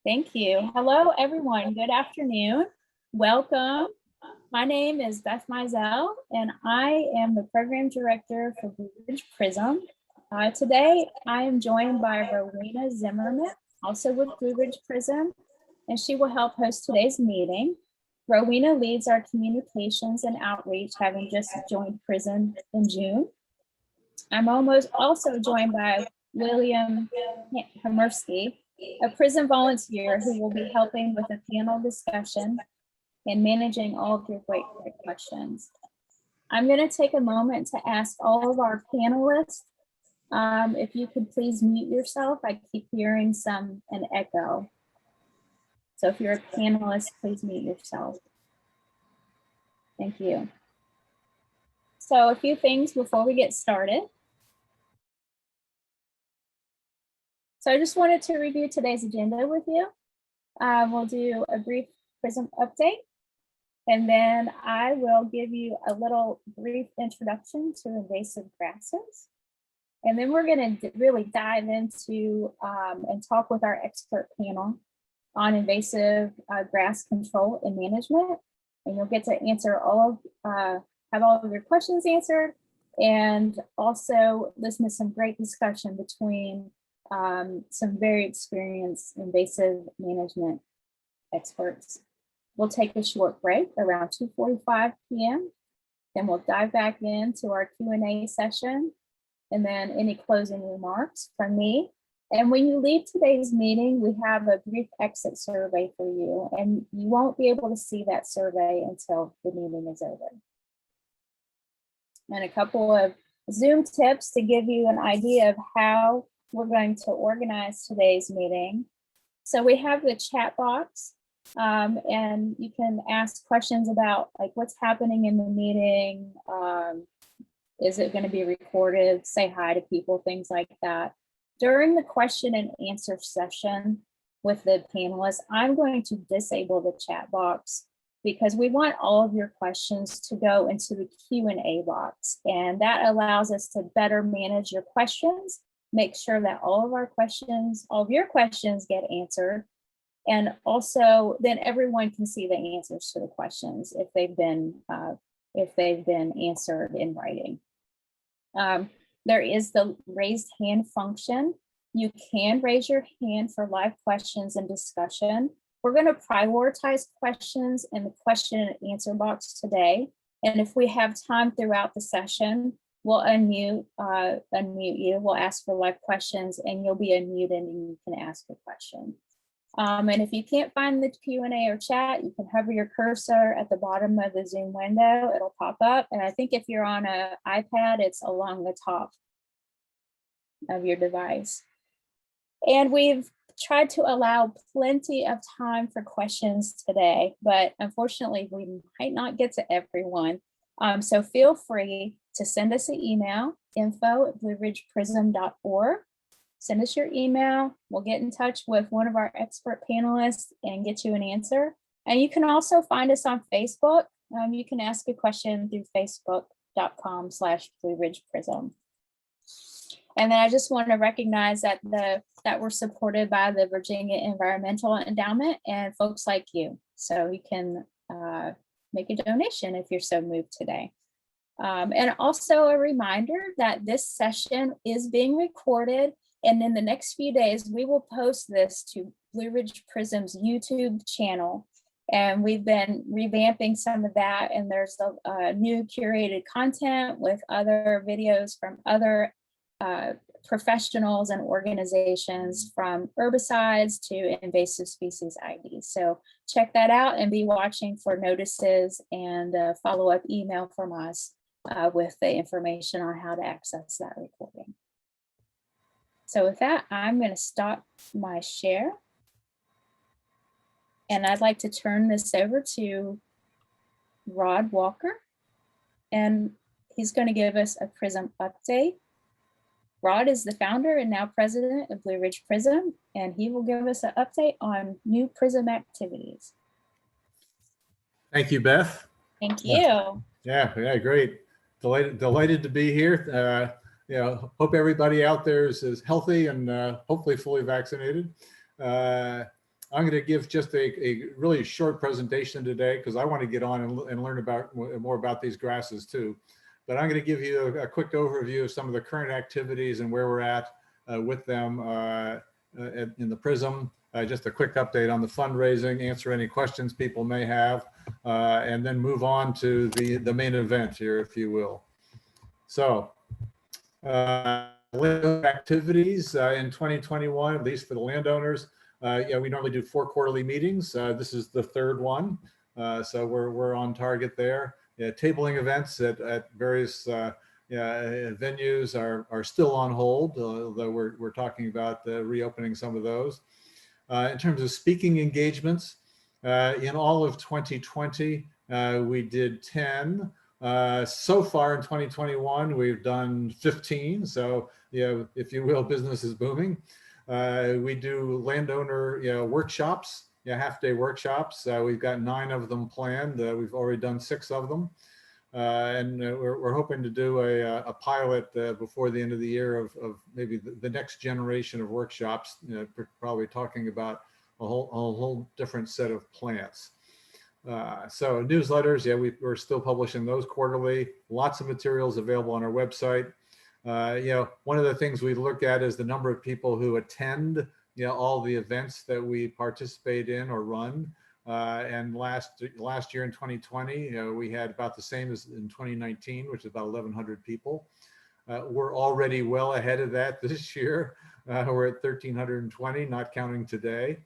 Thank you. Hello, everyone. Good afternoon. Welcome. My name is Beth Mizell, and I am the program director for Ridge PRISM. Today, I am joined by Rowena Zimmerman, also with Ridge PRISM, and she will help host today's meeting. Rowena leads our communications and outreach, having just joined PRISM in June. I'm also joined by William Hamersky, a PRISM volunteer who will be helping with a panel discussion and managing all of your great questions. I'm going to take a moment to ask all of our panelists, if you could please mute yourself. I keep hearing an echo. So if you're a panelist, please mute yourself. Thank you. So a few things before we get started. So I just wanted to review today's agenda with you. We'll do a brief PRISM update, and then I will give you a little brief introduction to invasive grasses. And then we're going to really dive into and talk with our expert panel on invasive grass control and management. And you'll get to answer have all of your questions answered, and also listen to some great discussion between some very experienced invasive management experts. We'll take a short break around 2:45 p.m. Then we'll dive back into our Q&A session, and then any closing remarks from me. And when you leave today's meeting, we have a brief exit survey for you, and you won't be able to see that survey until the meeting is over. And a couple of Zoom tips to give you an idea of how we're going to organize today's meeting. So we have the chat box, and you can ask questions about like what's happening in the meeting. Is it going to be recorded? Say hi to people, things like that. During the question and answer session with the panelists, I'm going to disable the chat box because we want all of your questions to go into the Q&A box, and that allows us to better manage your questions, make sure that all of your questions get answered. And also then everyone can see the answers to the questions if they've been answered in writing. There is the raised hand function. You can raise your hand for live questions and discussion. We're going to prioritize questions in the question and answer box today. And if we have time throughout the session, we'll unmute you. We'll ask for live questions, and you'll be unmuted and you can ask a question. And if you can't find the Q&A or chat, you can hover your cursor at the bottom of the Zoom window. It'll pop up. And I think if you're on an iPad, it's along the top of your device. And we've tried to allow plenty of time for questions today, but unfortunately, we might not get to everyone. So feel free to send us an email, info@blueridgeprism.org. Send us your email. We'll get in touch with one of our expert panelists and get you an answer. And you can also find us on Facebook. You can ask a question through facebook.com/blueridgeprism. And then I just want to recognize that we're supported by the Virginia Environmental Endowment and folks like you. So you can make a donation if you're so moved today. And also a reminder that this session is being recorded, and in the next few days, we will post this to Blue Ridge PRISM's YouTube channel. And we've been revamping some of that, and there's a new curated content with other videos from other professionals and organizations, from herbicides to invasive species IDs. So check that out and be watching for notices and a follow-up email from us with the information on how to access that recording. So with that, I'm going to stop my share. And I'd like to turn this over to Rod Walker, and he's going to give us a PRISM update. Rod is the founder and now president of Blue Ridge PRISM, and he will give us an update on new PRISM activities. Thank you, Beth. Thank you. Yeah, great. Delighted to be here. Hope everybody out there is healthy and hopefully fully vaccinated. I'm going to give just a really short presentation today because I want to get on and learn about more about these grasses too. But I'm going to give you a quick overview of some of the current activities and where we're at with them in the PRISM. Just a quick update on the fundraising, answer any questions people may have, and then move on to the main event here, if you will. So activities in 2021, at least for the landowners. Yeah, we normally do 4 quarterly meetings. This is the 3rd one. So we're on target there. Yeah, tabling events at various venues are still on hold, although we're talking about reopening some of those. In terms of speaking engagements, in all of 2020, we did 10. So far in 2021, we've done 15. So, if you will, business is booming. We do landowner workshops, half-day workshops. We've got 9 of them planned. We've already done 6 of them. And we're hoping to do a pilot before the end of the year of maybe the next generation of workshops, probably talking about a whole different set of plants. So newsletters, we're still publishing those quarterly. Lots of materials available on our website. One of the things we look at is the number of people who attend all the events that we participate in or run. And last year in 2020, we had about the same as in 2019, which is about 1,100 people. We're already well ahead of that this year. We're at 1,320, not counting today.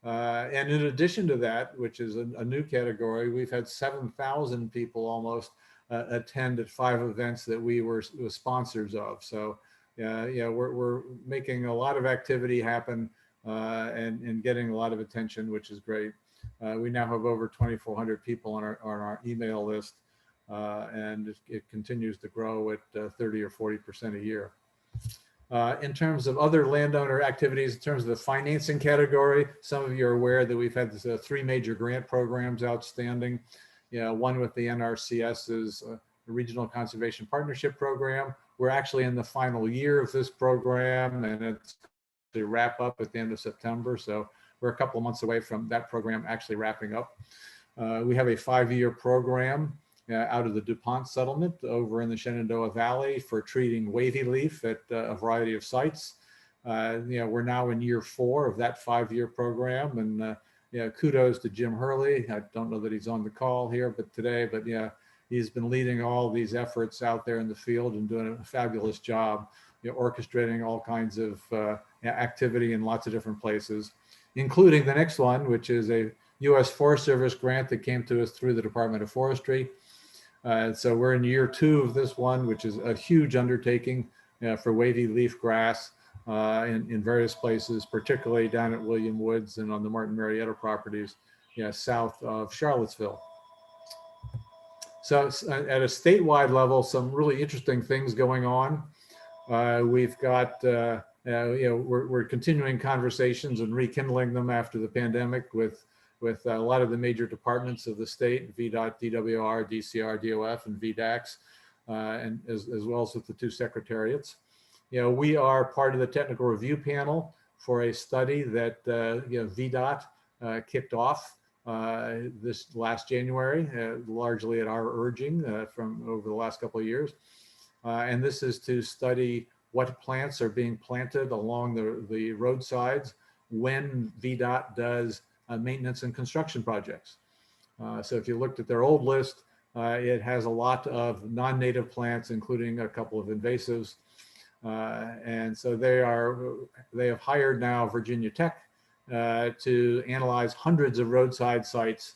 And in addition to that, which is a new category, we've had 7,000 people almost attend at 5 events that we were sponsors of. So we're making a lot of activity happen and getting a lot of attention, which is great. We now have over 2,400 people on our email list, and it continues to grow at 30 or 40% a year. In terms of other landowner activities, in terms of the financing category, some of you are aware that we've had 3 major grant programs outstanding. One with the NRCS's Regional Conservation Partnership Program. We're actually in the final year of this program, and it's to wrap up at the end of September. So we're a couple of months away from that program actually wrapping up. We have a 5-year program out of the DuPont settlement over in the Shenandoah Valley for treating wavy leaf at a variety of sites. We're now in year 4 of that 5-year program, and kudos to Jim Hurley. I don't know that he's on the call here, but he's been leading all these efforts out there in the field and doing a fabulous job, orchestrating all kinds of activity in lots of different places, including the next one, which is a U.S. Forest Service grant that came to us through the Department of Forestry. So we're in year 2 of this one, which is a huge undertaking for wavy leaf grass in various places, particularly down at William Woods and on the Martin Marietta properties, south of Charlottesville. So at a statewide level, some really interesting things going on. We've got, we're continuing conversations and rekindling them after the pandemic with a lot of the major departments of the state, VDOT, DWR, DCR, DOF, and VDAX, and as well as with the 2 secretariats. We are part of the technical review panel for a study that VDOT kicked off this last January, largely at our urging from over the last couple of years. And this is to study what plants are being planted along the roadsides when VDOT does maintenance and construction projects. So if you looked at their old list, it has a lot of non-native plants, including a couple of invasives. And so they have hired now Virginia Tech to analyze hundreds of roadside sites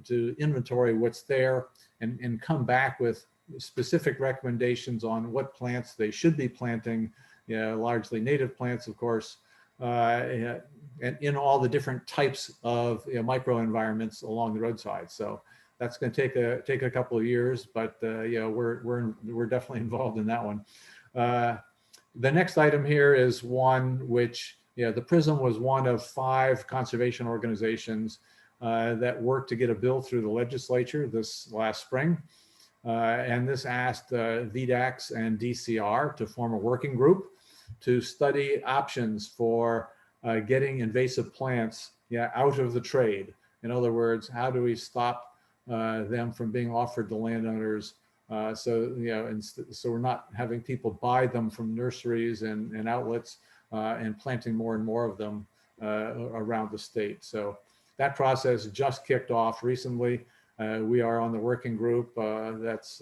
to inventory what's there and come back with specific recommendations on what plants they should be planting, largely native plants, of course, and in all the different types of microenvironments along the roadside. So that's going to take a couple of years, but we're definitely involved in that one. The next item here is one which the PRISM was one of 5 conservation organizations that worked to get a bill through the legislature this last spring. And this asked VDAX and DCR to form a working group to study options for getting invasive plants out of the trade. In other words, how do we stop them from being offered to landowners? So we're not having people buy them from nurseries and outlets and planting more and more of them around the state. So that process just kicked off recently. We are on the working group that's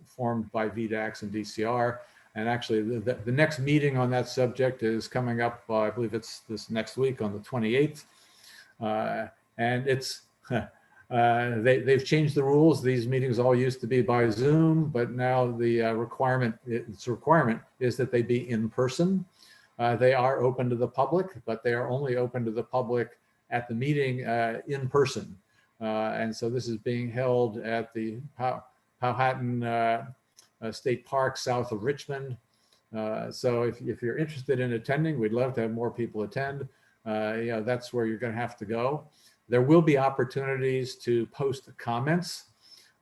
formed by VDAX and DCR. And actually, the next meeting on that subject is coming up, I believe it's this next week on the 28th. And it's, they've changed the rules. These meetings all used to be by Zoom, but now the requirement is that they be in person. They are open to the public, but they are only open to the public at the meeting in person. And so this is being held at the Powhatan State Park south of Richmond. So if you're interested in attending, we'd love to have more people attend. That's where you're going to have to go. There will be opportunities to post comments,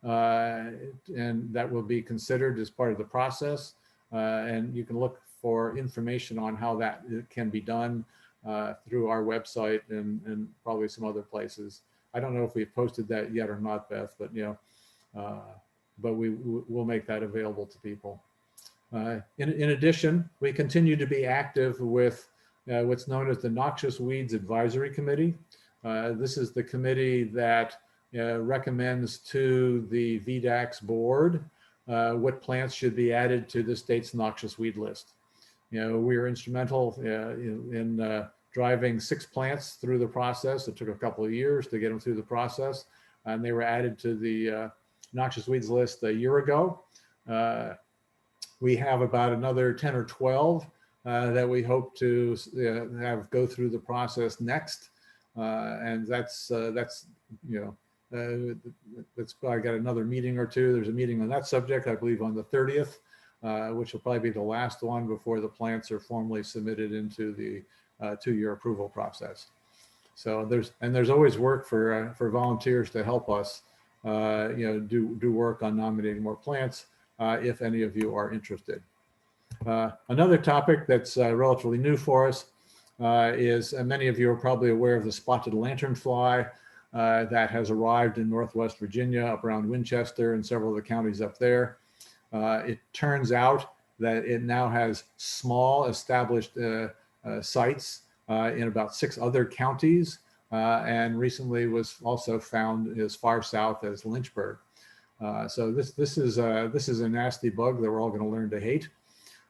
and that will be considered as part of the process. And you can look for information on how that can be done through our website and probably some other places. I don't know if we've posted that yet or not, Beth, but but we'll make that available to people. In addition, we continue to be active with what's known as the Noxious Weeds Advisory Committee. This is the committee that recommends to the VDAX board what plants should be added to the state's noxious weed list. We were instrumental in driving 6 plants through the process. It took a couple of years to get them through the process, and they were added to the noxious weeds list a year ago. We have about another 10 or 12 that we hope to have go through the process next. And that's probably got another meeting or two. There's a meeting on that subject, I believe, on the 30th, which will probably be the last one before the plants are formally submitted into the 2-year approval process. So there's always work for volunteers to help us, do work on nominating more plants if any of you are interested. Another topic that's relatively new for us is many of you are probably aware of the spotted lanternfly that has arrived in Northwest Virginia, up around Winchester and several of the counties up there. It turns out that it now has small established sites in about 6 other counties, and recently was also found as far south as Lynchburg. So this is a nasty bug that we're all going to learn to hate.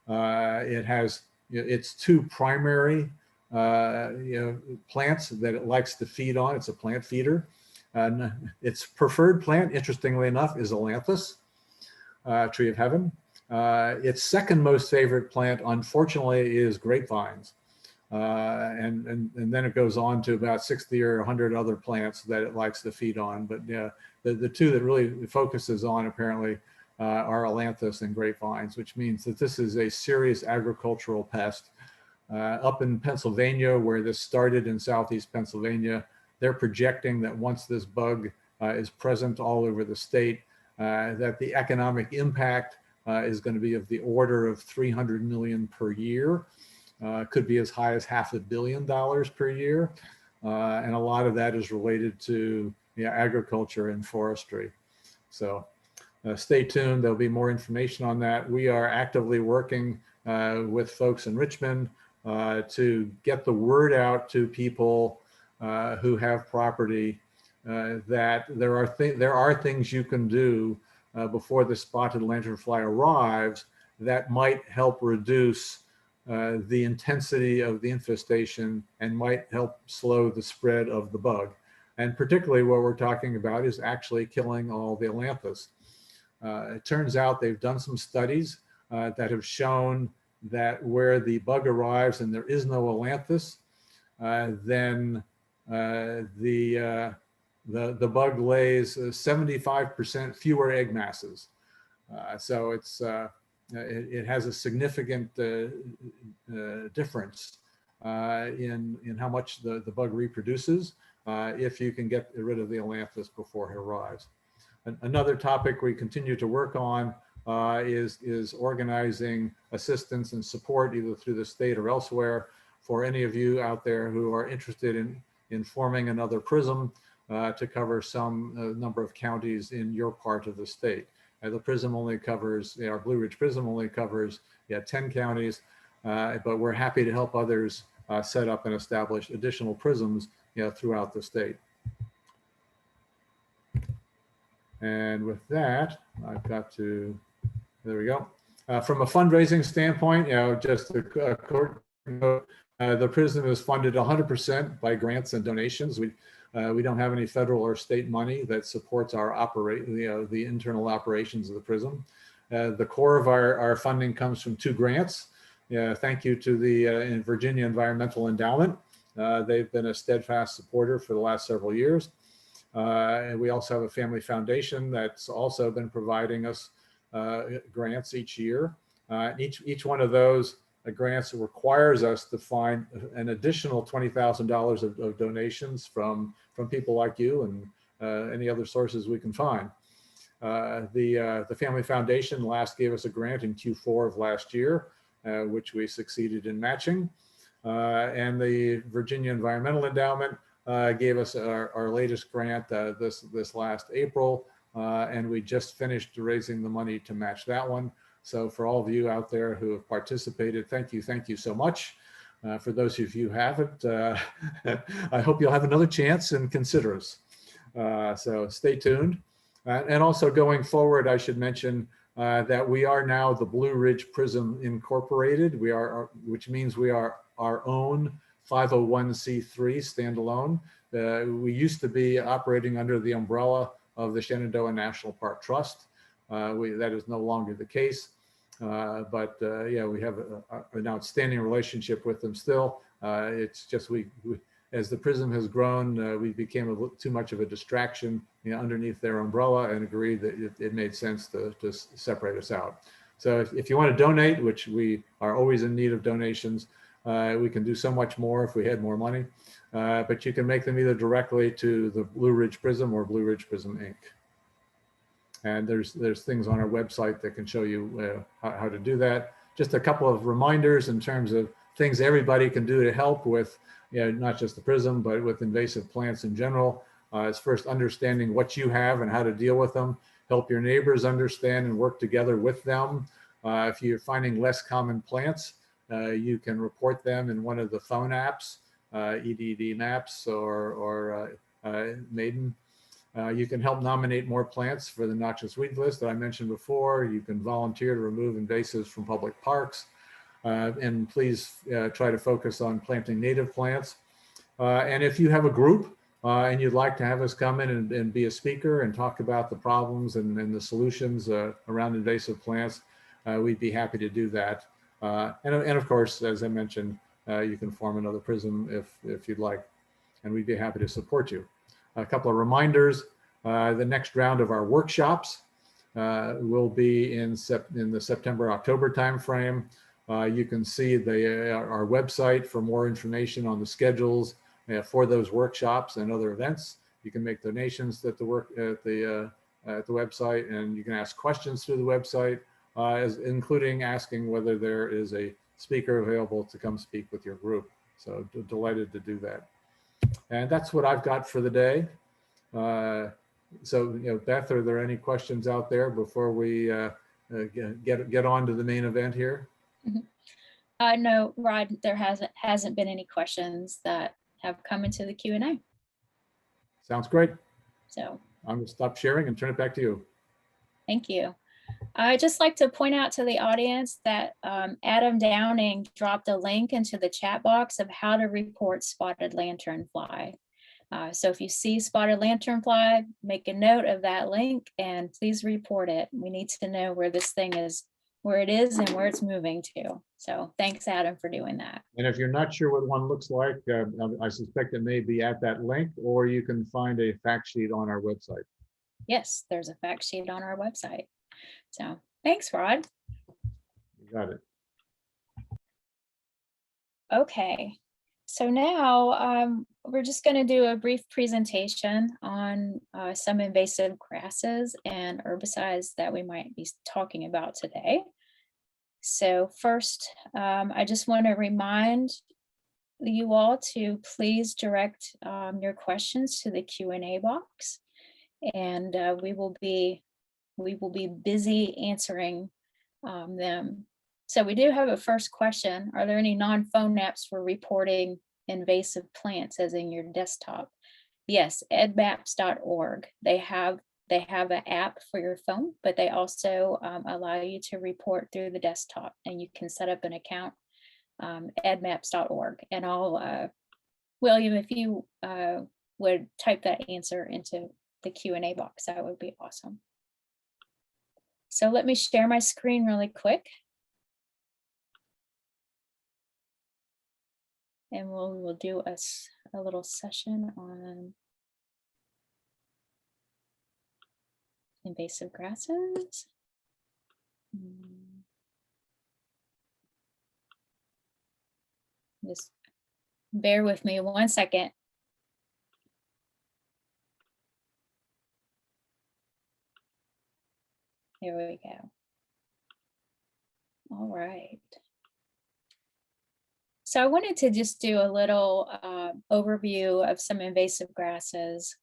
It has its 2 primary plants that it likes to feed on. It's a plant feeder. And its preferred plant, interestingly enough, is Ailanthus, tree of heaven. Its second most favorite plant, unfortunately, is grapevines. And then it goes on to about 60 or 100 other plants that it likes to feed on. But the 2 that really it focuses on apparently are Ailanthus and grapevines, which means that this is a serious agricultural pest. Up in Pennsylvania, where this started in southeast Pennsylvania, they're projecting that once this bug is present all over the state, that the economic impact is going to be of the order of $300 million per year. Could be as high as $500 million per year. And a lot of that is related to agriculture and forestry. So stay tuned. There'll be more information on that. We are actively working with folks in Richmond to get the word out to people who have property that there are things you can do before the spotted lanternfly arrives that might help reduce the intensity of the infestation and might help slow the spread of the bug. And particularly what we're talking about is actually killing all the Ailanthus. It turns out they've done some studies that have shown that where the bug arrives and there is no Ailanthus, then the bug lays 75% fewer egg masses. So it has a significant difference in how much the bug reproduces if you can get rid of the Ailanthus before it arrives. Another topic we continue to work on is organizing assistance and support either through the state or elsewhere for any of you out there who are interested in forming another PRISM to cover some number of counties in your part of the state. The PRISM only covers, our Blue Ridge PRISM only covers 10 counties, but we're happy to help others set up and establish additional PRISMs throughout the state. And with that, I've got to, there we go. From a fundraising standpoint, just a quick note, the PRISM is funded 100% by grants and donations. We don't have any federal or state money that supports our the internal operations of the PRISM. The core of our funding comes from 2 grants. Thank you to the Virginia Environmental Endowment. They've been a steadfast supporter for the last several years. And we also have a family foundation that's also been providing us grants each year. Each one of those grants requires us to find an additional $20,000 of donations from people like you and any other sources we can find. The Family Foundation last gave us a grant in Q4 of last year, which we succeeded in matching. And the Virginia Environmental Endowment gave us our latest grant this last April, and we just finished raising the money to match that one. So for all of you out there who have participated, thank you so much. For those of you who haven't, I hope you'll have another chance and consider us. So stay tuned. And also going forward, I should mention that we are now the Blue Ridge PRISM Incorporated. Which means we are our own 501c3 standalone. We used to be operating under the umbrella of the Shenandoah National Park Trust. That is no longer the case. But yeah, we have an outstanding relationship with them still. It's just as the PRISM has grown, we became a little too much of a distraction underneath their umbrella, and agreed that it made sense to separate us out. So if you want to donate, which we are always in need of donations, we can do so much more if we had more money, but you can make them either directly to the Blue Ridge PRISM or Blue Ridge PRISM Inc. And there's things on our website that can show you how to do that. Just a couple of reminders in terms of things everybody can do to help with, not just the PRISM, but with invasive plants in general. Is first understanding what you have and how to deal with them. Help your neighbors understand and work together with them. If you're finding less common plants, you can report them in one of the phone apps, EDD Maps or Maiden. You can help nominate more plants for the noxious weed list that I mentioned before. You can volunteer to remove invasives from public parks. And please try to focus on planting native plants. And if you have a group and you'd like to have us come in and be a speaker and talk about the problems and the solutions around invasive plants, we'd be happy to do that. And of course, as I mentioned, you can form another PRISM if you'd like, and we'd be happy to support you. A couple of reminders, the next round of our workshops will be in the September-October timeframe. You can see our website for more information on the schedules for those workshops and other events. You can make donations at the website, and you can ask questions through the website, including asking whether there is a speaker available to come speak with your group. So delighted to do that. And that's what I've got for the day. So, Beth, are there any questions out there before we get on to the main event here? No, Rod, there hasn't been any questions that have come into the Q&A. Sounds great. So I'm gonna stop sharing and turn it back to you. thank you. I'd just like to point out to the audience that Adam Downing dropped a link into the chat box of how to report spotted lanternfly. So if you see spotted lanternfly, make a note of that link and please report it. We need to know where this thing is, where it is and where it's moving to. So thanks, Adam, for doing that. And if you're not sure what one looks like, I suspect it may be at that link, or you can find a fact sheet on our website. Yes, there's a fact sheet on our website. So thanks, Rod. You got it. Okay, so now we're just going to do a brief presentation on some invasive grasses and herbicides that we might be talking about today. So first, I just want to remind you all to please direct your questions to the Q&A box, and we will be busy answering them. So we do have a first question. Are there any non-phone apps for reporting invasive plants as in your desktop? Yes, edmaps.org. They have an app for your phone, but they also allow you to report through the desktop, and you can set up an account, edmaps.org. And I'll, William, if you would type that answer into the Q&A box, that would be awesome. So let me share my screen really quick. And we'll do a little session on invasive grasses. Just bear with me 1 second. Here we go. All right. So I wanted to just do a little overview of some invasive grasses.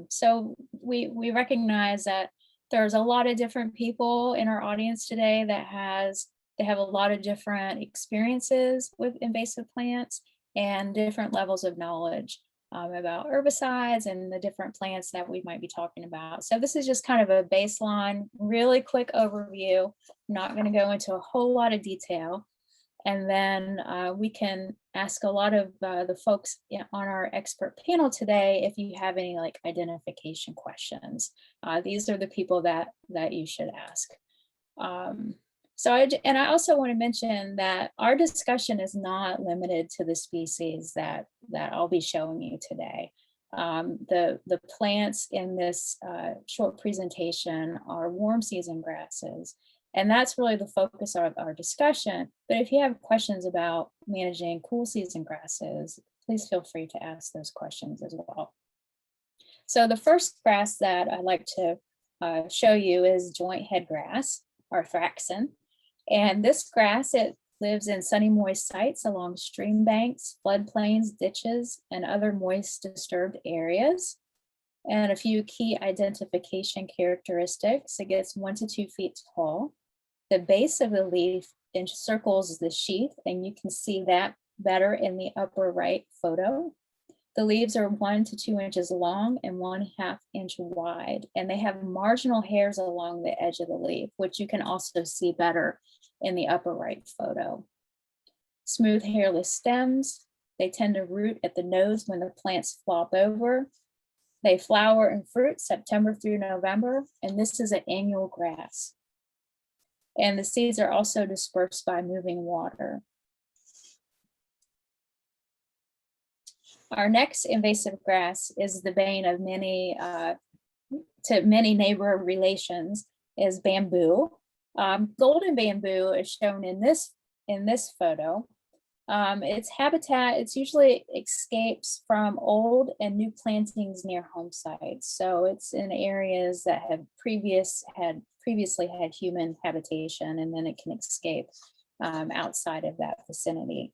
So we recognize that there's a lot of different people in our audience today that have a lot of different experiences with invasive plants and different levels of knowledge about herbicides and the different plants that we might be talking about. So this is just kind of a baseline, really quick overview. I'm not going to go into a whole lot of detail. And then we can ask a lot of the folks on our expert panel today if you have any like identification questions. These are the people that you should ask. I also want to mention that our discussion is not limited to the species that I'll be showing you today. The plants in this short presentation are warm season grasses. And that's really the focus of our discussion. But if you have questions about managing cool season grasses, please feel free to ask those questions as well. So the first grass that I'd like to show you is joint head grass, or Thraxon. And this grass, it lives in sunny moist sites along stream banks, floodplains, ditches, and other moist disturbed areas. And a few key identification characteristics: it gets 1 to 2 feet tall. The base of the leaf encircles the sheath, and you can see that better in the upper right photo. The leaves are 1 to 2 inches long and 1/2 inch wide, and they have marginal hairs along the edge of the leaf, which you can also see better in the upper right photo. Smooth hairless stems. They tend to root at the nodes when the plants flop over. They flower and fruit September through November, and this is an annual grass. And the seeds are also dispersed by moving water. Our next invasive grass is the bane of many neighbor relations, is bamboo. Golden bamboo is shown in this photo. Its habitat, it's usually escapes from old and new plantings near home sites. So it's in areas that have previously had human habitation, and then it can escape outside of that vicinity.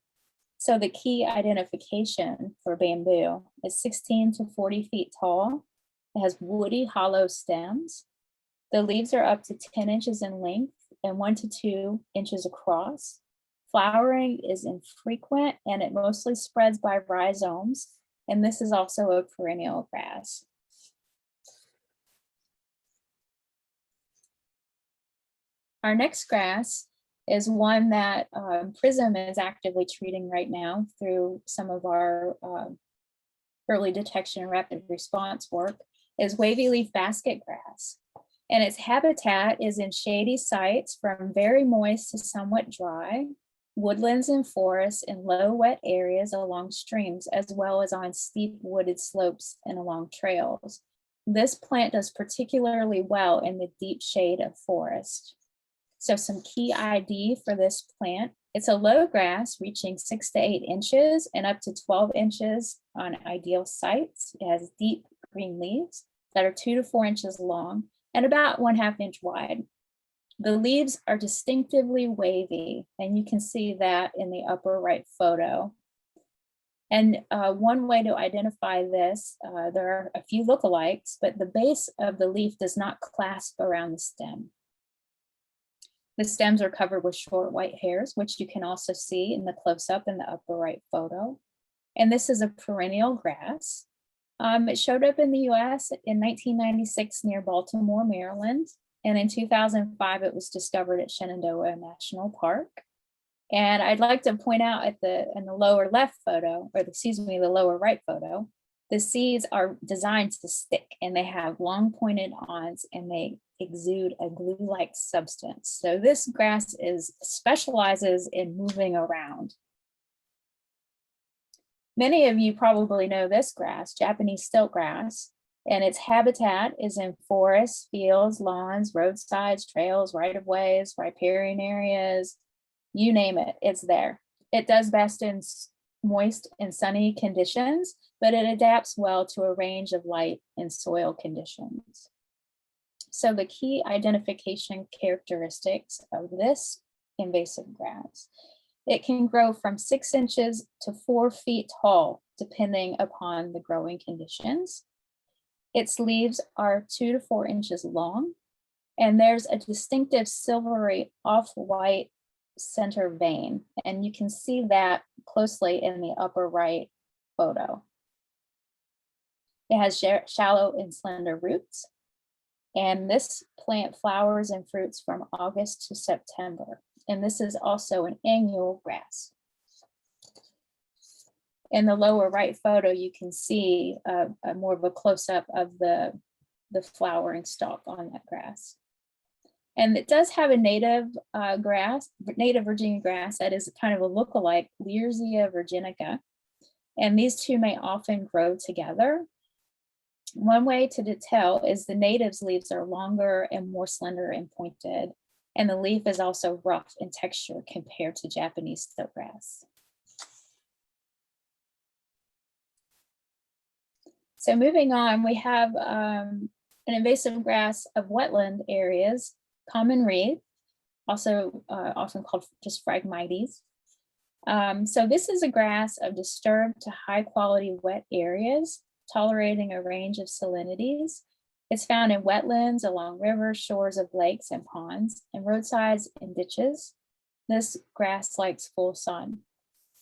So the key identification for bamboo is 16 to 40 feet tall. It has woody hollow stems. The leaves are up to 10 inches in length and 1 to 2 inches across. Flowering is infrequent, and it mostly spreads by rhizomes. And this is also a perennial grass. Our next grass is one that PRISM is actively treating right now through some of our early detection and rapid response work, is wavy leaf basket grass. And its habitat is in shady sites from very moist to somewhat dry, woodlands and forests in low wet areas along streams, as well as on steep wooded slopes and along trails. This plant does particularly well in the deep shade of forest. So some key ID for this plant: it's a low grass reaching 6 to 8 inches and up to 12 inches on ideal sites. It has deep green leaves that are 2 to 4 inches long and about 1/2 inch wide. The leaves are distinctively wavy, and you can see that in the upper right photo. And one way to identify this, there are a few lookalikes, but the base of the leaf does not clasp around the stem. The stems are covered with short white hairs, which you can also see in the close-up in the upper right photo. And this is a perennial grass. It showed up in the US in 1996 near Baltimore, Maryland. And in 2005, it was discovered at Shenandoah National Park. And I'd like to point out in the lower left photo, or excuse me, the lower right photo, the seeds are designed to stick and they have long pointed awns and they exude a glue-like substance. So this grass specializes in moving around. Many of you probably know this grass, Japanese stilt grass, and its habitat is in forests, fields, lawns, roadsides, trails, right-of-ways, riparian areas, you name it, it's there. It does best in moist and sunny conditions, but it adapts well to a range of light and soil conditions. So the key identification characteristics of this invasive grass: it can grow from 6 inches to 4 feet tall, depending upon the growing conditions. Its leaves are 2 to 4 inches long, and there's a distinctive silvery off-white center vein, and you can see that closely in the upper right photo. It has shallow and slender roots, and this plant flowers and fruits from August to September. And this is also an annual grass. In the lower right photo, you can see more of a close-up of the flowering stalk on that grass. And it does have a native native Virginia grass that is kind of a lookalike, Learsia virginica. And these two may often grow together. One way to tell is the native's leaves are longer and more slender and pointed. And the leaf is also rough in texture compared to Japanese stilt grass. So moving on, we have an invasive grass of wetland areas, common reed, also often called just Phragmites. So this is a grass of disturbed to high quality wet areas, tolerating a range of salinities. It's found in wetlands, along rivers, shores of lakes and ponds, and roadsides and ditches. This grass likes full sun.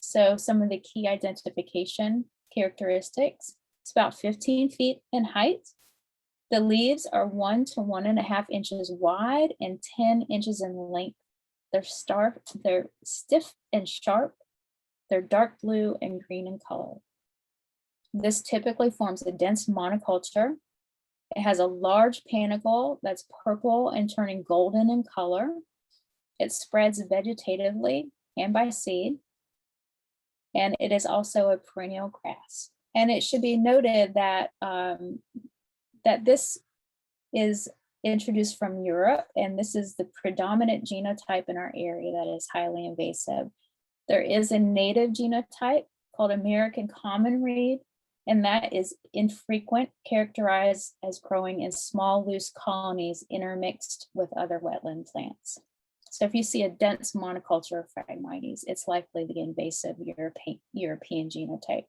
So some of the key identification characteristics: it's about 15 feet in height. The leaves are 1 to 1.5 inches wide and 10 inches in length. They're stiff and sharp. They're dark blue and green in color. This typically forms a dense monoculture. It has a large panicle that's purple and turning golden in color. It spreads vegetatively and by seed. And it is also a perennial grass. And it should be noted that, that this is introduced from Europe, and this is the predominant genotype in our area that is highly invasive. There is a native genotype called American common reed, and that is infrequent, characterized as growing in small, loose colonies intermixed with other wetland plants. So if you see a dense monoculture of Phragmites, it's likely the invasive European genotype.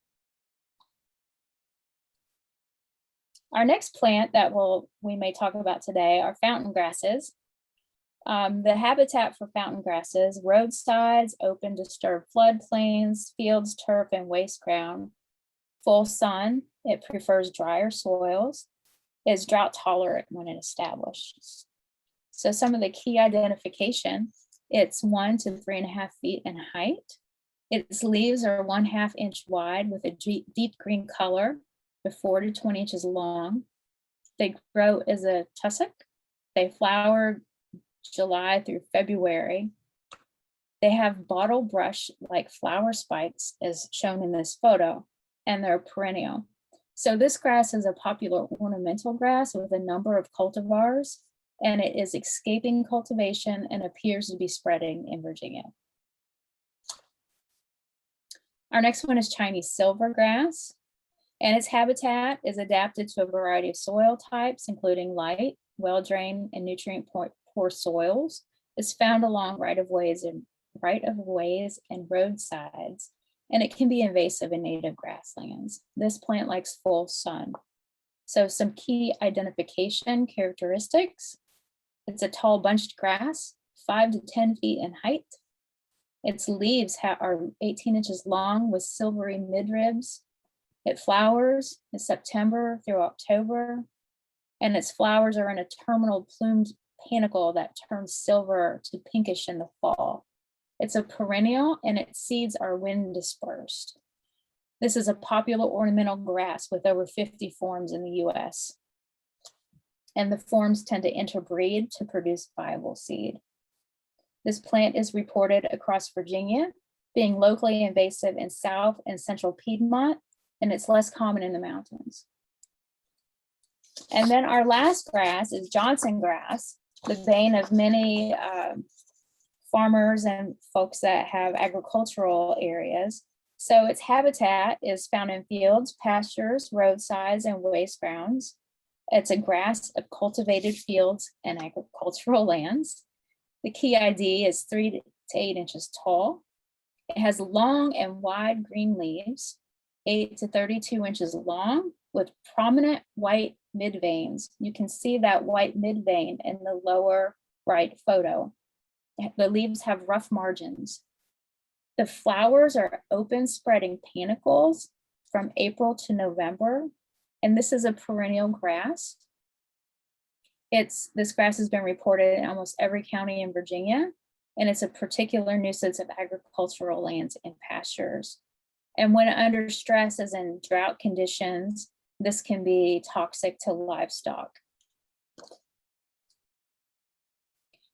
Our next plant that we may talk about today are fountain grasses. The habitat for fountain grasses: roadsides, open disturbed floodplains, fields, turf, and waste ground. Full sun, it prefers drier soils, is drought tolerant when it established. So some of the key identification: it's 1 to 3.5 feet in height. Its leaves are 1/2 inch wide with a deep green color, with 4 to 20 inches long. They grow as a tussock. They flower July through February. They have bottle brush-like flower spikes as shown in this photo, and they're perennial. So this grass is a popular ornamental grass with a number of cultivars, and it is escaping cultivation and appears to be spreading in Virginia. Our next one is Chinese silvergrass, and its habitat is adapted to a variety of soil types, including light, well-drained, and nutrient-poor soils. It's found along right-of-ways and roadsides, and it can be invasive in native grasslands. This plant likes full sun. So some key identification characteristics. It's a tall bunched grass, 5 to 10 feet in height. Its leaves are 18 inches long with silvery midribs. It flowers in September through October, and its flowers are in a terminal plumed panicle that turns silver to pinkish in the fall. It's a perennial and its seeds are wind dispersed. This is a popular ornamental grass with over 50 forms in the US. And the forms tend to interbreed to produce viable seed. This plant is reported across Virginia, being locally invasive in South and Central Piedmont, and it's less common in the mountains. And then our last grass is Johnson grass, the bane of many farmers and folks that have agricultural areas. So its habitat is found in fields, pastures, roadsides, and waste grounds. It's a grass of cultivated fields and agricultural lands. The key ID is 3 to 8 inches tall. It has long and wide green leaves, 8 to 32 inches long, with prominent white midveins. You can see that white midvein in the lower right photo. The leaves have rough margins. The flowers are open spreading panicles from April to November, and this is a perennial grass. This grass has been reported in almost every county in Virginia, and it's a particular nuisance of agricultural lands and pastures. And when under stress, as in drought conditions, this can be toxic to livestock.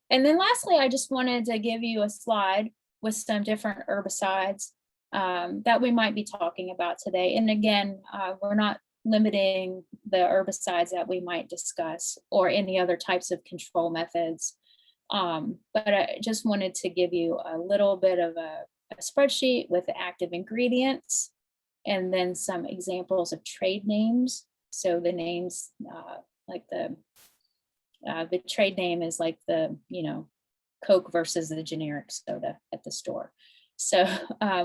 And then lastly, I just wanted to give you a slide with some different herbicides that we might be talking about today. And again, we're not limiting the herbicides that we might discuss or any other types of control methods. But I just wanted to give you a little bit of a spreadsheet with the active ingredients and then some examples of trade names. So the names like the trade name is like the, Coke versus the generic soda at the store. So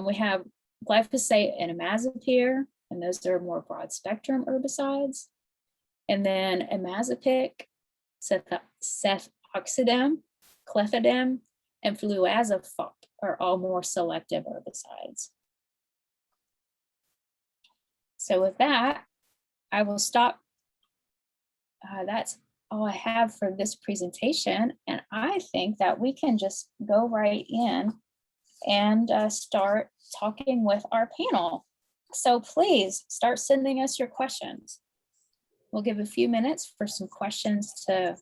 we have glyphosate and imazapyr, and those are more broad spectrum herbicides. And then imazapic, cefoxidime, clethodim, and fluazafop are all more selective herbicides. So with that, I will stop. That's all I have for this presentation. And I think that we can just go right in and start talking with our panel. So please start sending us your questions. We'll give a few minutes for some questions to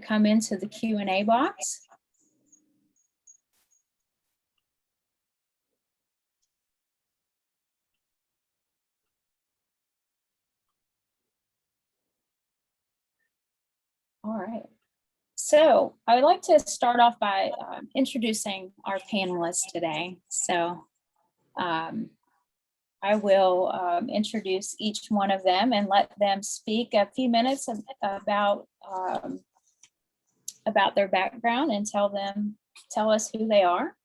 come into the Q&A box. All right. So I would like to start off by introducing our panelists today. So I will introduce each one of them and let them speak a few minutes about their background and tell us who they are.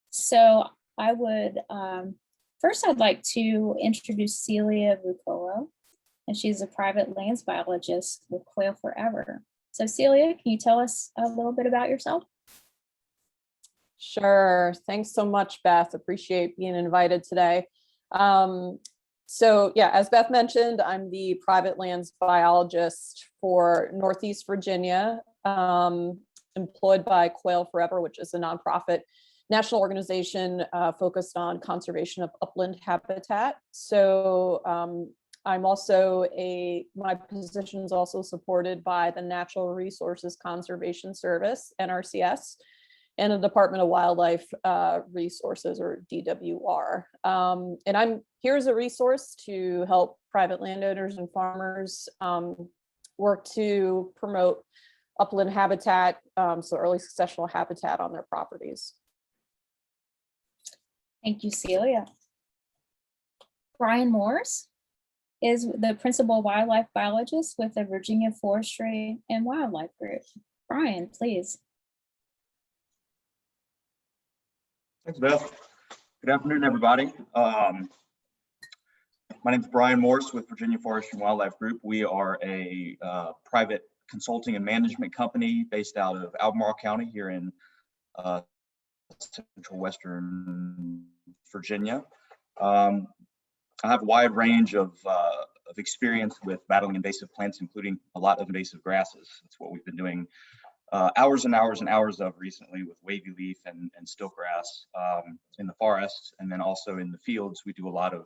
So I would, first I'd like to introduce Celia Vuocolo, and she's a private lands biologist with Quail Forever. So Celia, can you tell us a little bit about yourself? Sure. Thanks so much, Beth. Appreciate being invited today. So yeah, as Beth mentioned, I'm the private lands biologist for Northeast Virginia, employed by Quail Forever, which is a nonprofit national organization focused on conservation of upland habitat. So I'm also my position is also supported by the Natural Resources Conservation Service, NRCS, and the Department of Wildlife Resources, or DWR. And I'm here as a resource to help private landowners and farmers work to promote upland habitat, so early successional habitat on their properties. Thank you, Celia. Brian Morse is the principal wildlife biologist with the Virginia Forestry and Wildlife Group. Brian, please. Thanks, Beth. Good afternoon, everybody. My name is Brian Morse with Virginia Forestry and Wildlife Group. We are a private consulting and management company based out of Albemarle County here in central western Virginia. I have a wide range of experience with battling invasive plants, including a lot of invasive grasses. That's what we've been doing hours and hours and hours of recently with wavy leaf and stiltgrass in the forests, and then also in the fields. We do a lot of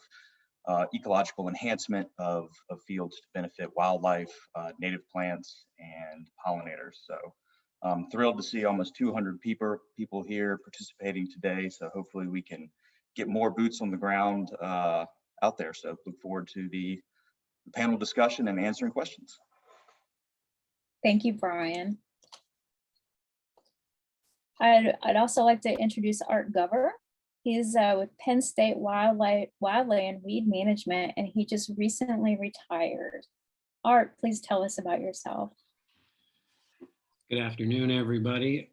ecological enhancement of fields to benefit wildlife, native plants, and pollinators. So I'm thrilled to see almost 200 people here participating today. So hopefully we can get more boots on the ground out there. So look forward to the panel discussion and answering questions. Thank you, Brian. I'd also like to introduce Art Gover. He's with Penn State Wildland Weed Management, and he just recently retired. Art, please tell us about yourself. Good afternoon, everybody.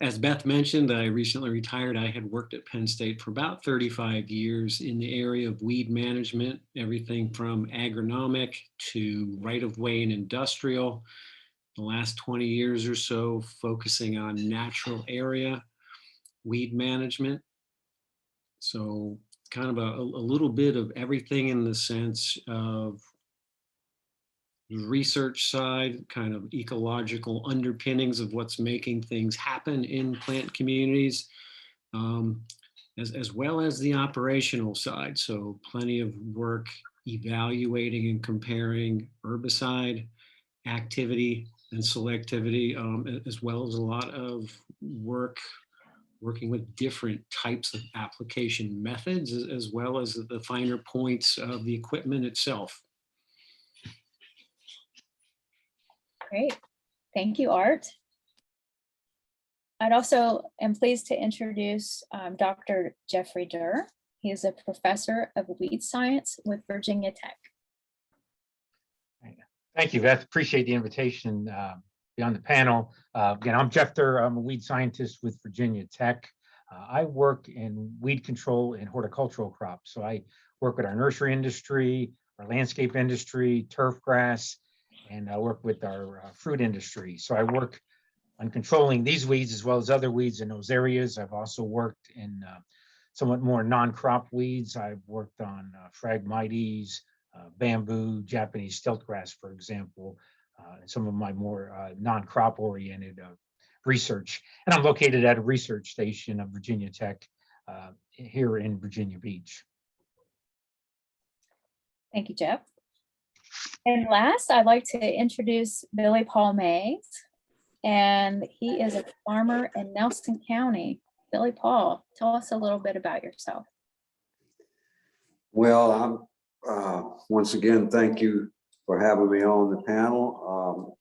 As Beth mentioned, I recently retired. I had worked at Penn State for about 35 years in the area of weed management, everything from agronomic to right-of-way and industrial. The last 20 years or so focusing on natural area weed management. So kind of a little bit of everything in the sense of research side, kind of ecological underpinnings of what's making things happen in plant communities, as well as the operational side. So plenty of work evaluating and comparing herbicide activity and selectivity, as well as a lot of working with different types of application methods, as well as the finer points of the equipment itself. Great. Thank you, Art. I'd also am pleased to introduce Dr. Jeffrey Durr. He is a professor of weed science with Virginia Tech. Thank you, Beth. Appreciate the invitation to be on the panel. Again, I'm Jeff Durr. I'm a weed scientist with Virginia Tech. I work in weed control and horticultural crops. So I work with our nursery industry, our landscape industry, turf grass, and I work with our fruit industry. So I work on controlling these weeds as well as other weeds in those areas. I've also worked in somewhat more non-crop weeds. I've worked on Phragmites, bamboo, Japanese stiltgrass, for example, and some of my more non-crop oriented research. And I'm located at a research station of Virginia Tech here in Virginia Beach. Thank you, Jeff. And last, I'd like to introduce Billy Paul Mays, and he is a farmer in Nelson County. Billy Paul, tell us a little bit about yourself. Well, once again, thank you for having me on the panel.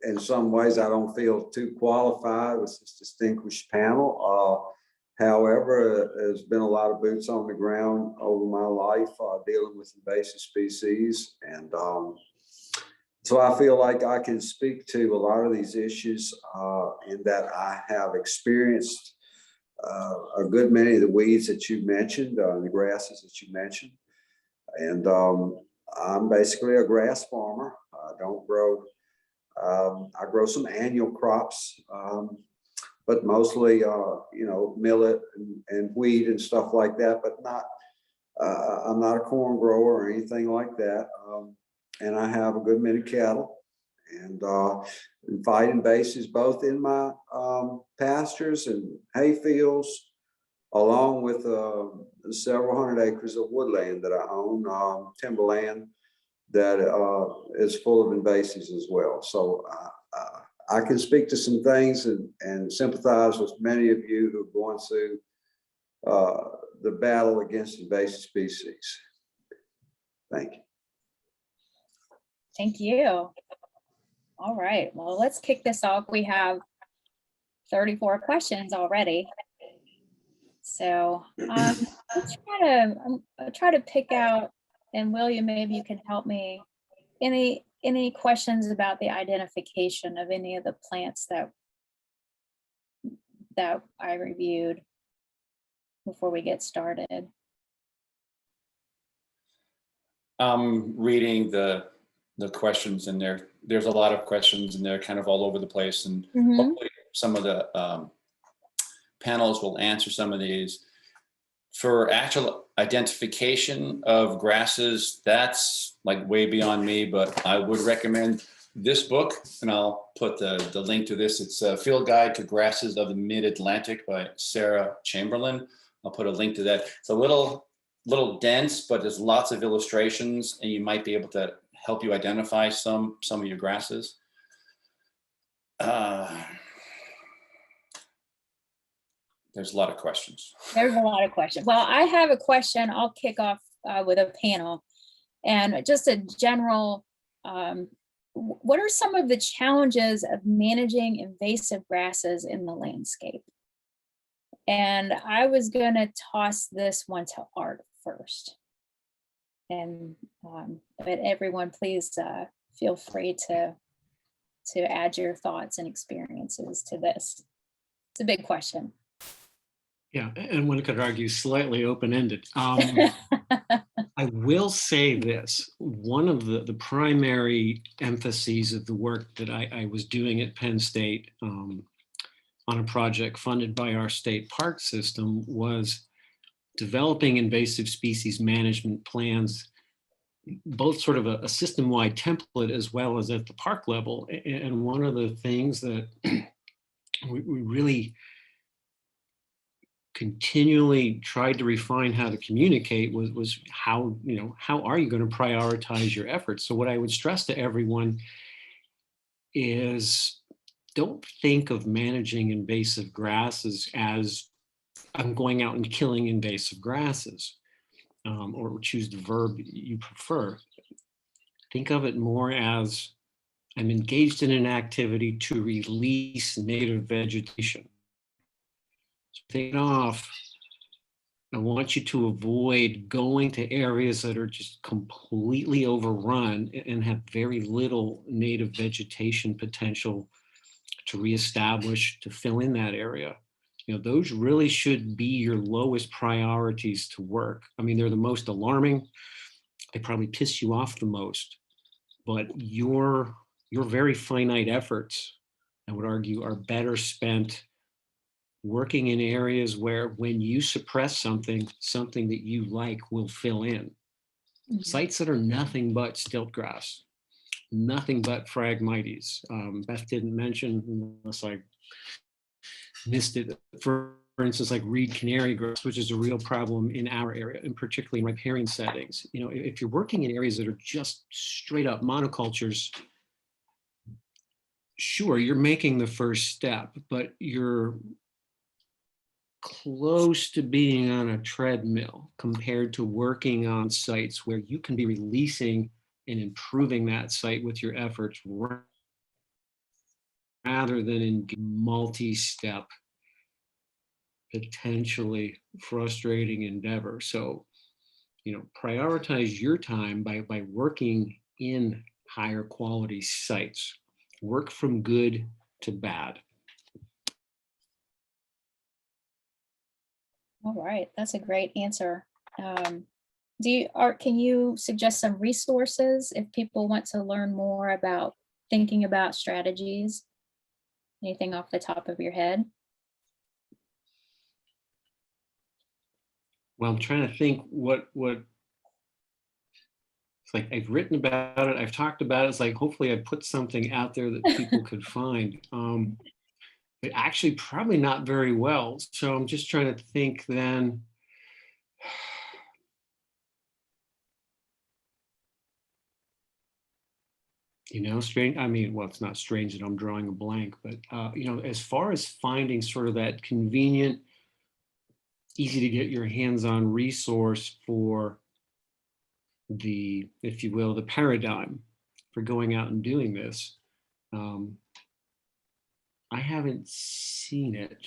In some ways, I don't feel too qualified with this distinguished panel. However, there's been a lot of boots on the ground over my life dealing with invasive species. And so I feel like I can speak to a lot of these issues in that I have experienced a good many of the weeds that you mentioned, the grasses that you mentioned. And I'm basically a grass farmer. I don't grow, I grow some annual crops, but mostly, you know, millet and wheat and stuff like that, but not, I'm not a corn grower or anything like that. And I have a good many cattle and fight invasives both in my pastures and hay fields, along with several hundred acres of woodland that I own, timberland that is full of invasives as well. So I can speak to some things and sympathize with many of you who are going through the battle against invasive species. Thank you. Thank you. All right, well, let's kick this off. We have 34 questions already. So I'll try to pick out, and William, maybe you can help me. Any questions about the identification of any of the plants that that I reviewed before we get started. I'm reading the questions in there. There's a lot of questions in there, kind of all over the place, and hopefully some of the panels will answer some of these. For actual identification of grasses, that's like way beyond me, but I would recommend this book, and I'll put the link to this. It's a Field Guide to Grasses of the Mid-Atlantic by Sarah Chamberlain. I'll put a link to that. It's a little dense, but there's lots of illustrations, and you might be able to help you identify some of your grasses. There's a lot of questions. There's a lot of questions. Well, I have a question. I'll kick off with a panel, and just a general, what are some of the challenges of managing invasive grasses in the landscape? And I was going to toss this one to Art first. And but everyone, please feel free to add your thoughts and experiences to this. It's a big question. Yeah, and one could argue slightly open-ended. I will say this, one of the primary emphases of the work that I was doing at Penn State on a project funded by our state park system was developing invasive species management plans, both sort of a system-wide template as well as at the park level. And one of the things that we really continually tried to refine how to communicate was how are you going to prioritize your efforts? So what I would stress to everyone is don't think of managing invasive grasses as I'm going out and killing invasive grasses, or choose the verb you prefer. Think of it more as I'm engaged in an activity to release native vegetation. So take it off. I want you to avoid going to areas that are just completely overrun and have very little native vegetation potential to reestablish, to fill in that area. Those really should be your lowest priorities to work. I mean, they're the most alarming. They probably piss you off the most, but your very finite efforts, I would argue, are better spent working in areas where when you suppress something that you like will fill in. Sites that are nothing but stilt grass, nothing but Phragmites. Beth didn't mention, unless I missed it, for instance, like reed canary grass, which is a real problem in our area, and particularly in riparian settings. If you're working in areas that are just straight up monocultures, sure, you're making the first step, but you're close to being on a treadmill compared to working on sites where you can be releasing and improving that site with your efforts rather than in multi-step, potentially frustrating endeavor. So, prioritize your time by working in higher quality sites. Work from good to bad. All right, that's a great answer. Can you suggest some resources if people want to learn more about thinking about strategies? Anything off the top of your head? Well, I'm trying to think what it's like. I've written about it, I've talked about it. It's like, hopefully I put something out there that people could find. But actually probably not very well. So I'm just trying to think then. Strange. I mean, well, it's not strange that I'm drawing a blank, but as far as finding sort of that convenient, easy to get your hands on resource for the, if you will, the paradigm for going out and doing this, I haven't seen it.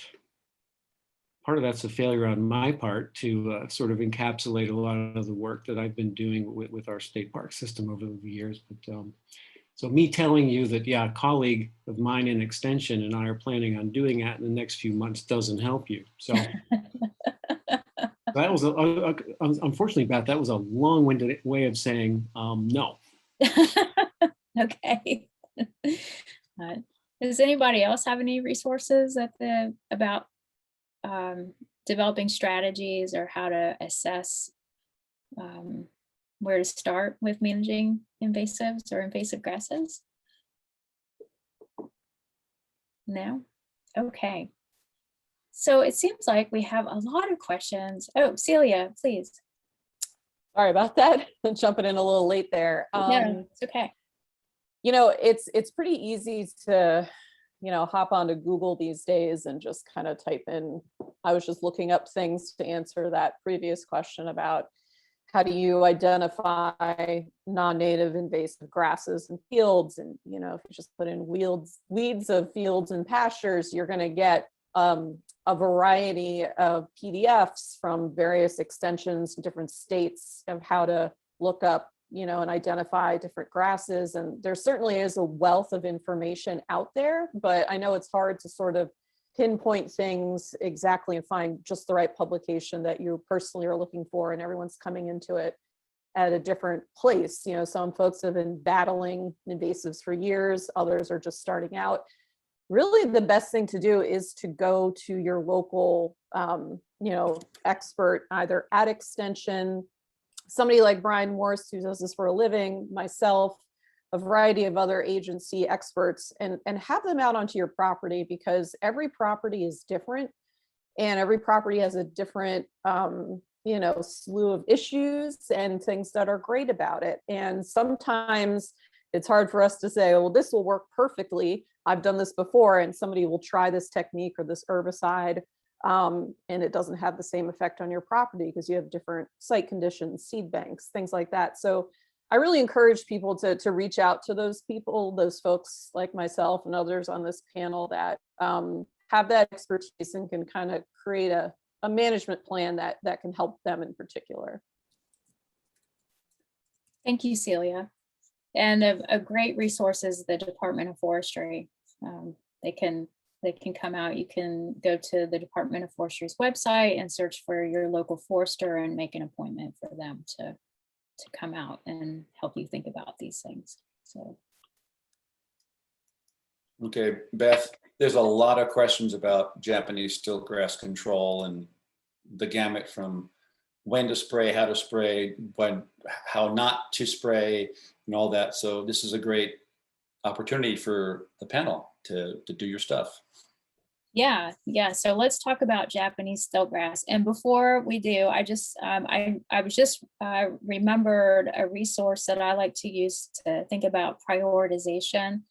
Part of that's a failure on my part to sort of encapsulate a lot of the work that I've been doing with our state park system over the years. But So me telling you that, yeah, a colleague of mine in Extension and I are planning on doing that in the next few months doesn't help you. So that was, unfortunately, Beth, that was a long-winded way of saying no. Okay. Does anybody else have any resources about developing strategies or how to assess where to start with managing invasives or invasive grasses? No? Okay. So it seems like we have a lot of questions. Oh, Celia, please. Sorry about that. Jumping in a little late there. No, it's okay. You know, it's pretty easy to, you know, hop onto Google these days and just kind of type in. I was just looking up things to answer that previous question about how do you identify non-native invasive grasses and fields. And, you know, if you just put in weeds of fields and pastures, you're going to get a variety of PDFs from various extensions in different states of how to look up, you know, and identify different grasses. And there certainly is a wealth of information out there, but I know it's hard to sort of pinpoint things exactly and find just the right publication that you personally are looking for, and everyone's coming into it at a different place. You know, some folks have been battling invasives for years, others are just starting out. Really, the best thing to do is to go to your local, you know, expert, either at Extension, somebody like Brian Morse, who does this for a living, myself, a variety of other agency experts, and have them out onto your property, because every property is different and every property has a different, you know, slew of issues and things that are great about it. And sometimes it's hard for us to say, well, this will work perfectly. I've done this before, and somebody will try this technique or this herbicide, and it doesn't have the same effect on your property because you have different site conditions, seed banks, things like that. So I really encourage people to reach out to those people, those folks like myself and others on this panel that have that expertise and can kind of create a management plan that can help them in particular. Thank you, Celia. And a great resource is the Department of Forestry. They can come out. You can go to the Department of Forestry's website and search for your local forester and make an appointment for them to come out and help you think about these things. So. Okay, Beth, there's a lot of questions about Japanese stiltgrass control and the gamut from when to spray, how to spray, how not to spray, and all that. So this is a great opportunity for the panel to do your stuff. Yeah. So let's talk about Japanese stiltgrass. And before we do, I just remembered a resource that I like to use to think about prioritization.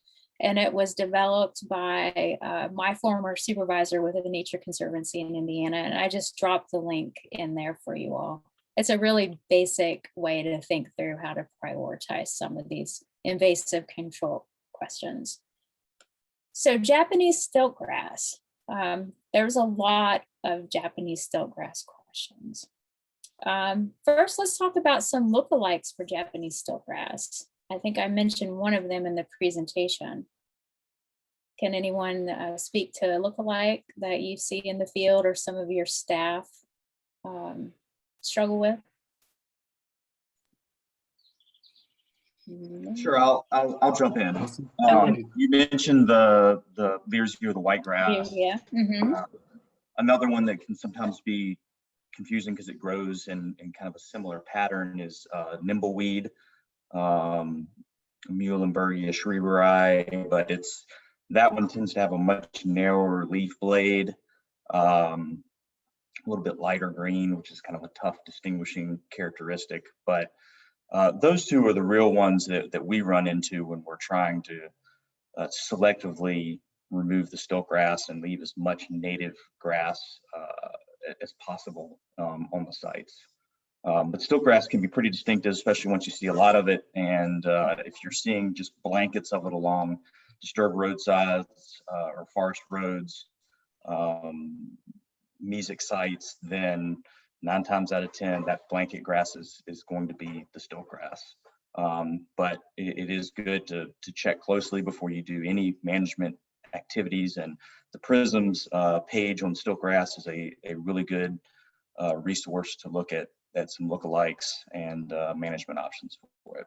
And it was developed by my former supervisor with the Nature Conservancy in Indiana. And I just dropped the link in there for you all. It's a really basic way to think through how to prioritize some of these invasive control questions. So Japanese stiltgrass. There's a lot of Japanese stiltgrass questions. First, let's talk about some lookalikes for Japanese stiltgrass. I think I mentioned one of them in the presentation. Can anyone speak to a lookalike that you see in the field or some of your staff struggle with? Sure, I'll jump in. You mentioned the Learsview or the whitegrass. Yeah. Mm-hmm. Another one that can sometimes be confusing because it grows in kind of a similar pattern is nimbleweed, Muhlenbergia schreiberi, but that one tends to have a much narrower leaf blade, a little bit lighter green, which is kind of a tough distinguishing characteristic. But those two are the real ones that we run into when we're trying to selectively remove the stiltgrass and leave as much native grass as possible on the sites. But stiltgrass can be pretty distinctive, especially once you see a lot of it. And if you're seeing just blankets of it along disturbed roadsides or forest roads, mesic sites, then 9 times out of 10, that blanket grass is going to be the stiltgrass. But it is good to check closely before you do any management activities. And the PRISM's page on stiltgrass is a really good resource to look at some lookalikes and management options for it.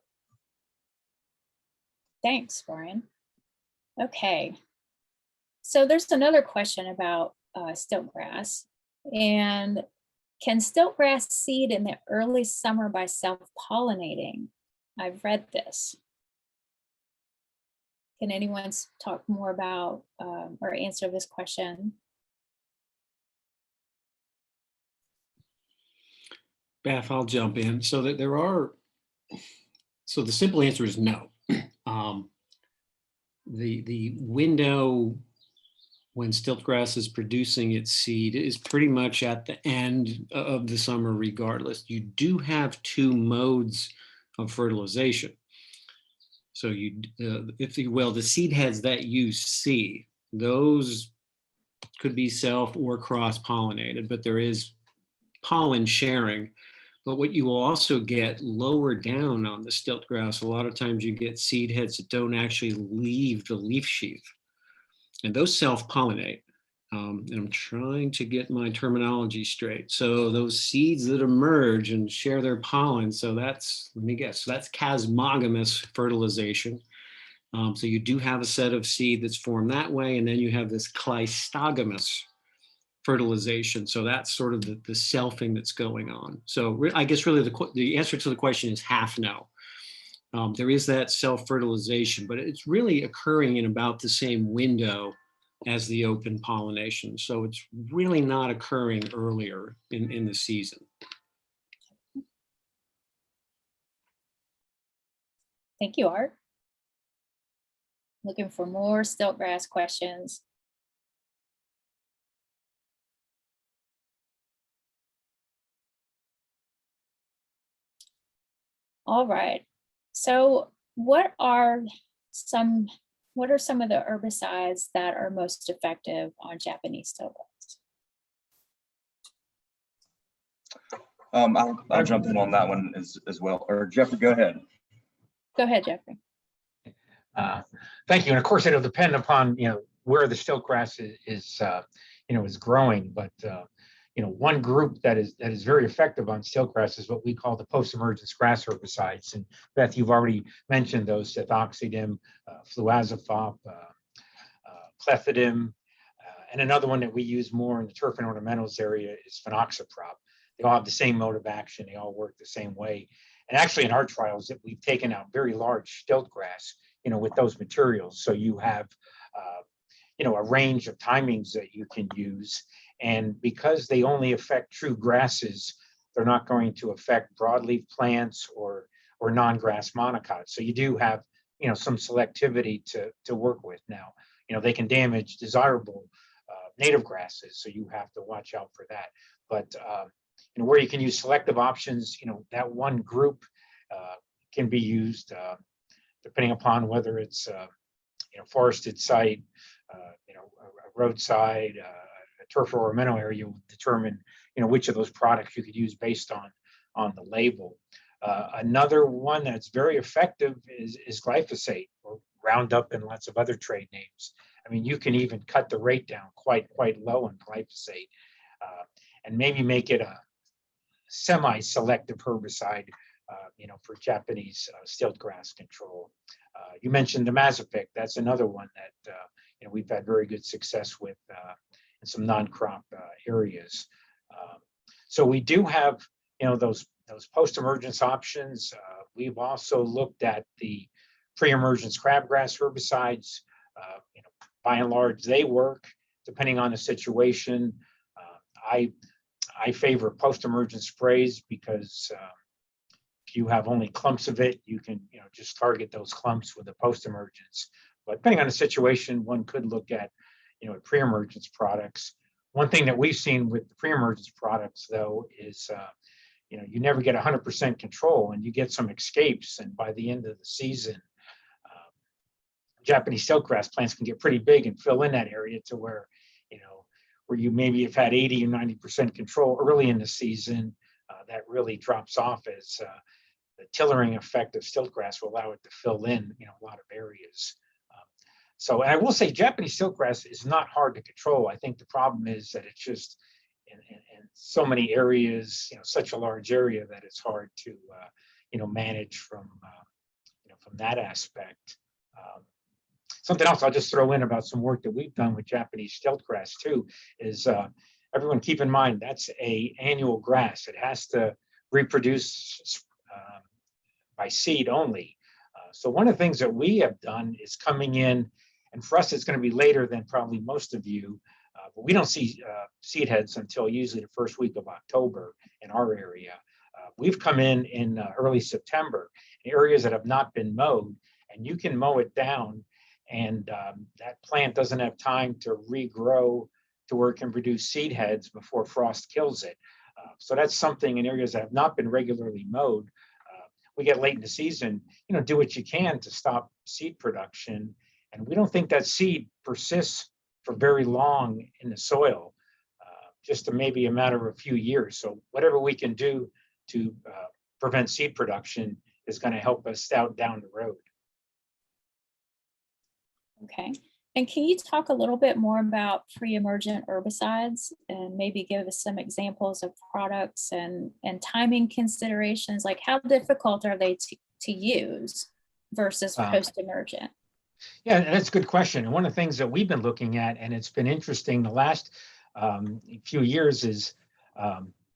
Thanks, Brian. Okay. So there's another question about stiltgrass. And can stiltgrass seed in the early summer by self-pollinating? I've read this. Can anyone talk more about or answer this question? Beth, I'll jump in. So that there are, so the simple answer is no. The window when stiltgrass is producing its seed is pretty much at the end of the summer regardless. You do have two modes of fertilization. So you, if you will, the seed heads that you see, those could be self or cross-pollinated, but there is pollen sharing. But what you will also get lower down on the stiltgrass, a lot of times you get seed heads that don't actually leave the leaf sheath, and those self-pollinate. And I'm trying to get my terminology straight. So those seeds that emerge and share their pollen, so that's, let me guess, so that's chasmogamous fertilization. So you do have a set of seed that's formed that way, and then you have this cleistogamous fertilization. So that's sort of the selfing that's going on. So I guess really the answer to the question is half no. There is that self-fertilization, but it's really occurring in about the same window as the open pollination. So it's really not occurring earlier in the season. Thank you, Art. Looking for more stiltgrass questions. All right. So what are some of the herbicides that are most effective on Japanese stiltgrass? I'll jump in on that one as well. Or Jeffrey, go ahead. Go ahead, Jeffrey. Thank you. And of course, it'll depend upon, where the stiltgrass is growing. But, one group that is very effective on stiltgrass is what we call the post-emergence grass herbicides. And Beth, you've already mentioned those: ethoxydim, fluazepop, clethodim, and another one that we use more in the turf and ornamentals area is phenoxyprop. They all have the same mode of action. They all work the same way. And actually, in our trials, that we've taken out very large stiltgrass, with those materials. So you have, a range of timings that you can use. And because they only affect true grasses, they're not going to affect broadleaf plants or non-grass monocots. So you do have, some selectivity to work with. Now, they can damage desirable native grasses, so you have to watch out for that. But where you can use selective options, that one group can be used depending upon whether it's forested site, a roadside, a turf or ornamental area. You'll determine which of those products you could use based on the label. Another one that's very effective is glyphosate, or Roundup, and lots of other trade names. I mean, you can even cut the rate down quite low on glyphosate, and maybe make it a semi-selective herbicide, for Japanese stiltgrass control. You mentioned the Mazapic. That's another one that we've had very good success with in some non-crop areas. So we do have those post-emergence options. We've also looked at the pre-emergence crabgrass herbicides. By and large, they work depending on the situation. I favor post-emergence sprays because if you have only clumps of it, you can just target those clumps with the post-emergence. But depending on the situation, one could look at pre-emergence products. One thing that we've seen with the pre-emergence products, though, is you never get 100% control, and you get some escapes. And by the end of the season, Japanese stiltgrass plants can get pretty big and fill in that area to where where you maybe have had 80 or 90% control early in the season. That really drops off as tillering effect of stiltgrass will allow it to fill in, a lot of areas. So, and I will say Japanese stiltgrass is not hard to control. I think the problem is that it's just in so many areas, such a large area that it's hard to, manage from that aspect. Something else I'll just throw in about some work that we've done with Japanese stiltgrass too is everyone keep in mind that's an annual grass. It has to reproduce by seed only. So one of the things that we have done is coming in, and for us it's going to be later than probably most of you, but we don't see seed heads until usually the first week of October in our area. We've come in early September in areas that have not been mowed, and you can mow it down, and that plant doesn't have time to regrow to where it can produce seed heads before frost kills it. So that's something in areas that have not been regularly mowed. We get late in the season, do what you can to stop seed production. And we don't think that seed persists for very long in the soil, just to maybe a matter of a few years. So whatever we can do to prevent seed production is going to help us out down the road. Okay. And can you talk a little bit more about pre-emergent herbicides and maybe give us some examples of products and timing considerations? Like how difficult are they to use versus post-emergent? Yeah, that's a good question. And one of the things that we've been looking at, and it's been interesting the last few years is,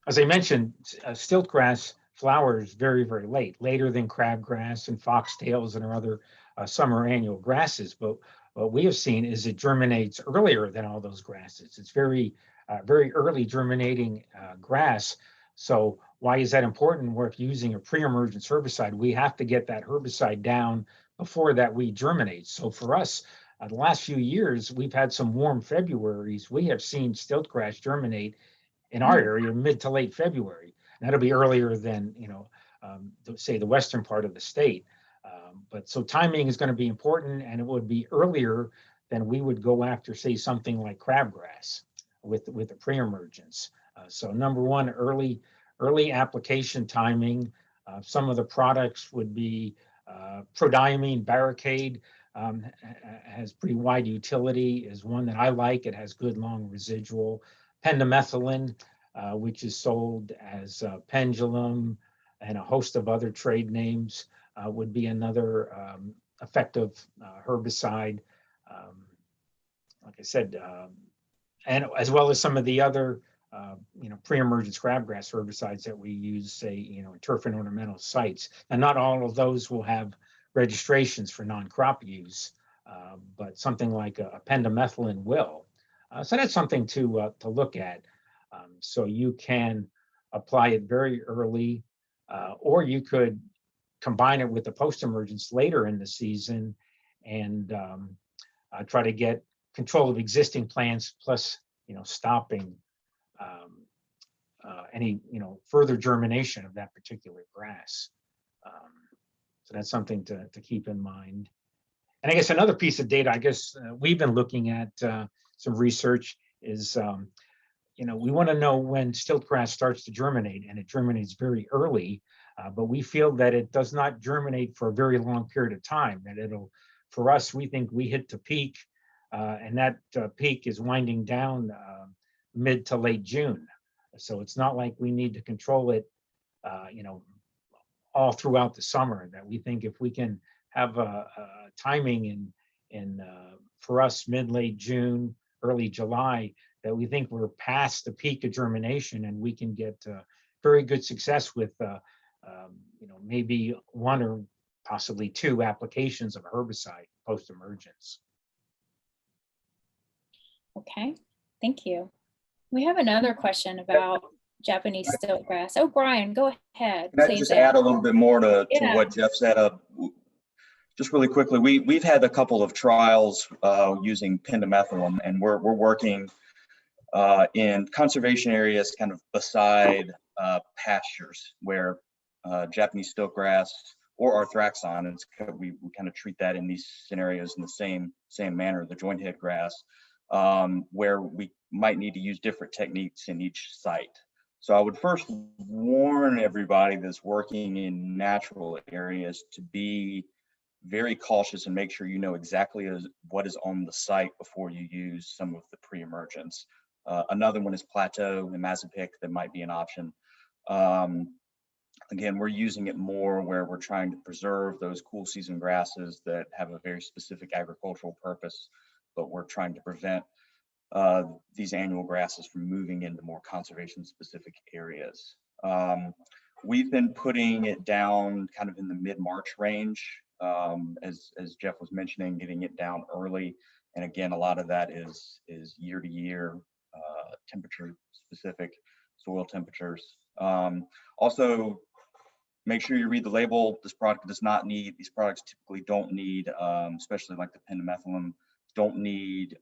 as I mentioned, stiltgrass flowers very, very late, later than crabgrass and foxtails and our other summer annual grasses. But what we have seen is it germinates earlier than all those grasses. It's very, very early germinating grass. So why is that important? We're using a pre-emergence herbicide. We have to get that herbicide down before that weed germinates. So for us, the last few years, we've had some warm Februaries. We have seen stiltgrass germinate in our area mid to late February. And that'll be earlier than, say the western part of the state. But so timing is going to be important, and it would be earlier than we would go after, say, something like crabgrass with the pre-emergence. So number one, early application timing. Some of the products would be prodiamine barricade, has pretty wide utility, is one that I like. It has good long residual. Pendimethalin, which is sold as pendulum and a host of other trade names, would be another effective herbicide. Like I said, and as well as some of the other pre-emergence crabgrass herbicides that we use, say, in turf and ornamental sites. And not all of those will have registrations for non-crop use, but something like a pendimethalin will. So that's something to look at. So you can apply it very early, or you could combine it with the post-emergence later in the season and try to get control of existing plants, plus stopping any further germination of that particular grass. So that's something to keep in mind. And I guess another piece of data, I guess we've been looking at some research is, we want to know when stiltgrass starts to germinate, and it germinates very early, but we feel that it does not germinate for a very long period of time, that for us, we think we hit the peak, and that peak is winding down mid to late June. So it's not like we need to control it, all throughout the summer. That we think if we can have a timing in for us mid-late June, early July, that we think we're past the peak of germination, and we can get very good success with maybe one or possibly two applications of herbicide post-emergence. Okay, thank you. We have another question about Japanese stiltgrass. Oh, Brian, go ahead. Can I just add a little bit more to what Jeff said? Just really quickly, we've had a couple of trials using pendimethalin, and we're working in conservation areas kind of beside pastures where Japanese stiltgrass or arthraxon, we kind of treat that in these scenarios in the same manner, the joint head grass, where we might need to use different techniques in each site. So I would first warn everybody that's working in natural areas to be very cautious and make sure you know exactly what is on the site before you use some of the pre-emergents. Another one is plateau and mazopic that might be an option. Again, we're using it more where we're trying to preserve those cool season grasses that have a very specific agricultural purpose, but we're trying to prevent these annual grasses from moving into more conservation specific areas. We've been putting it down kind of in the mid-March range, as Jeff was mentioning, getting it down early. And again, a lot of that is year to year temperature specific soil temperatures. Also, make sure you read the label. This product does not need, these products typically don't need, especially like the pendimethalin, don't need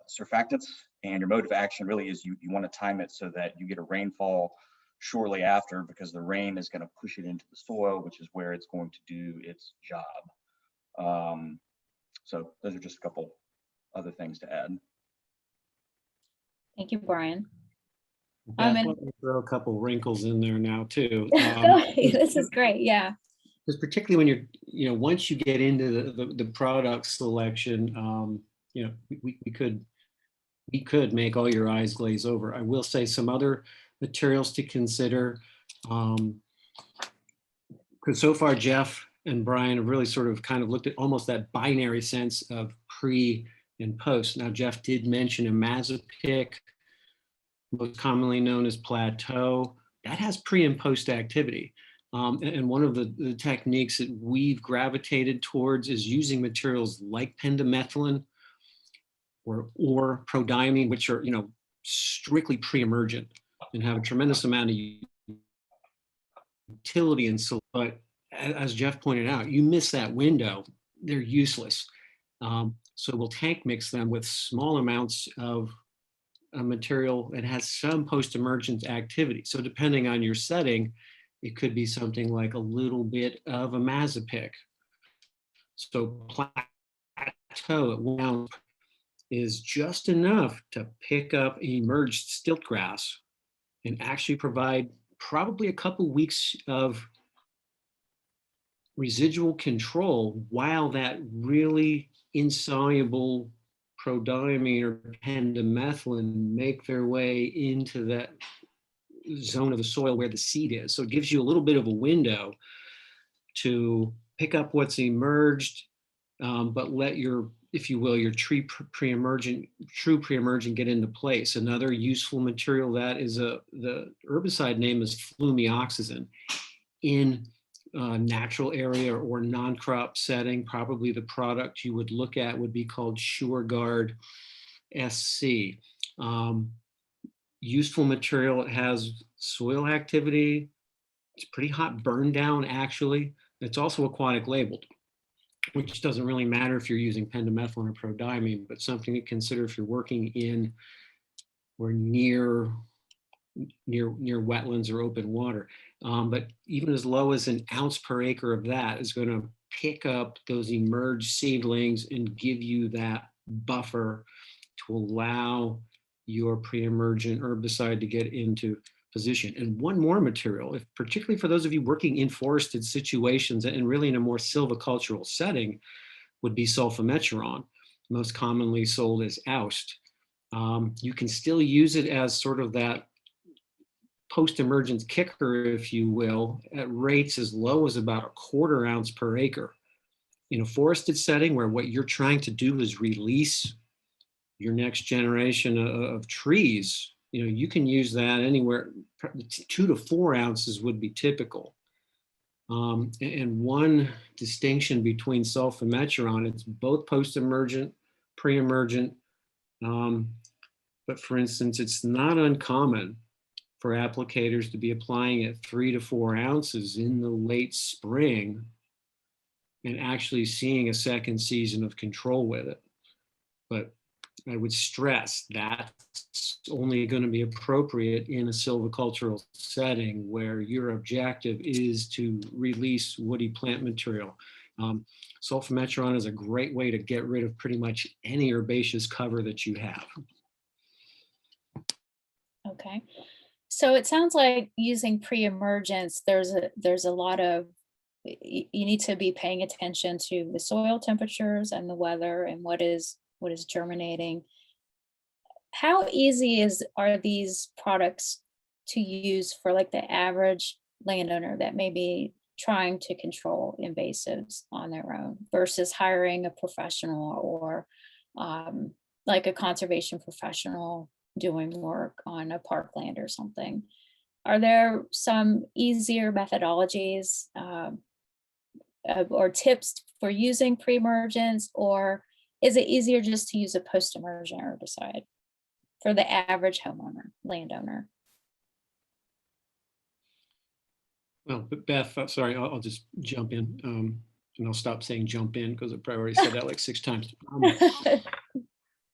surfactants. And your mode of action really is you want to time it so that you get a rainfall shortly after, because the rain is going to push it into the soil, which is where it's going to do its job. So those are just a couple other things to add. Thank you, Brian. Beth, and- let me throw a couple wrinkles in there now too. This is great. Yeah. Because particularly when you're, once you get into the product selection, we could make all your eyes glaze over. I will say some other materials to consider. Because so far, Jeff and Brian have really sort of kind of looked at almost that binary sense of pre and post. Now, Jeff did mention a mazopic, most commonly known as plateau. That has pre and post activity. And one of the techniques that we've gravitated towards is using materials like pendimethalin or prodiamine, which are strictly pre-emergent and have a tremendous amount of utility in soil. But as Jeff pointed out, you miss that window, they're useless. So we'll tank mix them with small amounts of a material that has some post-emergent activity. So depending on your setting, it could be something like a little bit of a mazopic. So plateau at 1 ounce is just enough to pick up emerged stilt grass and actually provide probably a couple weeks of residual control while that really insoluble prodiamine or pendimethalin make their way into that zone of the soil where the seed is. So it gives you a little bit of a window to pick up what's emerged, but let your, if you will, your true pre-emergent get into place. Another useful material that is the herbicide name is flumioxazin. In a natural area or non-crop setting, probably the product you would look at would be called SureGuard SC. Useful material. It has soil activity. It's pretty hot burn down, actually. It's also aquatic labeled, which doesn't really matter if you're using pendimethalin or prodiamine, but something to consider if you're working in or near wetlands or open water. But even as low as 1 ounce per acre of that is going to pick up those emerged seedlings and give you that buffer to allow your pre-emergent herbicide to get into position. And one more material, particularly for those of you working in forested situations and really in a more silvicultural setting, would be sulfametron, most commonly sold as oust. You can still use it as sort of that post-emergent kicker, if you will, at rates as low as about 1/4 ounce per acre. In a forested setting where what you're trying to do is release your next generation of trees, you can use that anywhere. 2 to 4 ounces would be typical. And one distinction between sulfametron, it's both post-emergent, pre-emergent. But for instance, it's not uncommon for applicators to be applying at 3 to 4 ounces in the late spring and actually seeing a second season of control with it. But I would stress that's only going to be appropriate in a silvicultural setting where your objective is to release woody plant material. Sulfametron is a great way to get rid of pretty much any herbaceous cover that you have. Okay. So it sounds like using pre-emergence, there's a lot of, you need to be paying attention to the soil temperatures and the weather and what is germinating. How easy are these products to use for like the average landowner that may be trying to control invasives on their own versus hiring a professional or like a conservation professional doing work on a parkland or something? Are there some easier methodologies or tips for using pre-emergence, or is it easier just to use a post-emergent herbicide for the average homeowner, landowner? Well, but Beth, sorry, I'll just jump in, and I'll stop saying jump in because I probably already said that like 6 times.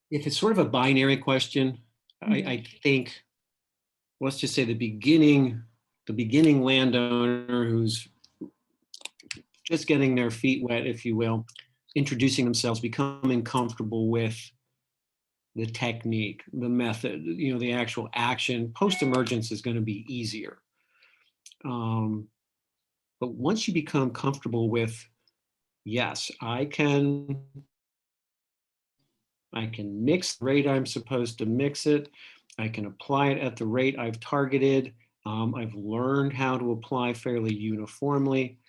If it's sort of a binary question, I think, let's just say the beginning landowner who's just getting their feet wet, if you will, introducing themselves, becoming comfortable with the technique, the method, the actual action. Post-emergence is going to be easier. But once you become comfortable with, yes, I can mix the rate I'm supposed to mix it. I can apply it at the rate I've targeted. I've learned how to apply fairly uniformly.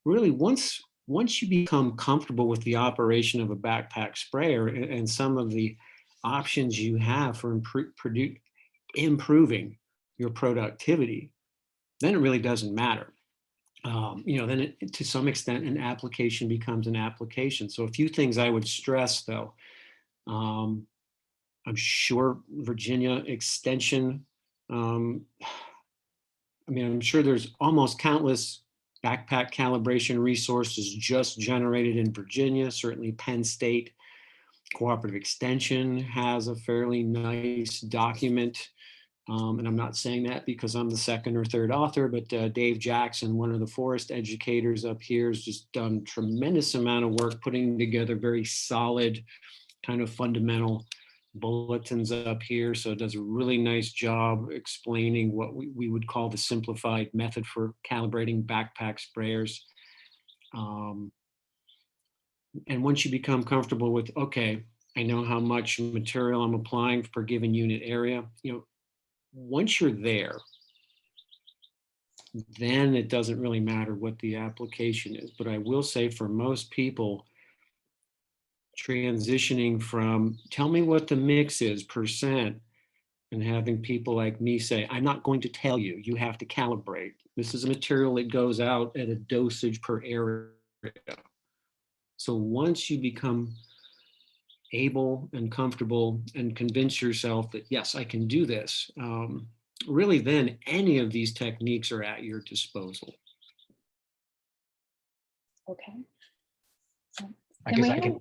Really, once you become comfortable with the operation of a backpack sprayer and some of the options you have for improving your productivity, then it really doesn't matter. Then to some extent, an application becomes an application. So a few things I would stress, though. I'm sure Virginia extension, I'm sure there's almost countless backpack calibration resources just generated in Virginia. Certainly Penn State Cooperative Extension has a fairly nice document. And I'm not saying that because I'm the second or third author, but Dave Jackson, one of the forest educators up here, has just done a tremendous amount of work putting together very solid kind of fundamental bulletins up here. So it does a really nice job explaining what we would call the simplified method for calibrating backpack sprayers. And once you become comfortable with, okay, I know how much material I'm applying per given unit area, once you're there, then it doesn't really matter what the application is. But I will say for most people, transitioning from tell me what the mix is %, and having people like me say, I'm not going to tell you, you have to calibrate. This is a material that goes out at a dosage per area. So once you become able and comfortable and convince yourself that, yes, I can do this, really then any of these techniques are at your disposal. Okay. I guess I can.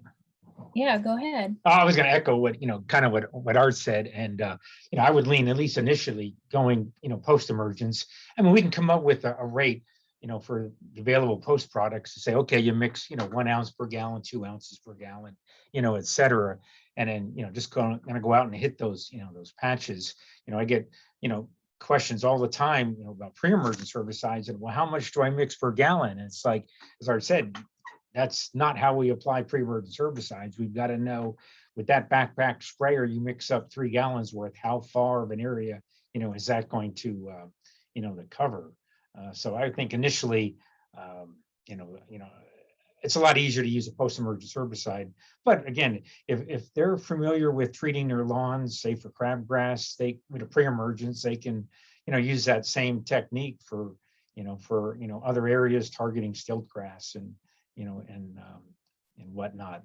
Yeah, go ahead. I was going to echo what, kind of what Art said. And, I would lean, at least initially, going, post-emergence. I mean, we can come up with a rate, for the available post products to say, okay, you mix, 1 ounce per gallon, 2 ounces per gallon, et cetera. And then, just going to go out and hit those, those patches. I get, questions all the time, about pre-emergence herbicides and, well, how much do I mix per gallon? And it's like, as Art said, that's not how we apply pre-emergence herbicides. We've got to know with that backpack sprayer, you mix up 3 gallons worth, how far of an area, is that going to, to cover? So I think initially, it's a lot easier to use a post-emergence herbicide. But again, if they're familiar with treating their lawns, say for crabgrass, they with a pre-emergence, they can, use that same technique for, other areas targeting stilt grass and whatnot.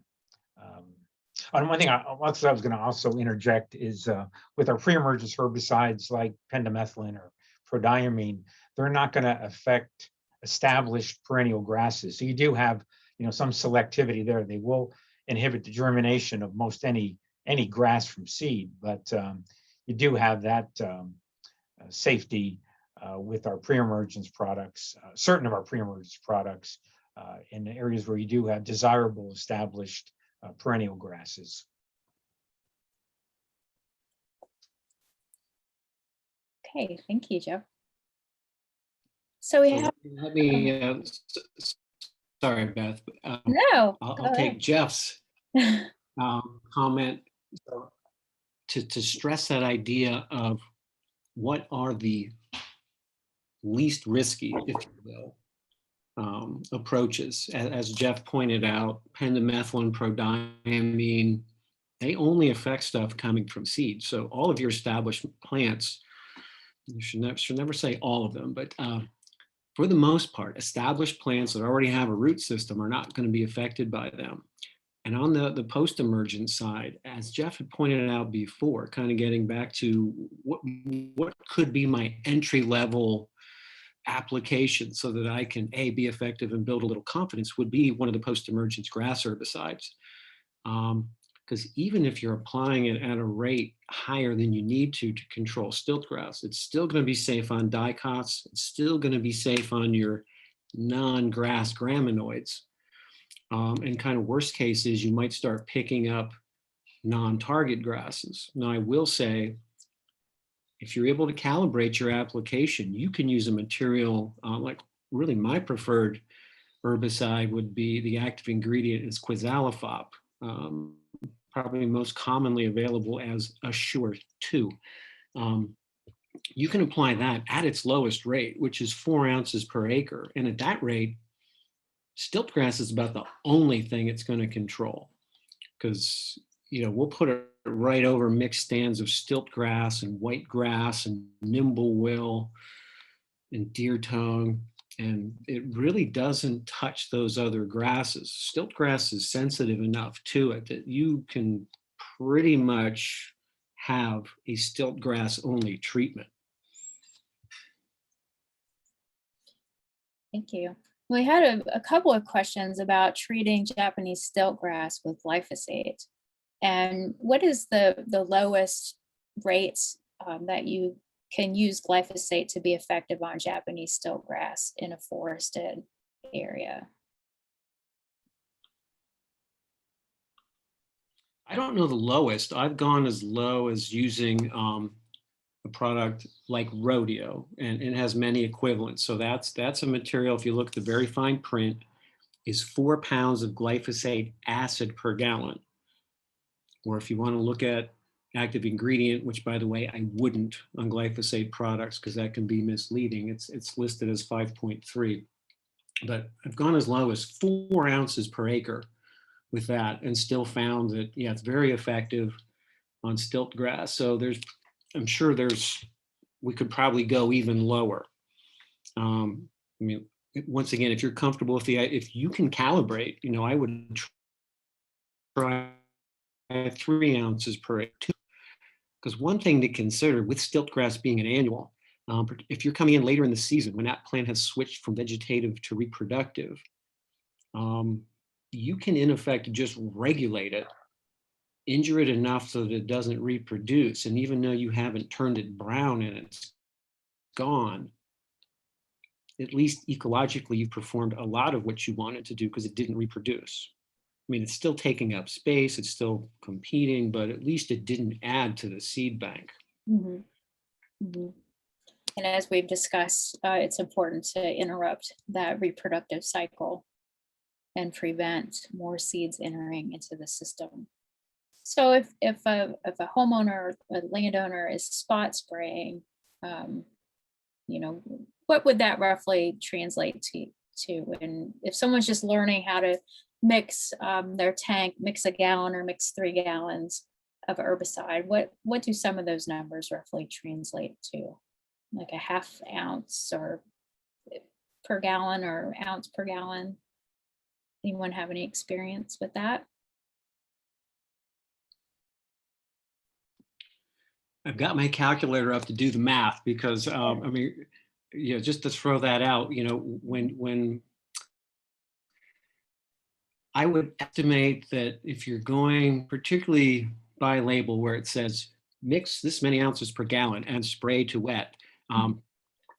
And one thing I was going to also interject is with our pre-emergence herbicides like pendimethalin or prodiamine, they're not going to affect established perennial grasses. So you do have, some selectivity there. They will inhibit the germination of most any grass from seed, but you do have that safety with our pre-emergence products, certain of our pre-emergence products, in the areas where you do have desirable established perennial grasses. Okay, thank you, Jeff. So we So have, let me, sorry, Beth. no, I'll go take Jeff's ahead. comment to stress that idea of what are the least risky, if you will, approaches. As Jeff pointed out, pendimethalin, prodiamine, they only affect stuff coming from seed. So all of your established plants, you should never say all of them, but for the most part, established plants that already have a root system are not going to be affected by them. And on the post-emergent side, as Jeff had pointed out before, kind of getting back to what could be my entry-level application so that I can, A, be effective and build a little confidence, would be one of the post-emergence grass herbicides. Because even if you're applying it at a rate higher than you need to control stiltgrass, it's still going to be safe on dicots. It's still going to be safe on your non-grass graminoids. And kind of worst case is you might start picking up non-target grasses. Now, I will say, if you're able to calibrate your application, you can use a material like really my preferred herbicide would be the active ingredient is quizalofop, probably most commonly available as Assure 2. You can apply that at its lowest rate, which is 4 ounces per acre. And at that rate, stiltgrass is about the only thing it's going to control, because we'll put it right over mixed stands of stiltgrass and white grass and nimblewill and deer tongue, and it really doesn't touch those other grasses. Stiltgrass is sensitive enough to it that you can pretty much have a stiltgrass only treatment. Thank you. We had a couple of questions about treating Japanese stiltgrass with glyphosate. And what is the lowest rates that you can use glyphosate to be effective on Japanese stiltgrass in a forested area? I don't know the lowest. I've gone as low as using a product like Rodeo, and it has many equivalents. So that's a material, if you look at the very fine print, is 4 pounds of glyphosate acid per gallon. Or if you want to look at active ingredient, which by the way, I wouldn't on glyphosate products because that can be misleading. It's listed as 5.3, but I've gone as low as 4 ounces per acre with that and still found that, yeah, it's very effective on stiltgrass. So I'm sure we could probably go even lower. I mean, once again, if you're comfortable with if you can calibrate, I would try 3 ounces per acre. Because one thing to consider with stiltgrass being an annual, if you're coming in later in the season when that plant has switched from vegetative to reproductive, you can in effect just regulate it, injure it enough so that it doesn't reproduce. And even though you haven't turned it brown and it's gone, at least ecologically, you've performed a lot of what you wanted to do because it didn't reproduce. I mean, it's still taking up space, it's still competing, but at least it didn't add to the seed bank. Mm-hmm. Mm-hmm. And as we've discussed, it's important to interrupt that reproductive cycle and prevent more seeds entering into the system. So if a homeowner, a landowner is spot spraying, what would that roughly translate to? And if someone's just learning how to mix their tank, mix a gallon or mix 3 gallons of herbicide, what do some of those numbers roughly translate to? Like a half ounce or per gallon or ounce per gallon? Anyone have any experience with that? I've got my calculator up to do the math because I mean, just to throw that out, when I would estimate that if you're going particularly by label where it says mix this many ounces per gallon and spray to wet, I'm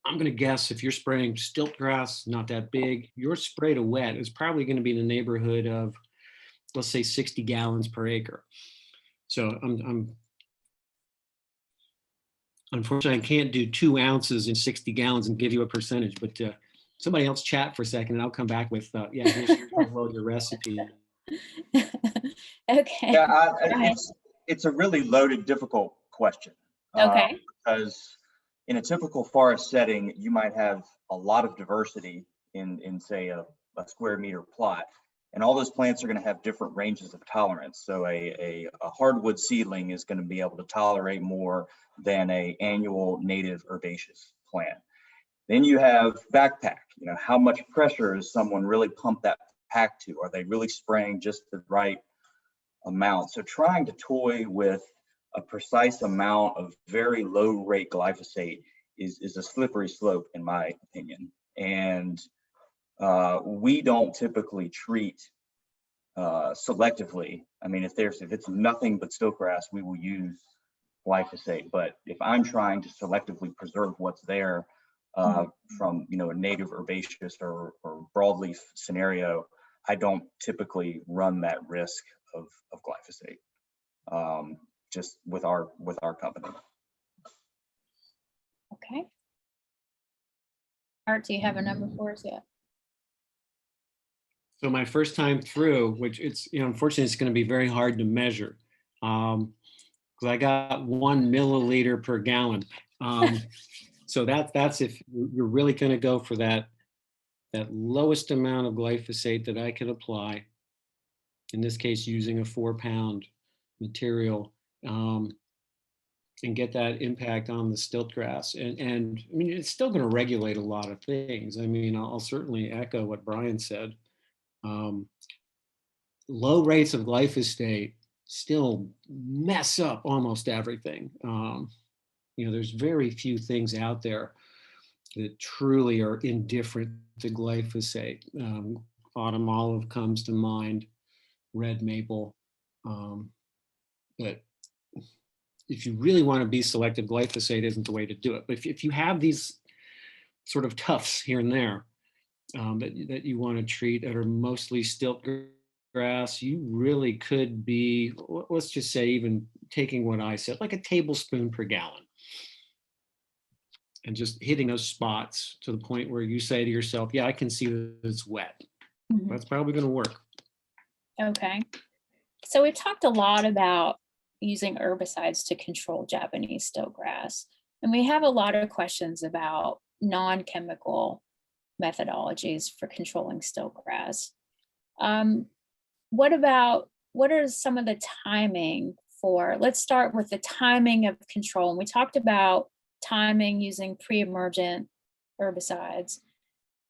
going to guess if you're spraying stiltgrass, not that big, your spray to wet is probably going to be in the neighborhood of, let's say, 60 gallons per acre. So unfortunately, I can't do 2 ounces in 60 gallons and give you a percentage, but somebody else chat for a second and I'll come back with, yeah, here's your recipe. Okay. Yeah, Right. it's a really loaded, difficult question. Okay. Because in a typical forest setting, you might have a lot of diversity in say a square meter plot, and all those plants are going to have different ranges of tolerance. So a hardwood seedling is going to be able to tolerate more than a annual native herbaceous plant. Then you have backpack. You know, how much pressure is someone really pump that pack to? Are they really spraying just the right amount? So trying to toy with a precise amount of very low rate glyphosate is a slippery slope, in my opinion. And we don't typically treat selectively. I mean, if it's nothing but stiltgrass, we will use glyphosate. But if I'm trying to selectively preserve what's there from a native herbaceous or broadleaf scenario, I don't typically run that risk of glyphosate just with our company. Okay. Art, do you have a number for us yet? So my first time through, which unfortunately it's going to be very hard to measure, because I got 1 milliliter per gallon. So that's if you're really going to go for that lowest amount of glyphosate that I can apply. In this case, using a 4-pound material, and get that impact on the stiltgrass. And I mean, it's still going to regulate a lot of things. I mean, I'll certainly echo what Brian said. Low rates of glyphosate still mess up almost everything. There's very few things out there that truly are indifferent to glyphosate. Autumn olive comes to mind, red maple. But if you really want to be selective, glyphosate isn't the way to do it. But if you have these sort of tufts here and there that you want to treat that are mostly stiltgrass, you really could be, let's just say, even taking what I said, like a tablespoon per gallon, and just hitting those spots to the point where you say to yourself, yeah, I can see that it's wet. Mhm. That's probably going to work. Okay. So we've talked a lot about using herbicides to control Japanese stiltgrass. And we have a lot of questions about non-chemical methodologies for controlling stiltgrass. What are some of the timing for, let's start with the timing of control. And we talked about timing using pre-emergent herbicides.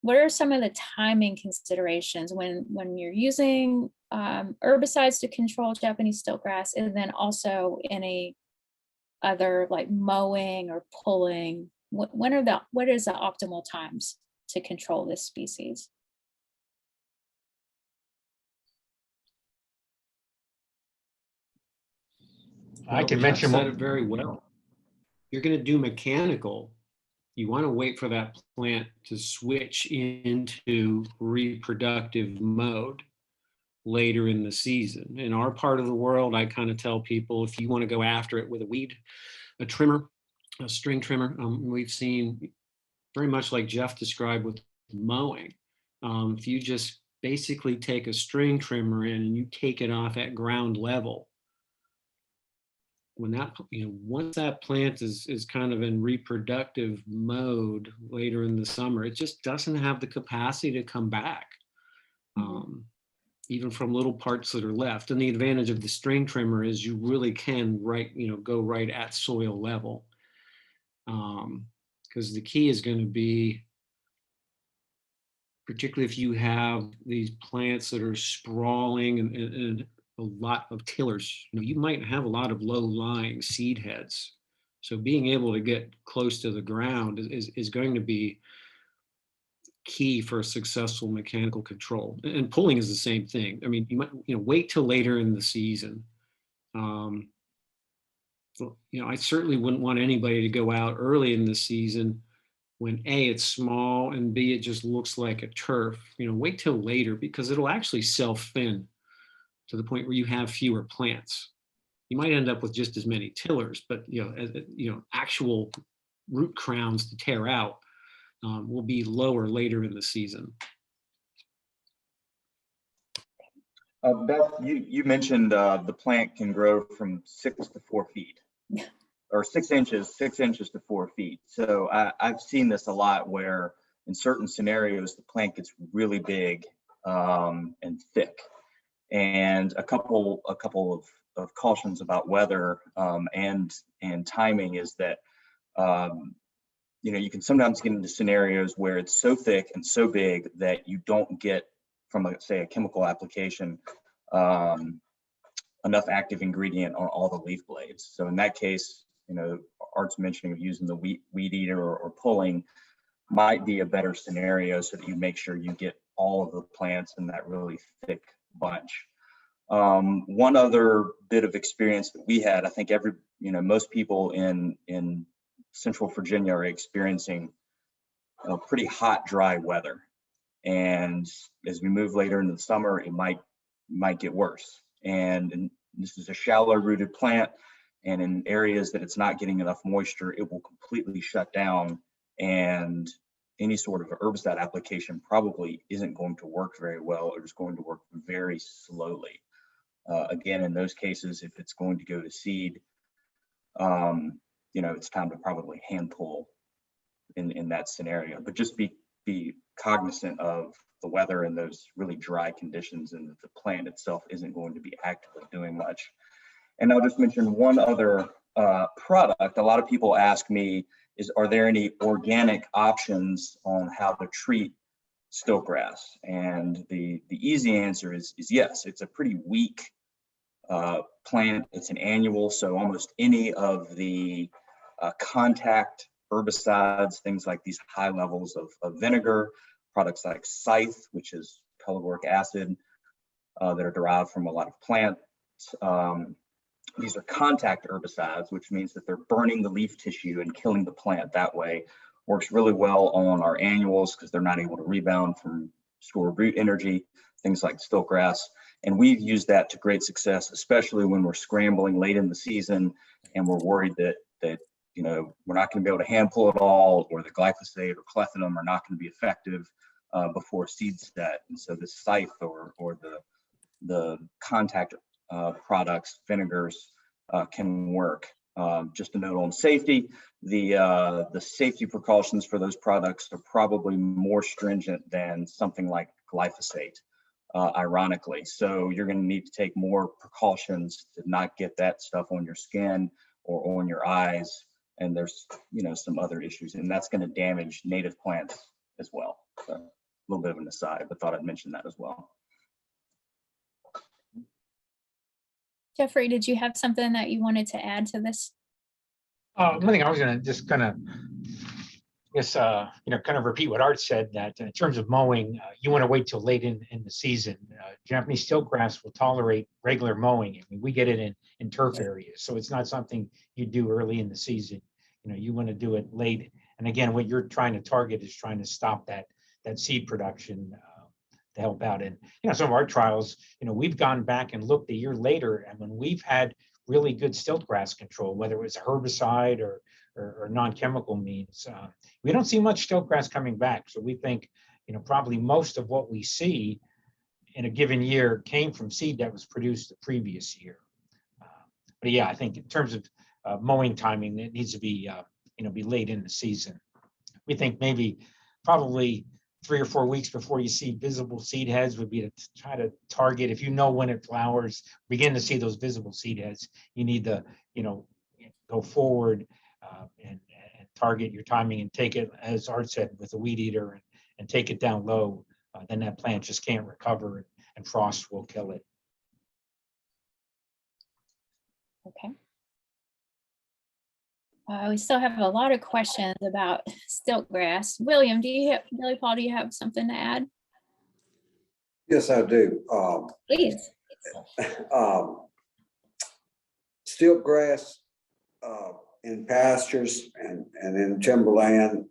What are some of the timing considerations when you're using herbicides to control Japanese stiltgrass, and then also any other like mowing or pulling? What is the optimal times to control this species? I can Jeff mention said one. it very well. You're going to do mechanical. You want to wait for that plant to switch into reproductive mode later in the season. In our part of the world, I kind of tell people, if you want to go after it with a trimmer, a string trimmer, we've seen very much like Jeff described with mowing. If you just basically take a string trimmer in and you take it off at ground level, when that, once that plant is kind of in reproductive mode later in the summer, it just doesn't have the capacity to come back, even from little parts that are left. And the advantage of the string trimmer is you really can go right at soil level. Because the key is going to be, particularly if you have these plants that are sprawling and a lot of tillers, you might have a lot of low-lying seed heads. So being able to get close to the ground is going to be key for a successful mechanical control. And pulling is the same thing. I mean, you might wait till later in the season. I certainly wouldn't want anybody to go out early in the season when A, it's small, and B, it just looks like a turf. Wait till later, because it'll actually self-thin to the point where you have fewer plants. you might end up with just as many tillers, but actual root crowns to tear out will be lower later in the season. Beth, you mentioned the plant can grow from 6 to 4 feet, or 6 inches to 4 feet. So I've seen this a lot where in certain scenarios the plant gets really big and thick. And a couple of cautions about weather and timing is that you can sometimes get into scenarios where it's so thick and so big that you don't get from say a chemical application enough active ingredient on all the leaf blades. So in that case, Art's mentioning of using the weed eater or pulling might be a better scenario so that you make sure you get all of the plants in that really thick bunch. One other bit of experience that we had, I think most people in Central Virginia are experiencing pretty hot, dry weather. And as we move later into the summer, it might get worse. And this is a shallow rooted plant, and in areas that it's not getting enough moisture, it will completely shut down, and any sort of herbicide application probably isn't going to work very well, or is going to work very slowly. Again, in those cases, if it's going to go to seed, it's time to probably hand pull in that scenario. But just be cognizant of the weather and those really dry conditions, and the plant itself isn't going to be actively doing much. And I'll just mention one other product. A lot of people ask me, are there any organic options on how to treat stiltgrass? And the easy answer is yes. It's a pretty weak plant. It's an annual, so almost any of the contact herbicides, things like these high levels of vinegar, products like scythe, which is pelagoric acid that are derived from a lot of plants. These are contact herbicides, which means that they're burning the leaf tissue and killing the plant that way. Works really well on our annuals because they're not able to rebound from store root energy, things like stiltgrass. And we've used that to great success, especially when we're scrambling late in the season and we're worried that we're not going to be able to hand pull it all, or the glyphosate or clethodim are not going to be effective before seed set. And so this scythe or the contact products, vinegars, can work. Just a note on safety, the safety precautions for those products are probably more stringent than something like glyphosate, ironically. So you're going to need to take more precautions to not get that stuff on your skin or on your eyes. And there's some other issues, and that's going to damage native plants as well. So a little bit of an aside, but thought I'd mention that as well. Jeffrey, did you have something that you wanted to add to this? One thing I was going to just kind of, kind of repeat what Art said, that in terms of mowing, you want to wait till late in the season. Japanese stiltgrass will tolerate regular mowing. I mean, we get it in turf areas, so it's not something you do early in the season. You want to do it late. And again, what you're trying to target is trying to stop that seed production to help out. And some of our trials, we've gone back and looked a year later, and when we've had really good stiltgrass control, whether it was a herbicide or non-chemical means, we don't see much stiltgrass coming back. So we think, probably most of what we see in a given year came from seed that was produced the previous year. But yeah, I think in terms of mowing timing, it needs to be, be late in the season. We think maybe probably 3 or 4 weeks before you see visible seed heads would be to try to target. If when it flowers, begin to see those visible seed heads, you need to, go forward and target your timing and take it, as Art said, with a weed eater and take it down low. Then that plant just can't recover, and frost will kill it. Okay. We still have a lot of questions about stiltgrass. Billy Paul, do you have something to add? Yes, I do. Please. Stiltgrass in pastures and in timberland,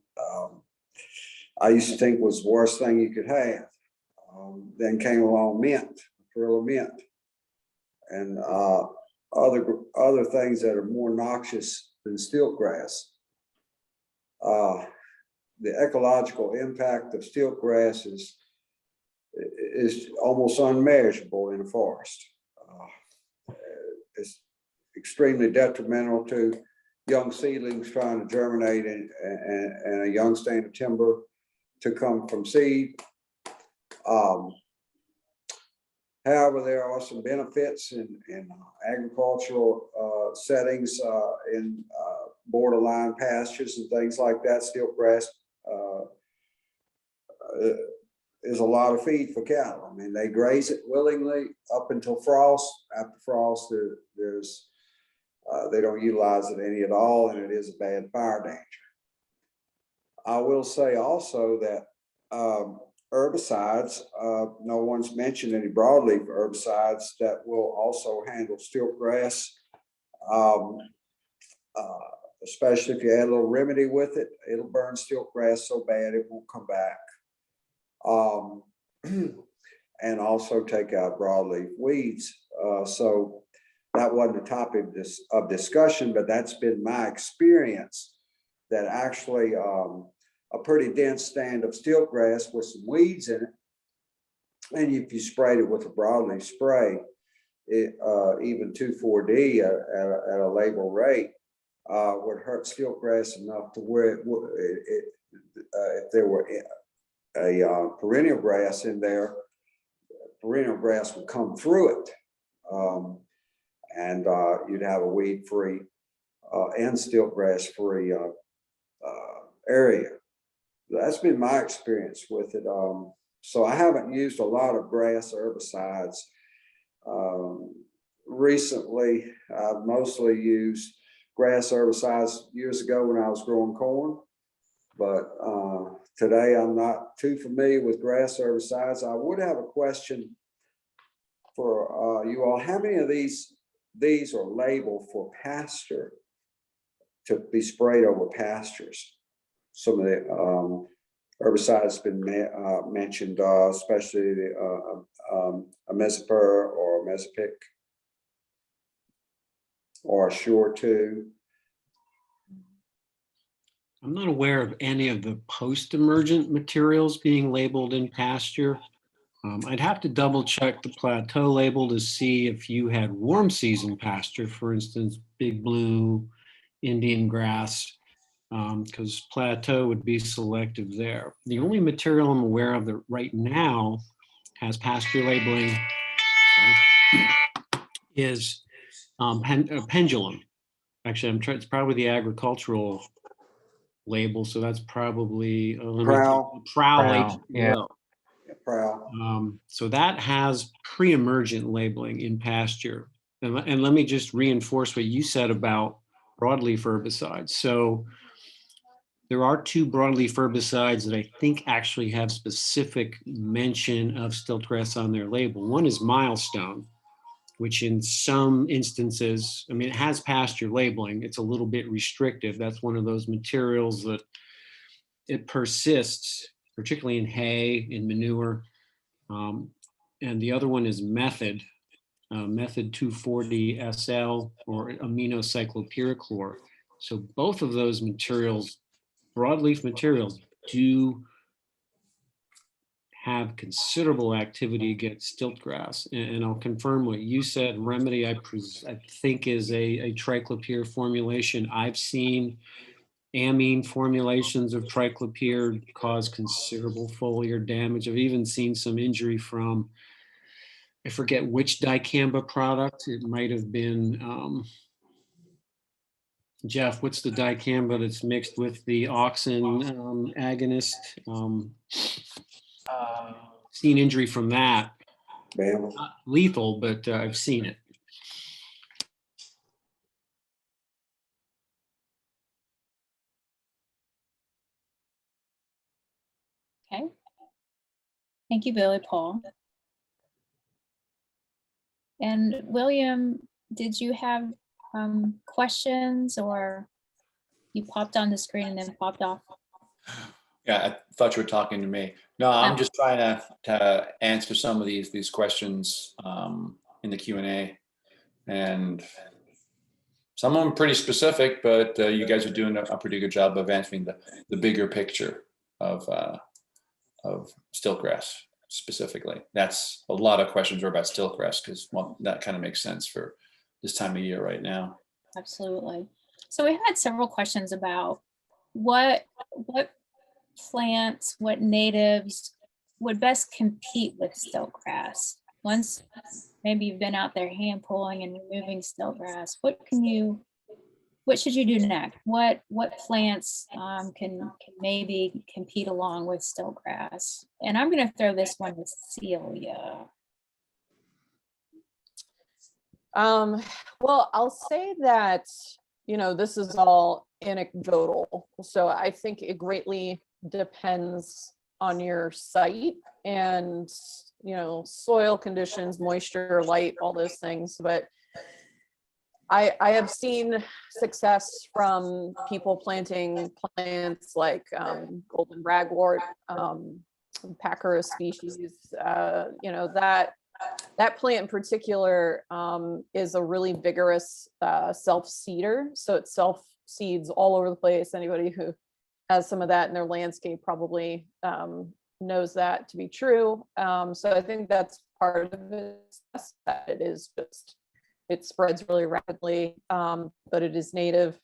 I used to think was the worst thing you could have. Then came along mint, a krill of mint. And other things that are more noxious than stiltgrass. The ecological impact of stiltgrass is almost unmeasurable in a forest. It's extremely detrimental to young seedlings trying to germinate and a young stand of timber to come from seed. However, there are some benefits in agricultural settings in borderline pastures and things like that. Stiltgrass is a lot of feed for cattle. I mean, they graze it willingly up until frost. After frost, they don't utilize it any at all, and it is a bad fire danger. I will say also that herbicides, no one's mentioned any broadleaf herbicides that will also handle stiltgrass, especially if you add a little remedy with it. It'll burn stiltgrass so bad it won't come back. And also take out broadleaf weeds. So that wasn't a topic of discussion, but that's been my experience, that actually a pretty dense stand of stiltgrass with some weeds in it, and if you sprayed it with a broadleaf spray, even 2,4-D at a label rate, would hurt stiltgrass enough to where it would, if there were a perennial grass in there, perennial grass would come through it, and you'd have a weed-free and stiltgrass-free area. That's been my experience with it. So I haven't used a lot of grass herbicides. Recently, I've mostly used grass herbicides years ago when I was growing corn, but today I'm not too familiar with grass herbicides. I would have a question for you all. How many of these are labeled for pasture, to be sprayed over pastures? Some of the herbicides been mentioned, especially the imazapyr or mesopic or Shore 2. I'm not aware of any of the post-emergent materials being labeled in pasture. I'd have to double check the plateau label to see if you had warm season pasture, for instance, big blue, Indian grass, because plateau would be selective there. The only material I'm aware of that right now has pasture labeling is pendulum. Actually, it's probably the agricultural label, so that's probably Prowl. Prowl, yeah. Prowl. So that has pre-emergent labeling in pasture. And let me just reinforce what you said about broadleaf herbicides. So there are 2 broadleaf herbicides that I think actually have specific mention of stiltgrass on their label. One is Milestone, which in some instances, I mean, it has pasture labeling. It's a little bit restrictive. That's one of those materials that it persists, particularly in hay, in manure. And the other one is Method 240 SL or aminocyclopyrachlor. So both of those materials, broadleaf materials, do have considerable activity against stiltgrass. And I'll confirm what you said. Remedy, I think, is a triclopyr formulation. I've seen amine formulations of triclopyr cause considerable foliar damage. I've even seen some injury from, I forget which dicamba product. It might have been, Jeff, what's the dicamba that's mixed with the auxin agonist? Seen injury from that. Not lethal, but I've seen it. Okay. Thank you, Billy Paul. And William, did you have questions, or you popped on the screen and then popped off? Yeah, I thought you were talking to me. No, I'm just trying to answer some of these questions in the Q&A. And some of them pretty specific, but you guys are doing a pretty good job of answering the bigger picture of stiltgrass specifically. That's a lot of questions are about stiltgrass because, well, that kind of makes sense for this time of year right now. Absolutely. So we had several questions about what plants, what natives would best compete with stiltgrass. Once maybe you've been out there hand pulling and removing stiltgrass, what should you do next? What plants can maybe compete along with stiltgrass? And I'm going to throw this one to Celia. Well, I'll say that, this is all anecdotal. So I think it greatly depends on your site and, soil conditions, moisture, light, all those things. But I have seen success from people planting plants like golden ragwort, Packera species, that plant in particular is a really vigorous self-seeder. So it self-seeds all over the place. Anybody who has some of that in their landscape probably knows that to be true. So I think that's part of it, that it is just, it spreads really rapidly, but it is native.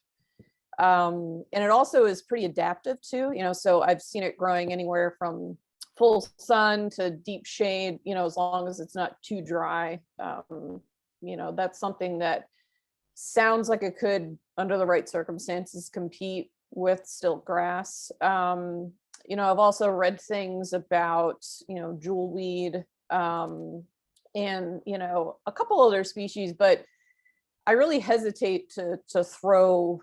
And it also is pretty adaptive too, so I've seen it growing anywhere from full sun to deep shade, as long as it's not too dry. That's something that sounds like it could, under the right circumstances, compete with stiltgrass. I've also read things about, jewelweed, and, a couple other species, but I really hesitate to throw,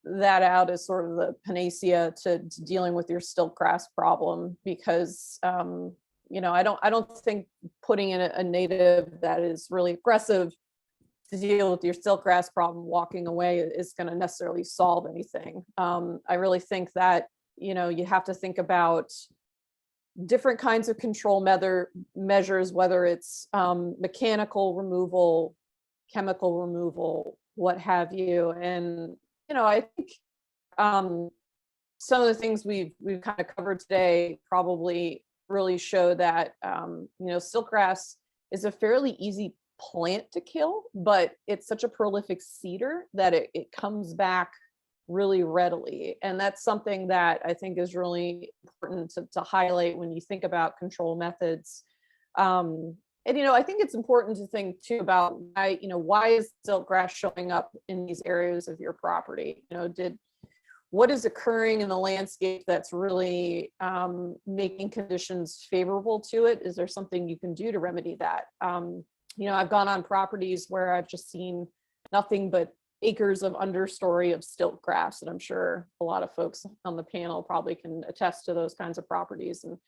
that out as sort of the panacea to dealing with your stiltgrass problem, because I don't think putting in a native that is really aggressive to deal with your stiltgrass problem, walking away, is going to necessarily solve anything. I really think that you have to think about different kinds of control measures, whether it's mechanical removal, chemical removal, what have you. And I think some of the things we've kind of covered today probably really show that stiltgrass is a fairly easy plant to kill, but it's such a prolific seeder that it comes back really readily. And that's something that I think is really important to highlight when you think about control methods. And I think it's important to think too about why is stiltgrass showing up in these areas of your property? What is occurring in the landscape that's really making conditions favorable to it? Is there something you can do to remedy that? I've gone on properties where I've just seen nothing but acres of understory of stiltgrass, and I'm sure a lot of folks on the panel probably can attest to those kinds of properties. And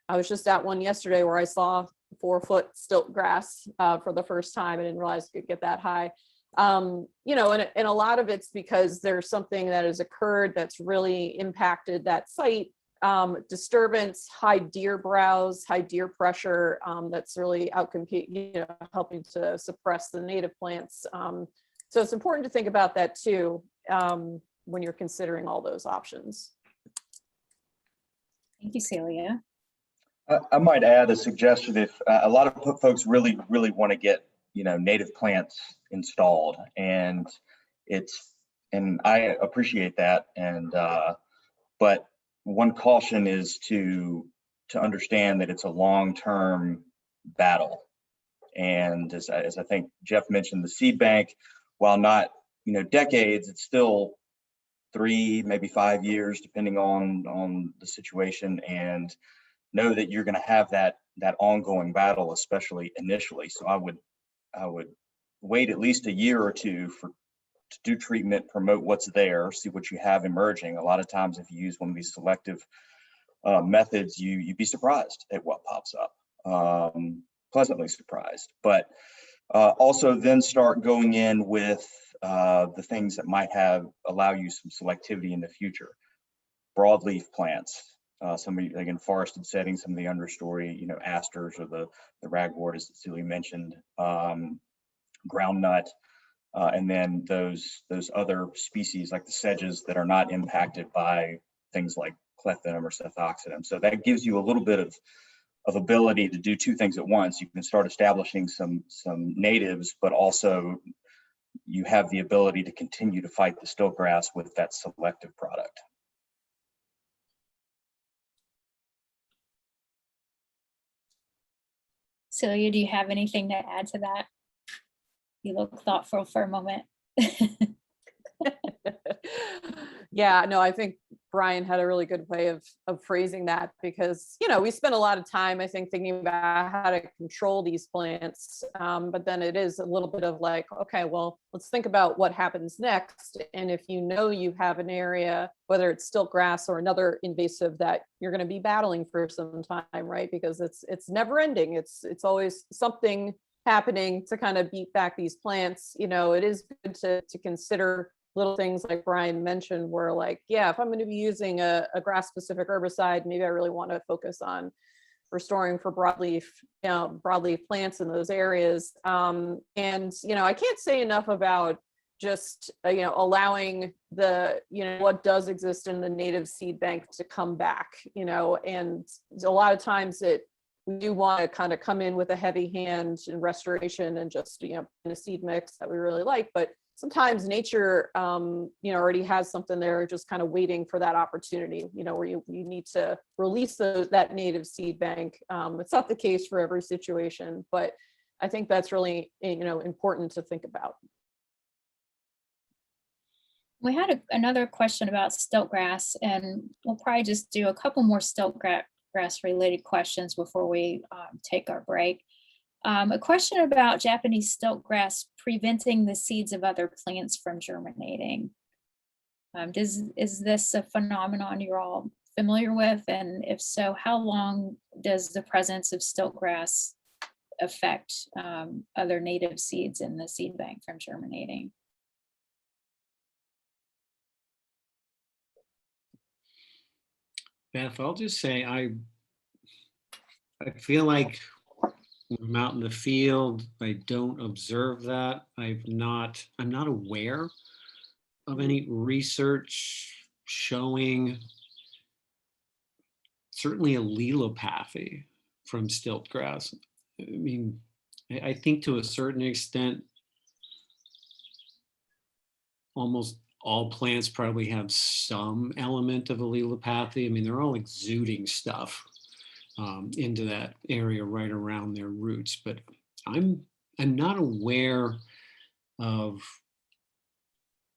I was just at one yesterday where I saw 4-foot stiltgrass for the first time. I didn't realize it could get that high. And a lot of it's because there's something that has occurred that's really impacted that site. Disturbance, high deer browse, high deer pressure, that's really helping to suppress the native plants. So it's important to think about that too, when you're considering all those options. Thank you, Celia. I might add a suggestion. If a lot of folks really want to get native plants installed, and I appreciate that, and but one caution is to understand that it's a long-term battle. And as I think Jeff mentioned, the seed bank, while not decades, it's still 3, maybe 5 years, depending on the situation. And know that you're going to have that ongoing battle, especially initially. So I would wait at least a year or two to do treatment, promote what's there, see what you have emerging. A lot of times, if you use one of these selective methods, you'd be surprised at what pops up, pleasantly surprised. But also then start going in with the things that might allow you some selectivity in the future. Broadleaf plants, some like in forested settings, some of the understory, asters or the ragwort, as Celia mentioned. groundnut, and then those other species like the sedges that are not impacted by things like clethodim or sethoxydim. So that gives you a little bit of ability to do two things at once. You can start establishing some natives, but also you have the ability to continue to fight the stiltgrass with that selective product. Celia, do you have anything to add to that? You look thoughtful for a moment. Yeah, no, I think Brian had a really good way of phrasing that, because, you know, we spend a lot of time, I think, thinking about how to control these plants. But then it is a little bit of like, okay, well, let's think about what happens next. And if you know you have an area, whether it's stiltgrass or another invasive that you're going to be battling for some time, right? Because it's never ending. It's always something happening to kind of beat back these plants. You know, it is good to consider little things like Brian mentioned, where like, yeah, if I'm going to be using a grass specific herbicide, maybe I really want to focus on restoring for broadleaf, broadleaf plants in those areas. And, you know, I can't say enough about just, allowing the, what does exist in the native seed bank to come back, and a lot of times we do want to kind of come in with a heavy hand in restoration and just, in a seed mix that we really like. But sometimes nature, already has something there just kind of waiting for that opportunity, where you need to release that native seed bank. It's not the case for every situation, but I think that's really, important to think about. We had another question about stiltgrass, and we'll probably just do a couple more stiltgrass related questions before we take our break. A question about Japanese stiltgrass preventing the seeds of other plants from germinating. Is this a phenomenon you're all familiar with? And if so, how long does the presence of stiltgrass affect other native seeds in the seed bank from germinating? Beth, I'll just say I feel like when I'm out in the field, I don't observe that. I'm not aware of any research showing certainly allelopathy from stiltgrass. I mean, I think to a certain extent, almost all plants probably have some element of allelopathy. I mean, they're all exuding stuff into that area right around their roots, but I'm not aware of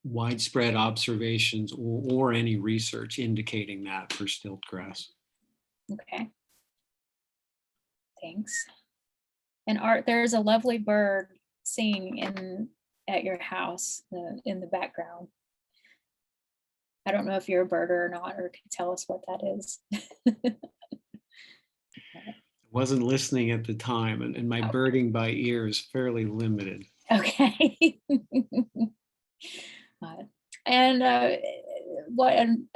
widespread observations or any research indicating that for stiltgrass. Okay. Thanks. And Art, there's a lovely bird singing at your house in the background. I don't know if you're a birder or not, or can tell us what that is. Wasn't listening at the time, and my birding by ear is fairly limited. Okay.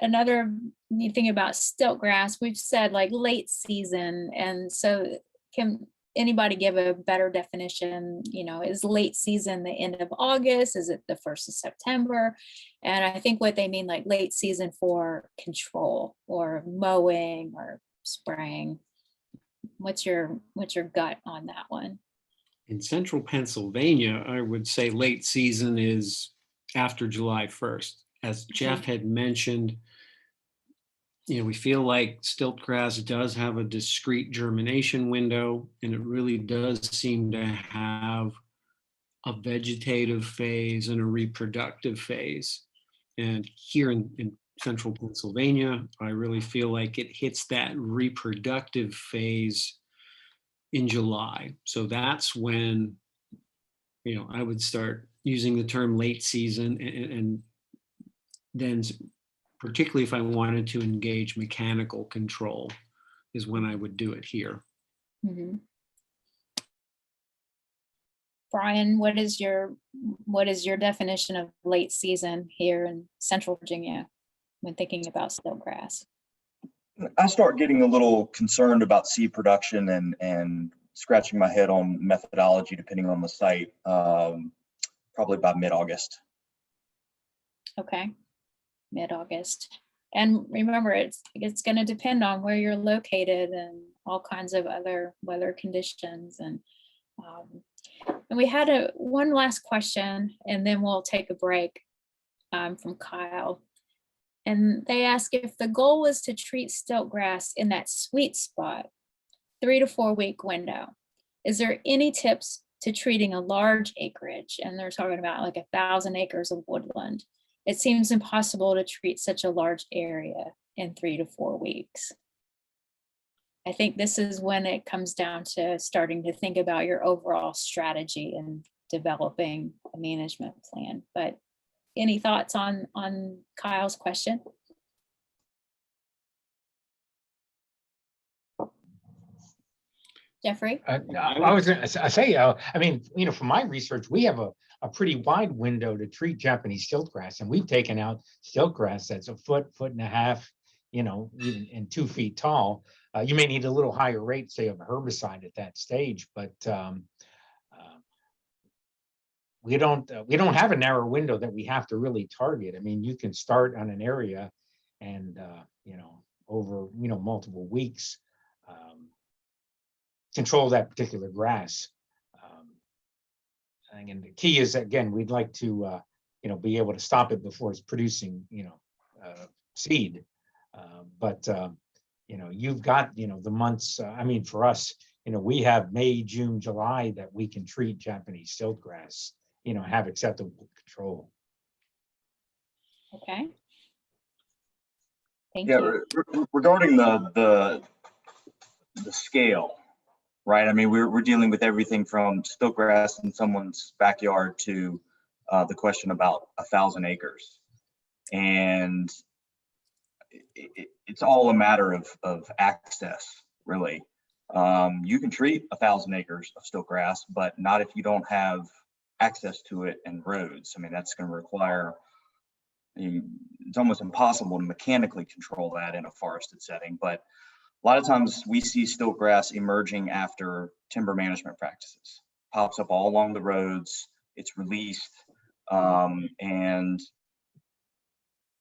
Another neat thing about stiltgrass, we've said like late season, and so can anybody give a better definition? Is late season the end of August? Is it the 1st of September? And I think what they mean like late season for control or mowing or spraying. What's your gut on that one? In central Pennsylvania, I would say late season is after July 1st. As Jeff had mentioned, we feel like stiltgrass does have a discrete germination window, and it really does seem to have a vegetative phase and a reproductive phase. And here in central Pennsylvania, I really feel like it hits that reproductive phase in July. So that's when, I would start using the term late season, and then particularly if I wanted to engage mechanical control is when I would do it here. Mm-hmm. Brian, what is your definition of late season here in Central Virginia when thinking about stiltgrass? I start getting a little concerned about seed production and scratching my head on methodology depending on the site, probably by mid-August. Okay, mid-August. And remember, it's going to depend on where you're located and all kinds of other weather conditions. And we had one last question, and then we'll take a break from Kyle. And they ask, if the goal was to treat stiltgrass in that sweet spot, 3 to 4 week window, is there any tips to treating a large acreage? And they're talking about like 1,000 acres of woodland. It seems impossible to treat such a large area in 3 to 4 weeks. I think this is when it comes down to starting to think about your overall strategy and developing a management plan. But any thoughts on Kyle's question? Jeffrey? I was going to say, I mean, you know, from my research, we have a pretty wide window to treat Japanese stiltgrass, and we've taken out stiltgrass that's a foot and a half, you know, even and 2 feet tall. You may need a little higher rate, say, of herbicide at that stage, but we don't have a narrow window that we have to really target. I mean, you can start on an area and, you know, over, you know, multiple weeks, control that particular grass. And the key is, again, we'd like to, you know, be able to stop it before it's producing, you know, seed. But, you know, you've got, you know, the months, I mean, for us, you know, we have May, June, July that we can treat Japanese stiltgrass, you know, have acceptable control. Okay. Thank Yeah, you. regarding the scale, right? I mean, we're dealing with everything from stiltgrass in someone's backyard to the question about 1,000 acres. And it's all a matter of access, really. You can treat 1,000 acres of stiltgrass, but not if you don't have access to it and roads. I mean, that's going to require, it's almost impossible to mechanically control that in a forested setting. But a lot of times we see stiltgrass emerging after timber management practices. Pops up all along the roads, it's released, and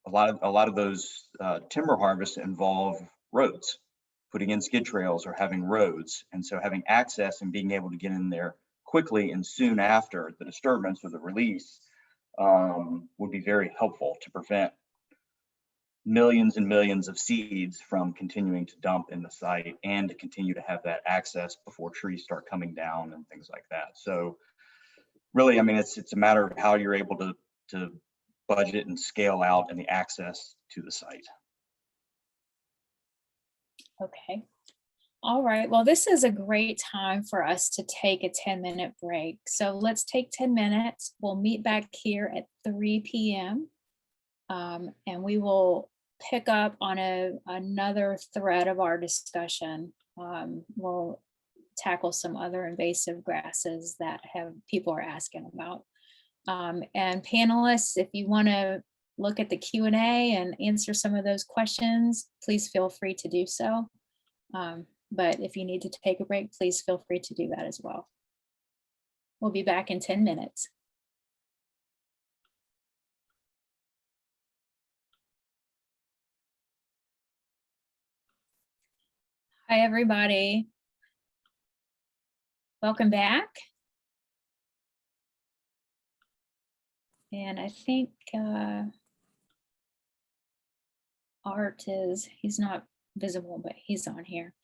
a lot of those timber harvests involve roads, putting in skid trails or having roads. And so having access and being able to get in there quickly and soon after the disturbance or the release would be very helpful to prevent millions and millions of seeds from continuing to dump in the site and to continue to have that access before trees start coming down and things like that. So really, I mean, it's a matter of how you're able to budget and scale out and the access to the site. Okay. All right. Well, this is a great time for us to take a 10-minute break. So let's take 10 minutes. We'll meet back here at 3 p.m. And we will pick up on another thread of our discussion. We'll tackle some other invasive grasses that people are asking about. And panelists, if you want to look at the Q&A and answer some of those questions, please feel free to do so. But if you need to take a break, please feel free to do that as well. We'll be back in 10 minutes. Hi, everybody. Welcome back. And I think Art he's not visible, but he's on here.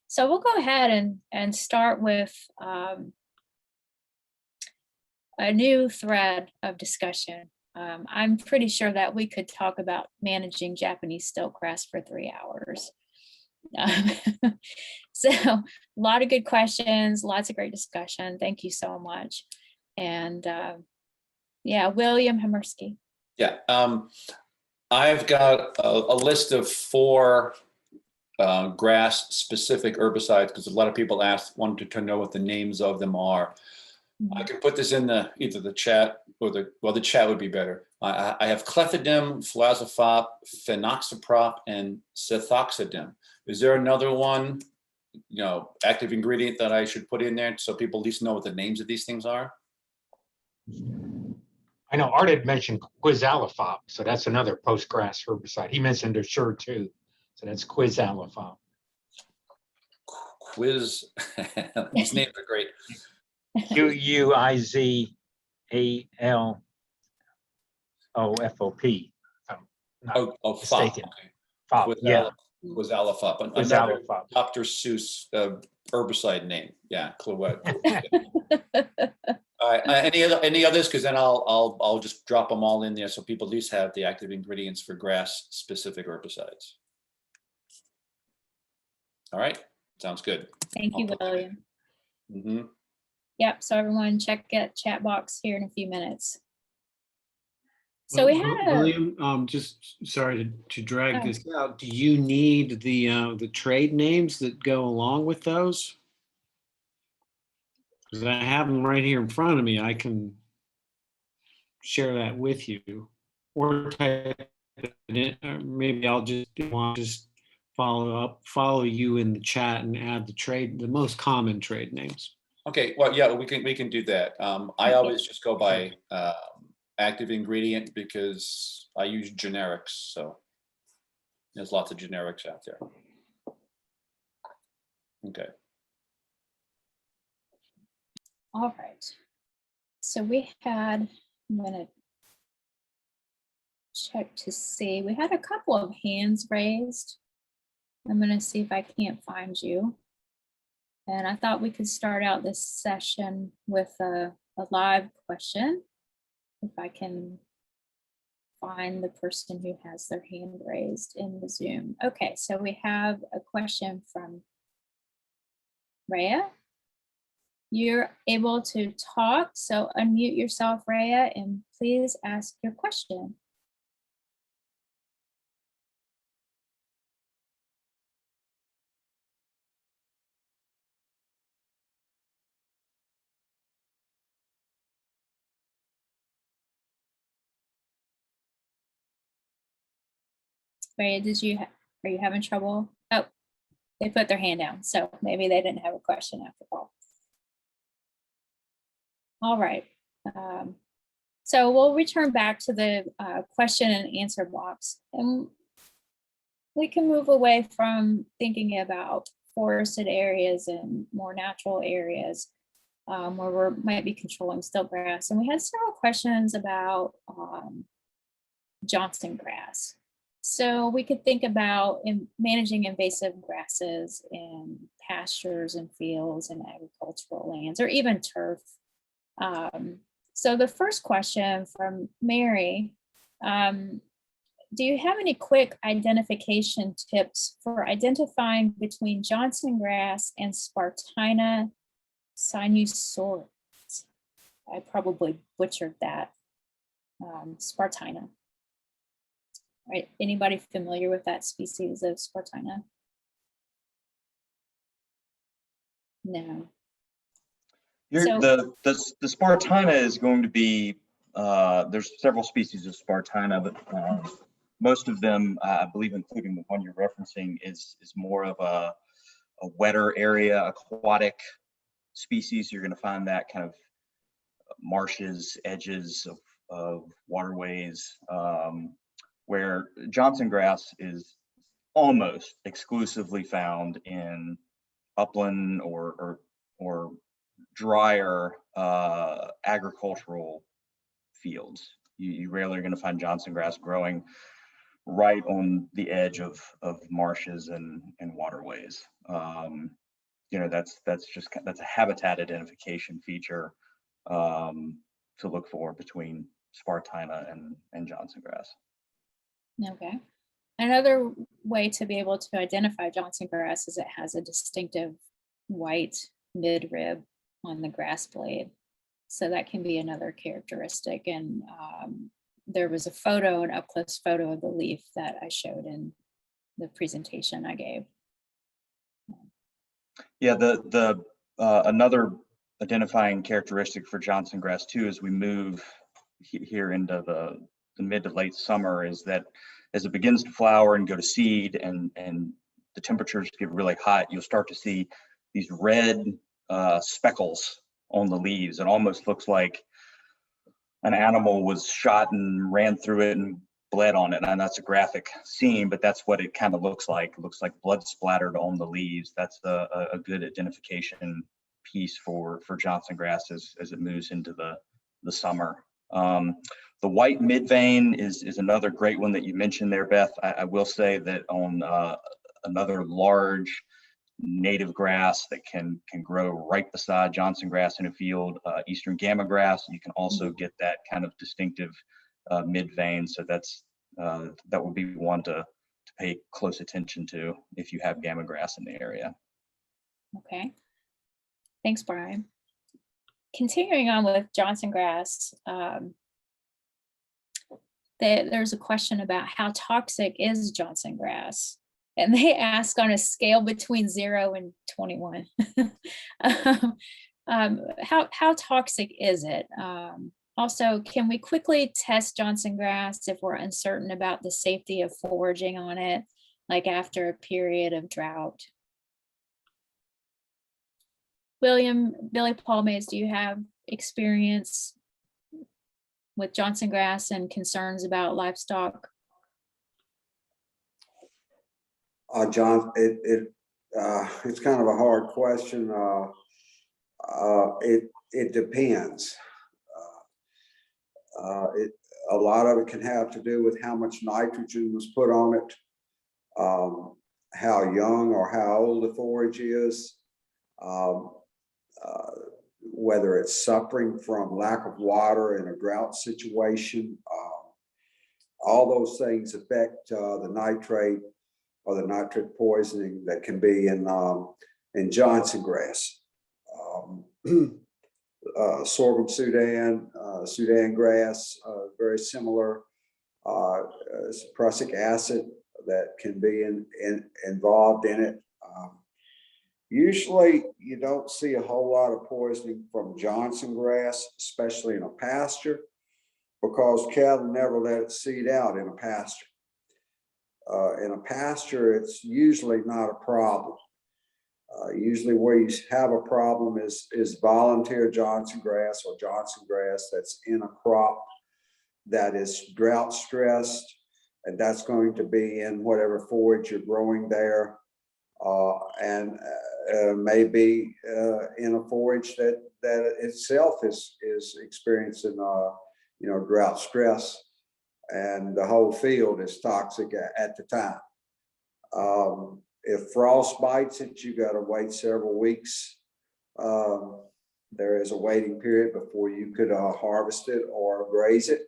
So we'll go ahead and start with a new thread of discussion. I'm pretty sure that we could talk about managing Japanese stiltgrass for 3 hours. So a lot of good questions, lots of great discussion. Thank you so much. And yeah, William Hemersky. Yeah, I've got a list of 4 grass-specific herbicides because a lot of people wanted to know what the names of them are. Mm-hmm. I can put this in either the chat or the chat would be better. I have clethodim, fluazafop, phenoxaprop, and cethoxidin. Is there another one active ingredient that I should put in there so people at least know what the names of these things are? I know Art had mentioned quizalifop, so that's another post-grass herbicide. He mentioned Assure too, so that's quizalifop. Quiz. These names are great. Quizalofop. Oh, fop. mistaken. Okay. Fop, yeah. Quizalifop. Another Quizalifop. Dr. Seuss herbicide name. Yeah. Any others? Because then I'll just drop them all in there so people at least have the active ingredients for grass specific herbicides. All right. Sounds good. Thank you, William. Mm-hmm. Yep, so everyone check that chat box here in a few minutes. So we had a, William, just sorry to drag Oh. this out. Do you need the trade names that go along with those? Because I have them right here in front of me. I can share that with you, or type it in, or maybe I'll just follow you in the chat and add the most common trade names. Okay, well, yeah, we can do that. I always just go by active ingredient because I use generics, so there's lots of generics out there. Okay. all right. So we had, I'm gonna check to see, we had a couple of hands raised. I'm gonna see if I can't find you. And I thought we could start out this session with a live question. If I can find the person who has their hand raised in the Zoom. Okay, so we have a question from Rhea. You're able to talk, so unmute yourself, Rhea, and please ask your question. Rhea, are you having trouble? Oh, they put their hand down, so maybe they didn't have a question after all. All right. So we'll return back to the question and answer box, and we can move away from thinking about forested areas and more natural areas where we might be controlling stilt grass. And we had several questions about Johnson grass. So we could think about managing invasive grasses in pastures and fields and agricultural lands, or even turf. So the first question from Mary, do you have any quick identification tips for identifying between Johnson grass and Spartina sinusoides? I probably butchered that. Spartina. Right, anybody familiar with that species of Spartina? No. The Spartina is going to be, there's several species of Spartina, but most of them, I believe, including the one you're referencing, is more of a wetter area, aquatic species. You're going to find that kind of marshes, edges of waterways, where Johnson grass is almost exclusively found in upland or drier agricultural fields. You rarely are going to find Johnson grass growing right on the edge of marshes and waterways. That's a habitat identification feature to look for between Spartina and Johnson grass. Okay. Another way to be able to identify Johnson grass is it has a distinctive white midrib on the grass blade. So that can be another characteristic. And there was an up close photo of the leaf that I showed in the presentation I gave. Yeah, another identifying characteristic for Johnson grass too, as we move here into the mid to late summer, is that as it begins to flower and go to seed and the temperatures get really hot, you'll start to see these red speckles on the leaves. It almost looks like an animal was shot and ran through it and bled on it. And that's a graphic scene, but that's what it kind of looks like. It looks like blood splattered on the leaves. That's a good identification piece for Johnson grass as it moves into the summer. The white midvein is another great one that you mentioned there, Beth. I will say that on another large native grass that can grow right beside Johnson grass in a field, eastern gamma grass, you can also get that kind of distinctive midvein. So that would be one to pay close attention to if you have gamma grass in the area. Okay. Thanks, Brian. Continuing on with Johnson grass, there's a question about how toxic is Johnson grass? And they ask on a scale between 0 and 21. How toxic is it? Also, can we quickly test Johnson grass if we're uncertain about the safety of foraging on it, like after a period of drought? Billy Paul Mays, do you have experience with Johnson grass and concerns about livestock? John, it's kind of a hard question. It depends. A lot of it can have to do with how much nitrogen was put on it, how young or how old the forage is, whether it's suffering from lack of water in a drought situation. All those things affect the nitrate or the nitrate poisoning that can be in Johnson grass. Sorghum Sudan, Sudan grass, very similar. Prussic acid that can be involved in it. Usually you don't see a whole lot of poisoning from Johnson grass, especially in a pasture, because cattle never let it seed out in a pasture. In a pasture, it's usually not a problem. Usually where you have a problem is volunteer Johnson grass or Johnson grass that's in a crop that is drought stressed, and that's going to be in whatever forage you're growing there, and maybe in a forage that itself is experiencing drought stress, and the whole field is toxic at the time. If frost bites it, you got to wait several weeks. There is a waiting period before you could harvest it or graze it.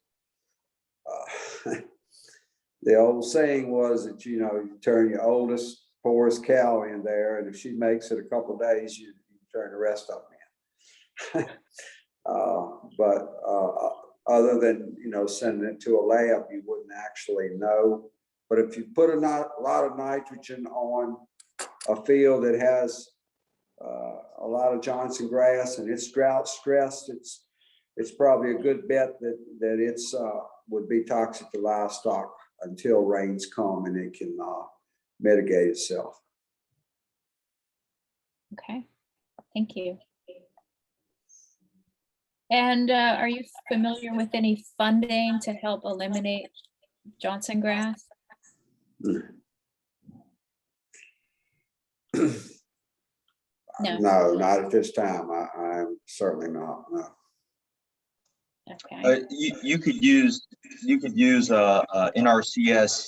The old saying was that, you turn your oldest, poorest cow in there, and if she makes it a couple of days, you turn the rest of them in. But other than, sending it to a lab, you wouldn't actually know. But if you put a lot of nitrogen on a field that has a lot of Johnson grass and it's drought stressed, it's probably a good bet that it's would be toxic to livestock until rains come and it can mitigate itself. Okay, thank you. And are you familiar with any funding to help eliminate Johnson grass? No. No, not at this time. I'm certainly not. No. Okay. You could use NRCS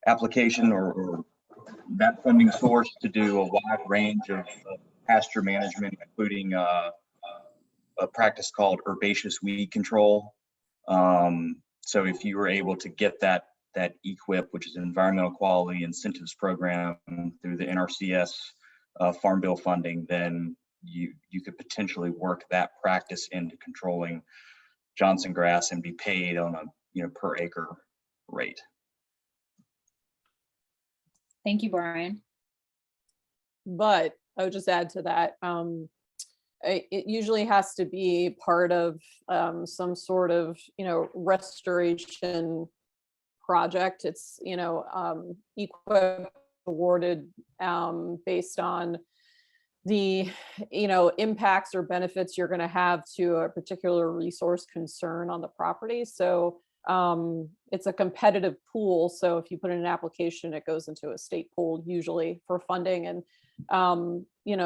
application or that funding source to do a wide range of pasture management, including a practice called herbaceous weed control. So if you were able to get that EQIP, which is an environmental quality incentives program through the NRCS Farm Bill funding, then you could potentially work that practice into controlling Johnson grass and be paid on a per acre rate. Thank you, Brian. But I would just add to that, it usually has to be part of some sort of, restoration project. It's, EQIP awarded based on the, impacts or benefits you're going to have to a particular resource concern on the property. So it's a competitive pool. So if you put in an application, it goes into a state pool usually for funding. And,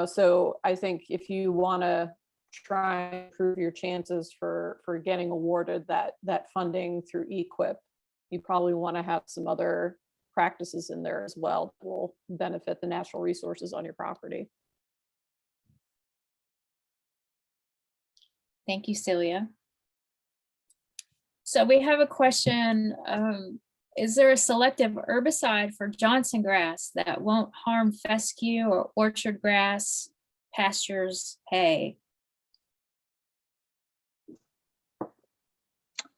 so I think if you want to try and improve your chances for getting awarded that funding through EQIP, you probably want to have some other practices in there as well that will benefit the natural resources on your property. Thank you, Celia. So we have a question. Is there a selective herbicide for Johnson grass that won't harm fescue or orchard grass, pastures, hay?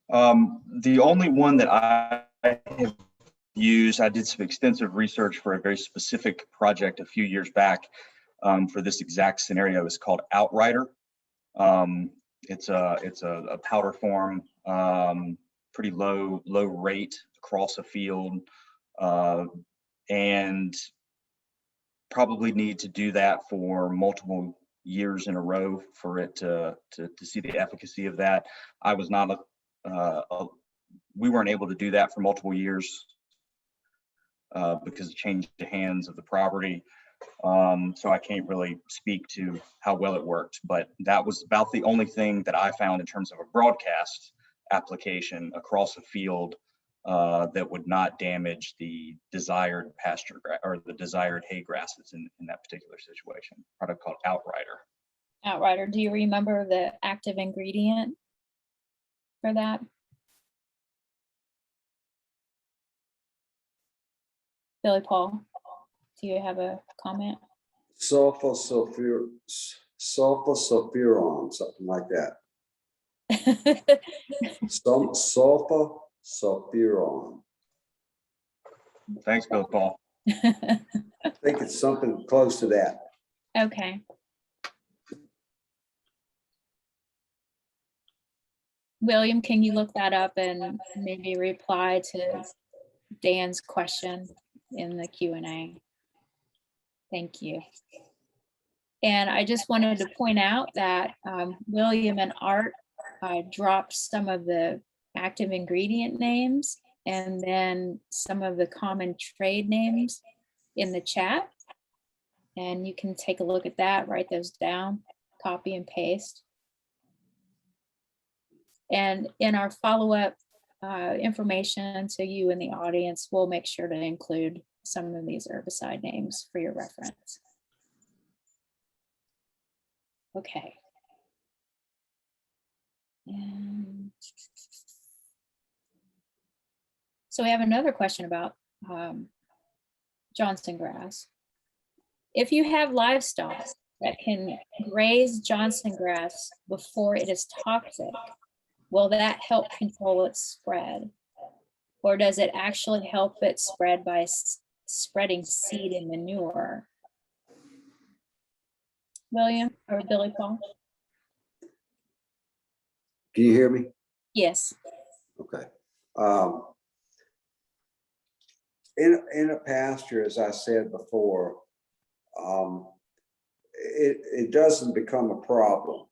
The only one that I have used, I did some extensive research for a very specific project a few years back for this exact scenario, is called Outrider. It's a powder form, pretty low rate across a field, and probably need to do that for multiple years in a row for it to see the efficacy of that. I was not we weren't able to do that for multiple years because it changed the hands of the property. So I can't really speak to how well it worked, but that was about the only thing that I found in terms of a broadcast application across a field that would not damage the desired pasture or the desired hay grasses in that particular situation. Product called Outrider. Outrider, do you remember the active ingredient for that? Billy Paul, do you have a comment? Sulfursulfuron, something like that. Some sulfursulfuron. Thanks, Billy Paul. I think it's something close to that. Okay. William, can you look that up and maybe reply to Dan's question in the Q&A? Thank you. And I just wanted to point out that William and Art dropped some of the active ingredient names and then some of the common trade names in the chat. And you can take a look at that, write those down, copy and paste. And in our follow-up information to you in the audience, we'll make sure to include some of these herbicide names for your reference. Okay. And so we have another question about Johnson grass. If you have livestock that can graze Johnson grass before it is toxic, will that help control its spread? Or does it actually help it spread by spreading seed and manure? William or Billy Paul? Can you hear me? Yes. Okay. In a pasture, as I said before, it doesn't become a problem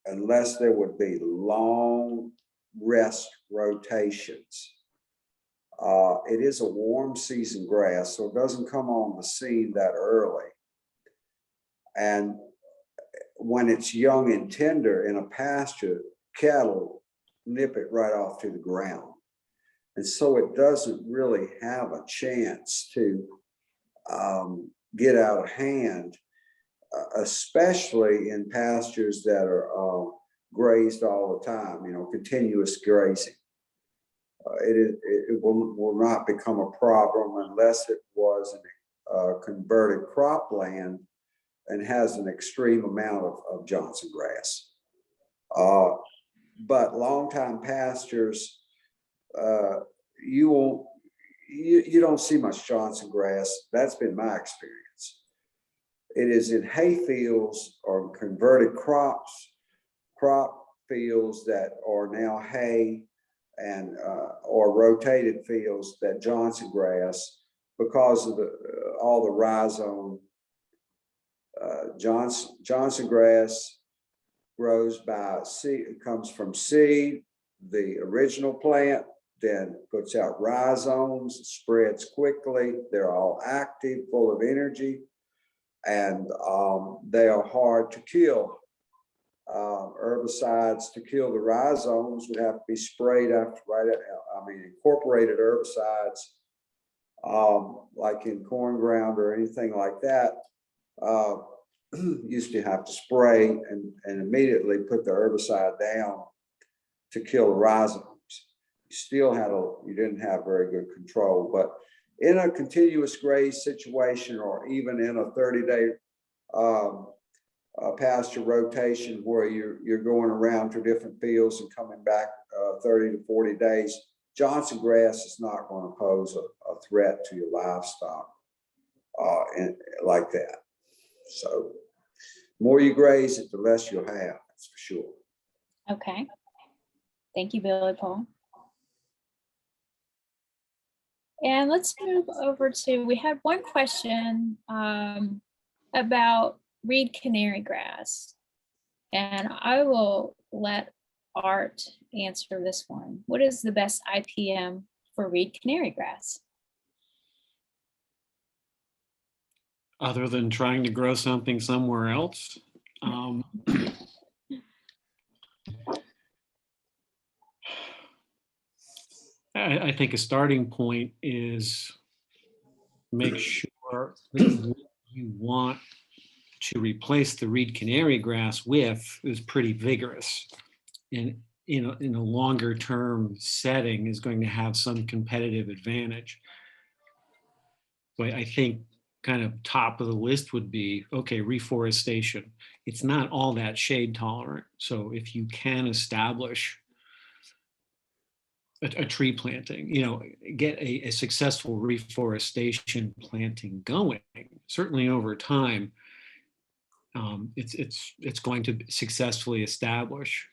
unless there would be long rest rotations. It is a warm season grass, so it doesn't come on the scene that early. And when it's young and tender in a pasture, cattle nip it right off to the ground. And so it doesn't really have a chance to get out of hand, especially in pastures that are grazed all the time, continuous grazing. It will not become a problem unless it was a converted cropland and has an extreme amount of Johnson grass. But long-time pastures, you don't see much Johnson grass. That's been my experience. It is in hay fields or converted crop fields that are now hay and or rotated fields that Johnson grass, because of all the rhizome. Johnson grass grows by seed, it comes from seed, the original plant, then puts out rhizomes, spreads quickly. They're all active, full of energy, and they are hard to kill. Herbicides to kill the rhizomes would have to be sprayed after, incorporated herbicides, like in corn ground or anything like that, used to have to spray and immediately put the herbicide down to kill the rhizomes. You didn't have very good control, but in a continuous graze situation, or even in a 30-day pasture rotation where you're going around to different fields and coming back 30 to 40 days, Johnson grass is not going to pose a threat to your livestock like that. So the more you graze it, the less you'll have, that's for sure. Okay. Thank you, Billy Paul. And let's move over to, we had one question about reed canary grass. And I will let Art answer this one. What is the best IPM for reed canary grass? Other than trying to grow something somewhere else. I think a starting point is make sure that you want to replace the reed canary grass with is pretty vigorous, and in a longer term setting is going to have some competitive advantage. So I think kind of top of the list would be, okay, reforestation. It's not all that shade tolerant. So if you can establish a tree planting, get a successful reforestation planting going, certainly over time, it's going to successfully establish,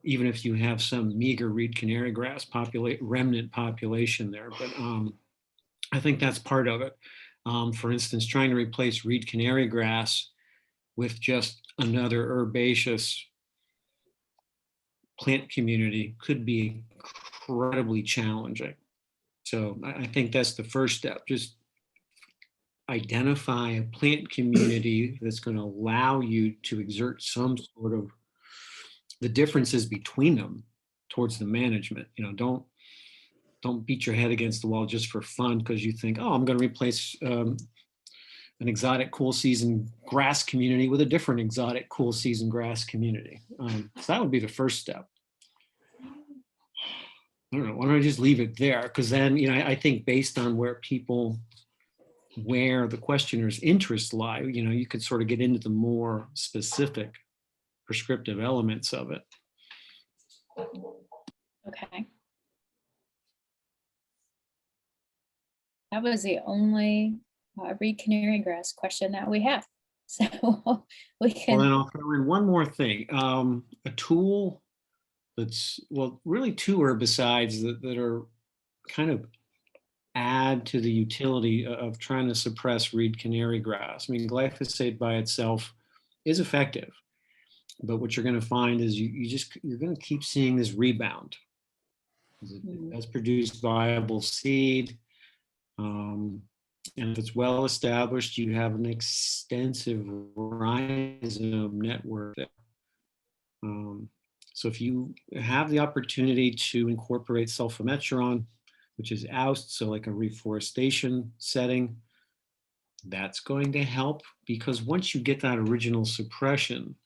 even if you have some meager reed canary grass remnant population there. But I think that's part of it. For instance, trying to replace reed canary grass with just another herbaceous plant community could be incredibly challenging. So I think that's the first step. Just identify a plant community that's going to allow you to exert some sort of the differences between them towards the management. Don't beat your head against the wall just for fun because you think, oh, I'm going to replace an exotic cool season grass community with a different exotic cool season grass community. So that would be the first step. I don't know, why don't I just leave it there? Because then, I think based on where the questioner's interests lie, you could sort of get into the more specific prescriptive elements of it. Okay. That was the only reed canary grass question that we have. So we can. Well, then I'll throw in one more thing. A tool that's, really two herbicides that are kind of add to the utility of trying to suppress reed canary grass. I mean, glyphosate by itself is effective, but what you're going to find is you're going to keep seeing this rebound. It has produced viable seed. And if it's well established, you have an extensive rhizome network there. So if you have the opportunity to incorporate sulfametron, which is oust, so like a reforestation setting, that's going to help, because once you get that original suppression,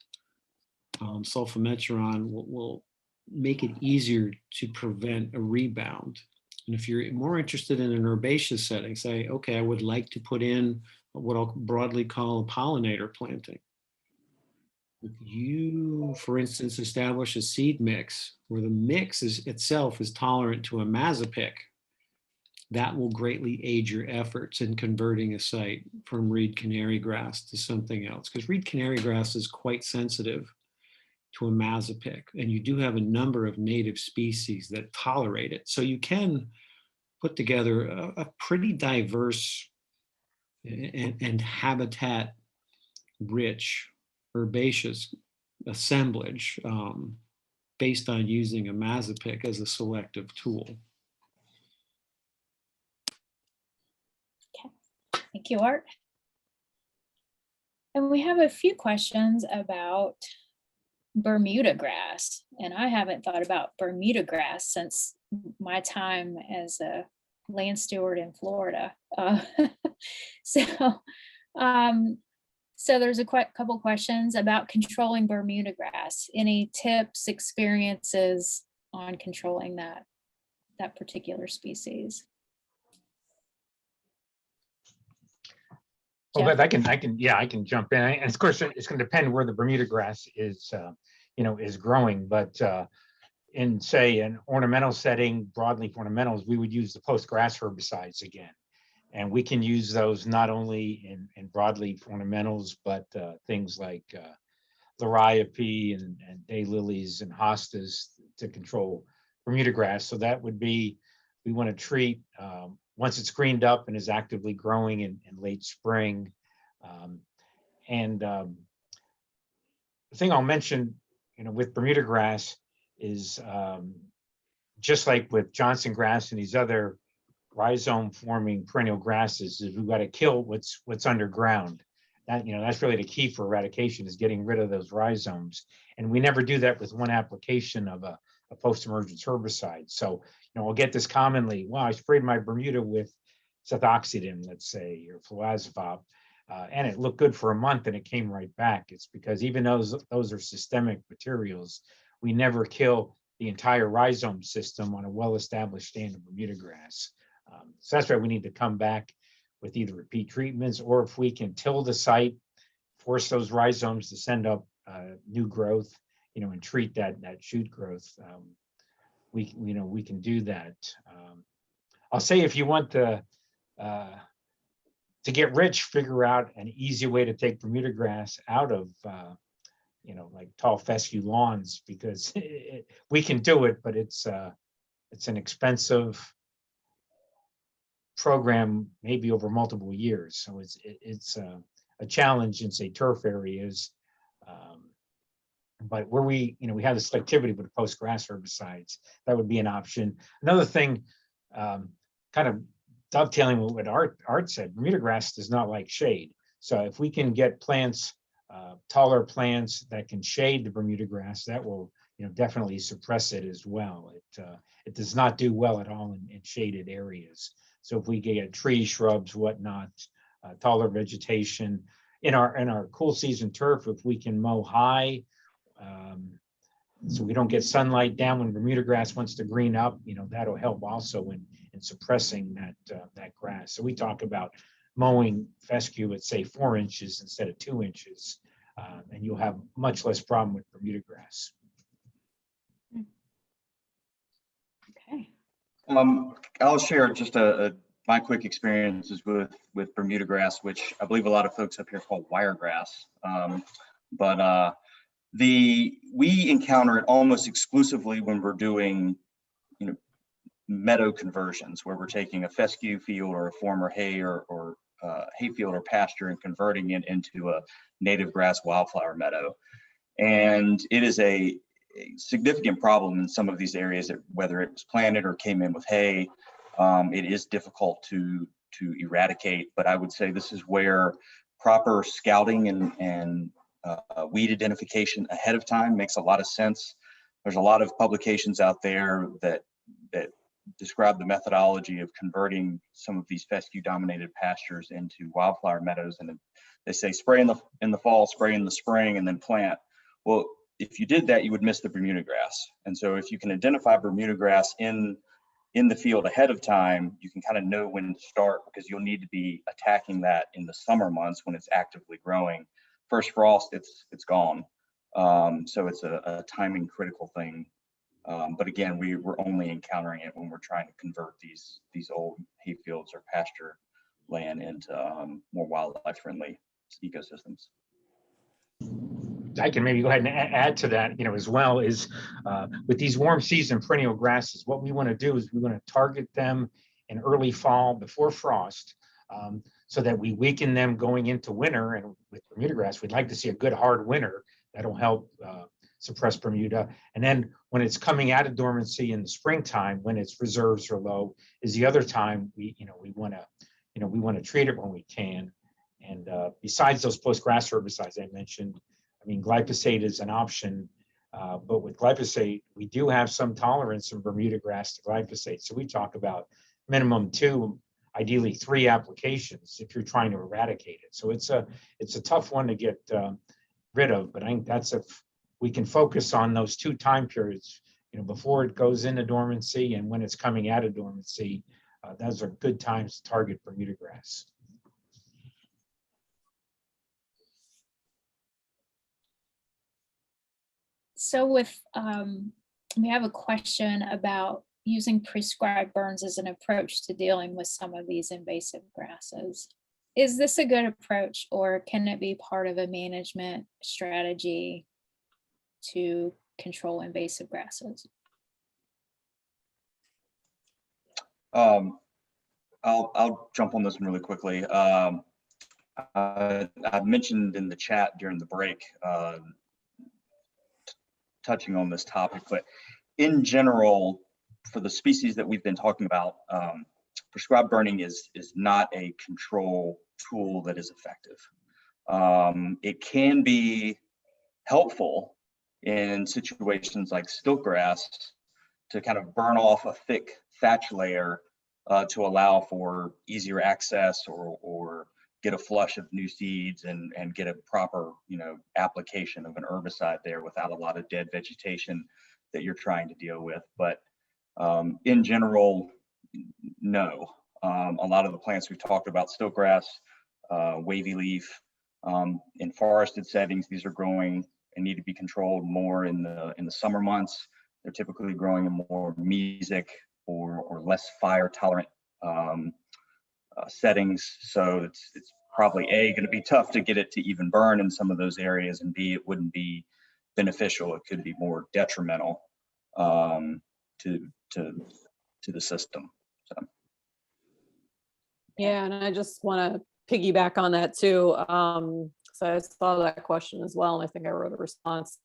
sulfametron will make it easier to prevent a rebound. And if you're more interested in an herbaceous setting, say, okay, I would like to put in what I'll broadly call a pollinator planting. If you, for instance, establish a seed mix where the mix itself is tolerant to a masopic, that will greatly aid your efforts in converting a site from reed canary grass to something else, because reed canary grass is quite sensitive to a masopic, and you do have a number of native species that tolerate it. So you can put together a pretty diverse and habitat rich herbaceous assemblage based on using a masopic as a selective tool. Thank you, Art. And we have a few questions about Bermuda grass, and I haven't thought about Bermuda grass since my time as a land steward in Florida. So there's a couple questions about controlling Bermuda grass. Any tips, experiences on controlling that particular species? Well, Jeff? but I can jump in. And of course, it's going to depend where the Bermuda grass is, is growing. But in, say, an ornamental setting, broadleaf ornamentals, we would use the post-grass herbicides again. And we can use those not only in broadleaf ornamentals, but things like liriope and daylilies and hostas to control Bermuda grass. So that would be, we want to treat once it's greened up and is actively growing in late spring. The thing I'll mention, with Bermuda grass is just like with Johnson grass and these other rhizome forming perennial grasses, is we've got to kill what's underground. That's really the key for eradication, is getting rid of those rhizomes. And we never do that with one application of a post-emergence herbicide. So, we'll get this commonly. Well, I sprayed my Bermuda with sethoxidin, let's say, or fluazepam, and it looked good for a month and it came right back. It's because even those are systemic materials, we never kill the entire rhizome system on a well-established stand of Bermuda grass. So that's why we need to come back with either repeat treatments, or if we can till the site, force those rhizomes to send up new growth, and treat that shoot growth. We can do that. I'll say, if you want to get rich, figure out an easy way to take Bermuda grass out of like tall fescue lawns, because we can do it, but it's an expensive program, maybe over multiple years. So it's a challenge in, say, turf areas. But where we have the selectivity with post-grass herbicides, that would be an option. Another thing, kind of dovetailing with what Art said, Bermuda grass does not like shade. So if we can get plants, taller plants that can shade the Bermuda grass, that will definitely suppress it as well. It does not do well at all in shaded areas. So if we get trees, shrubs, whatnot, taller vegetation in our cool season turf, if we can mow high, so we don't get sunlight down when Bermuda grass wants to green up, that'll help also in suppressing that grass. So we talk about mowing fescue at, say, 4 inches instead of 2 inches, and you'll have much less problem with Bermuda grass. Okay. I'll share just my quick experiences with Bermuda grass, which I believe a lot of folks up here call wiregrass. We encounter it almost exclusively when we're doing, meadow conversions, where we're taking a fescue field or a former hay or hayfield or pasture and converting it into a native grass wildflower meadow. And it is a significant problem in some of these areas, that whether it was planted or came in with hay, it is difficult to eradicate. But I would say this is where proper scouting and weed identification ahead of time makes a lot of sense. There's a lot of publications out there that describe the methodology of converting some of these fescue dominated pastures into wildflower meadows, and they say spray in the fall, spray in the spring, and then plant. Well, if you did that, you would miss the Bermuda grass. And so if you can identify Bermuda grass in the field ahead of time, you can kind of know when to start, because you'll need to be attacking that in the summer months when it's actively growing. First frost, it's gone. So it's a timing critical thing. But again, we're only encountering it when we're trying to convert these old hayfields or pasture land into more wildlife friendly ecosystems. I can maybe go ahead and add to that, as well, is with these warm season perennial grasses, what we want to do is we want to target them in early fall before frost, so that we weaken them going into winter. And with Bermuda grass, we'd like to see a good hard winter. That'll help suppress Bermuda. And then when it's coming out of dormancy in the springtime, when its reserves are low, is the other time we want to treat it when we can. And besides those post-grass herbicides I mentioned, I mean, glyphosate is an option, but with glyphosate, we do have some tolerance in Bermuda grass to glyphosate. So we talk about minimum 2, ideally 3 applications if you're trying to eradicate it. So it's a tough one to get rid of, but I think that's if we can focus on those 2 time periods, before it goes into dormancy and when it's coming out of dormancy. Those are good times to target Bermuda grass. So we have a question about using prescribed burns as an approach to dealing with some of these invasive grasses. Is this a good approach, or can it be part of a management strategy to control invasive grasses? I'll jump on this one really quickly. I mentioned in the chat during the break, touching on this topic, but in general, for the species that we've been talking about, prescribed burning is not a control tool that is effective. It can be helpful in situations like stiltgrass to kind of burn off a thick thatch layer to allow for easier access or get a flush of new seeds and get a proper, application of an herbicide there without a lot of dead vegetation that you're trying to deal with. But in general, no. A lot of the plants we've talked about, stiltgrass, wavy leaf, in forested settings, these are growing and need to be controlled more in the summer months. They're typically growing in more mesic or less fire tolerant settings. So it's probably going to be tough to get it to even burn in some of those areas, and B, it wouldn't be beneficial. It could be more detrimental to the system. So. Yeah, and I just want to piggyback on that too. So I saw that question as well, and I think I wrote a response.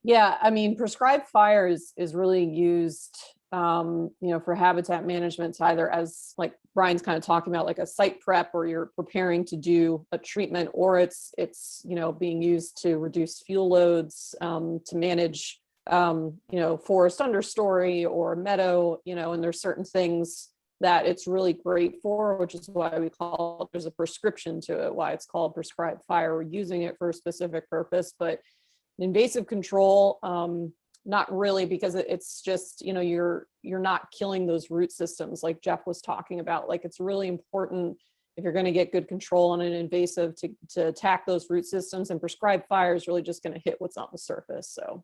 Yeah, I mean, prescribed fire is really used, for habitat management, either as, like Brian's kind of talking about, like a site prep, or you're preparing to do a treatment, or it's being used to reduce fuel loads, to manage, forest understory or meadow, and there's certain things that it's really great for, which is why we call it, there's a prescription to it, why it's called prescribed fire. We're using it for a specific purpose, but invasive control, not really, because it's just, you're not killing those root systems like Jeff was talking about. Like, it's really important, if you're going to get good control on an invasive, to attack those root systems, and prescribed fire is really just going to hit what's on the surface. So.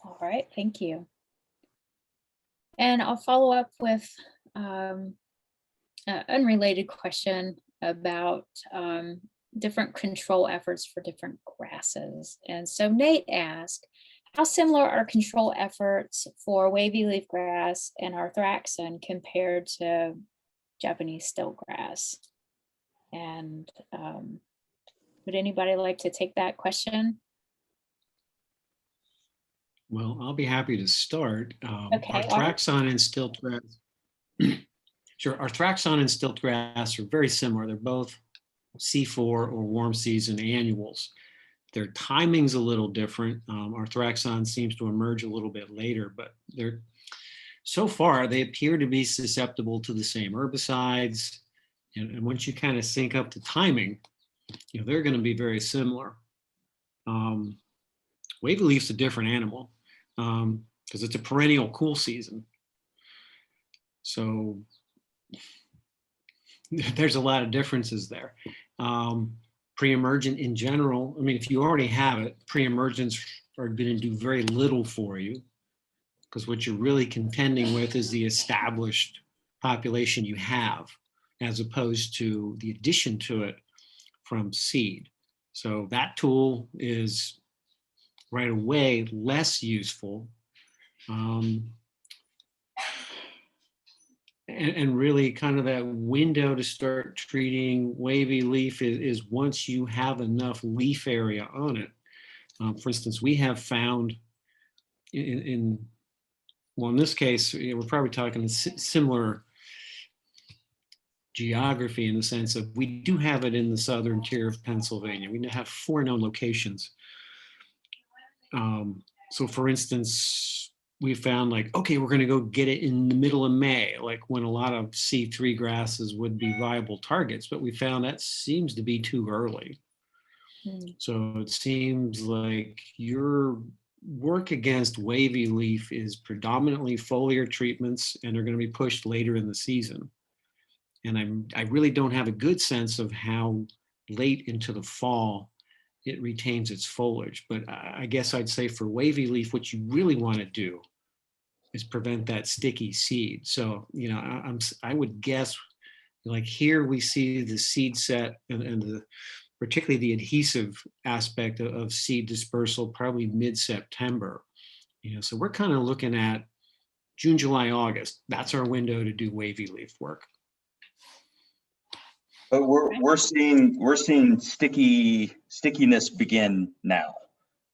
All right, thank you. And I'll follow up with an unrelated question about different control efforts for different grasses. And so Nate asked, how similar are control efforts for wavy leaf grass and arthraxin compared to Japanese stiltgrass? And would anybody like to take that question? Well, I'll be happy to start. Okay. Arthraxin and stiltgrass. Sure, arthraxin and stiltgrass are very similar. They're both C4 or warm season annuals. Their timing's a little different. Arthraxin seems to emerge a little bit later, but so far they appear to be susceptible to the same herbicides. And once you kind of sync up the timing, they're going to be very similar. Wavy leaf's a different animal because it's a perennial cool season. So there's a lot of differences there. Pre-emergent in general, I mean, if you already have it, pre-emergents are going to do very little for you, because what you're really contending with is the established population you have, as opposed to the addition to it from seed. So that tool is right away less useful. And really kind of that window to start treating wavy leaf is once you have enough leaf area on it. For instance, we have found well, in this case, we're probably talking similar geography in the sense of we do have it in the southern tier of Pennsylvania. We have 4 known locations. So for instance, we found like, okay, we're going to go get it in the middle of May, like when a lot of C3 grasses would be viable targets, but we found that seems to be too early. So it seems like your work against wavy leaf is predominantly foliar treatments, and they're going to be pushed later in the season. And I really don't have a good sense of how late into the fall it retains its foliage. But I guess I'd say for wavy leaf, what you really want to do is prevent that sticky seed. So, you know, I would guess like here we see the seed set and particularly the adhesive aspect of seed dispersal probably mid-September. You know, so we're kind of looking at June, July, August. That's our window to do wavy leaf work. But we're seeing stickiness begin now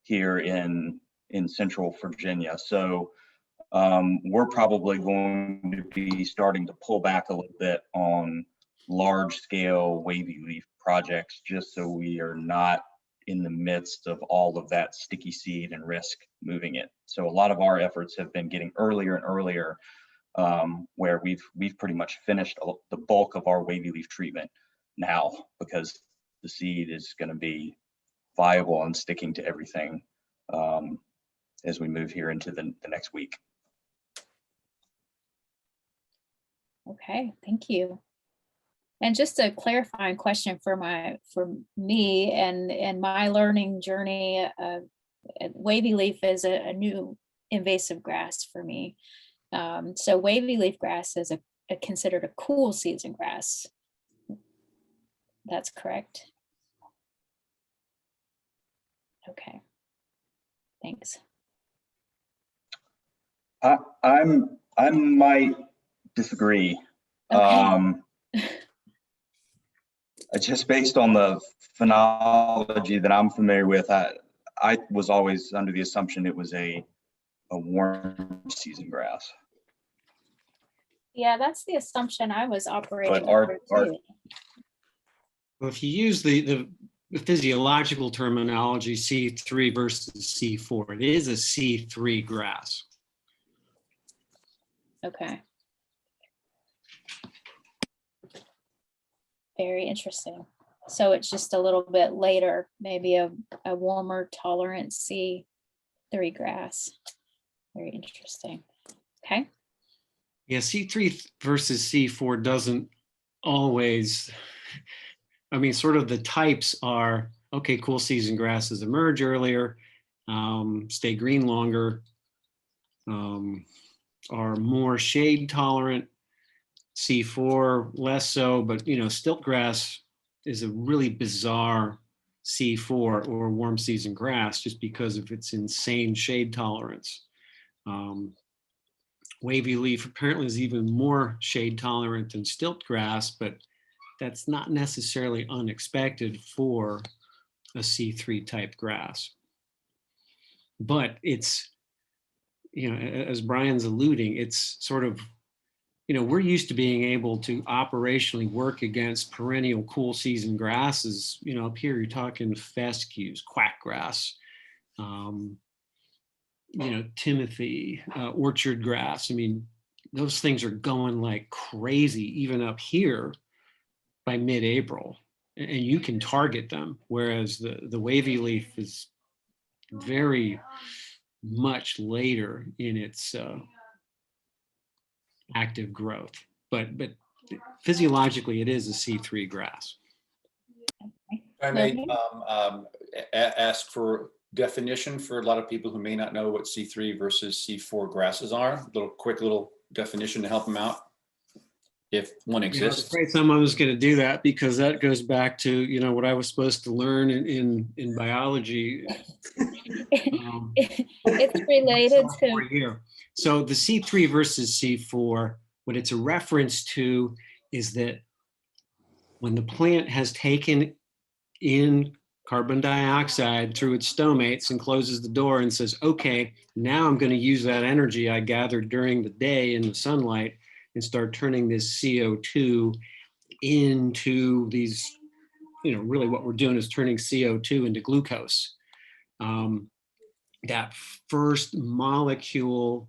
here in central Virginia. So we're probably going to be starting to pull back a little bit on large scale wavy leaf projects, just so we are not in the midst of all of that sticky seed and risk moving it. So a lot of our efforts have been getting earlier and earlier, where we've pretty much finished the bulk of our wavy leaf treatment now, because the seed is going to be viable and sticking to everything as we move here into the next week. Okay, thank you. And just a clarifying question for me and my learning journey, wavy leaf is a new invasive grass for me. So wavy leaf grass is considered a cool season grass. That's correct. Okay, thanks. I might disagree. Okay. Just based on the phenology that I'm familiar with, I was always under the assumption it was a warm season grass. Yeah, that's the assumption I was operating But our under too. Well, if you use the physiological terminology C3 versus C4, it is a C3 grass. Okay. Very interesting. So it's just a little bit later, maybe a warmer tolerant C3 grass. Very interesting. Okay. Yeah, C3 versus C4 doesn't always, I mean, sort of the types are, okay, cool season grasses emerge earlier, stay green longer, are more shade tolerant. C4 less so, but you know, stilt grass is a really bizarre C4 or warm season grass just because of its insane shade tolerance. Wavy leaf apparently is even more shade tolerant than stilt grass, but that's not necessarily unexpected for a C3 type grass. But it's, you know, as Brian's alluding, it's sort of, you know, we're used to being able to operationally work against perennial cool season grasses. You know, up here you're talking fescues, quackgrass, you know, timothy, orchard grass. I mean, those things are going like crazy even up here by mid-April, and you can target them, whereas the wavy leaf is very much later in its active growth, but physiologically it is a C3 grass. If I may ask for definition for a lot of people who may not know what C3 versus C4 grasses are, quick little definition to help them out. if one Yeah, I was exists. afraid someone was going to do that because that goes back to, you know, what I was supposed to learn in biology. It's related to, Sophomore year. So the C3 versus C4, what it's a reference to is that when the plant has taken in carbon dioxide through its stomates and closes the door and says, okay, now I'm going to use that energy I gathered during the day in the sunlight and start turning this CO2 into these, you know, really what we're doing is turning CO2 into glucose. That first molecule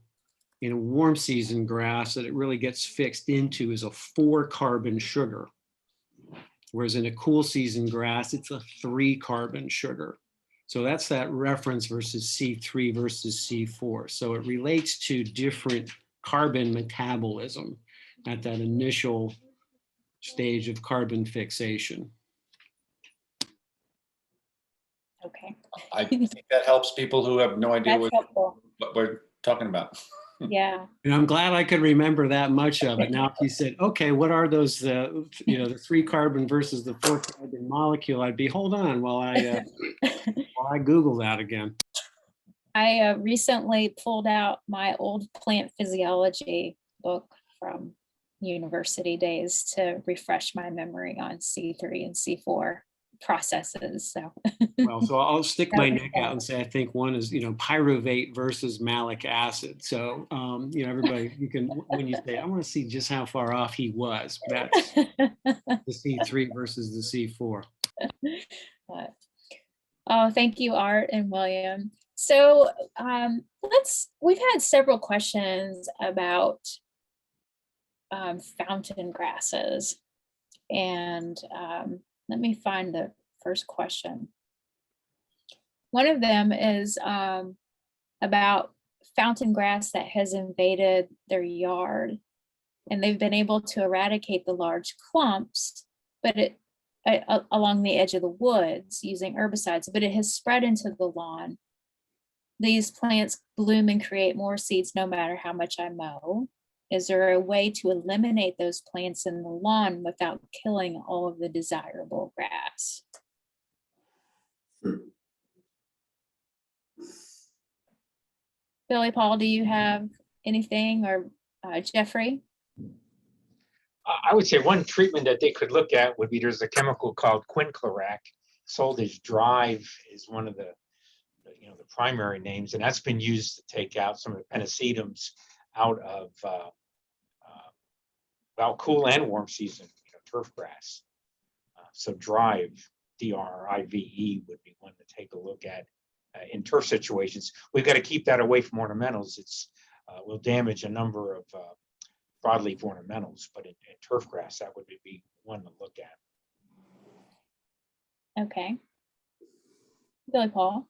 in a warm season grass that it really gets fixed into is a 4-carbon sugar. Whereas in a cool season grass, it's a 3-carbon sugar. So that's that reference versus C3 versus C4. So it relates to different carbon metabolism at that initial stage of carbon fixation. okay, I think that helps people who have no idea that's helpful. what we're talking about. Yeah. And I'm glad I could remember that much of it. Now, if you said, okay, what are those, you know, the 3-carbon versus the 4-carbon molecule, I'd be, hold on while I Google that again. I recently pulled out my old plant physiology book from university days to refresh my memory on C3 and C4 processes. So Well, so I'll stick my That was neck out and say, I think one is, you know, pyruvate versus malic acid. So, you know, everybody, you can, when you say, I want to see just how far off he was, that's the C3 versus the C4. Oh, thank you, Art and William. So we've had several questions about fountain grasses. And let me find the first question. One of them is about fountain grass that has invaded their yard. And they've been able to eradicate the large clumps, but along the edge of the woods using herbicides, but it has spread into the lawn. These plants bloom and create more seeds no matter how much I mow. Is there a way to eliminate those plants in the lawn without killing all of the desirable grass? Billy Paul, do you have anything, or Jeffrey? I would say one treatment that they could look at would be, there's a chemical called quinclorac. Sold as Drive is one of the, you know, the primary names, and that's been used to take out some of the pennisedums out of well, cool and warm season, you know, turf grass. So Drive, DRIVE, would be one to take a look at in turf situations. We've got to keep that away from ornamentals. It's will damage a number of broadleaf ornamentals, but in turf grass, that would be one to look at. Okay. Billy Paul?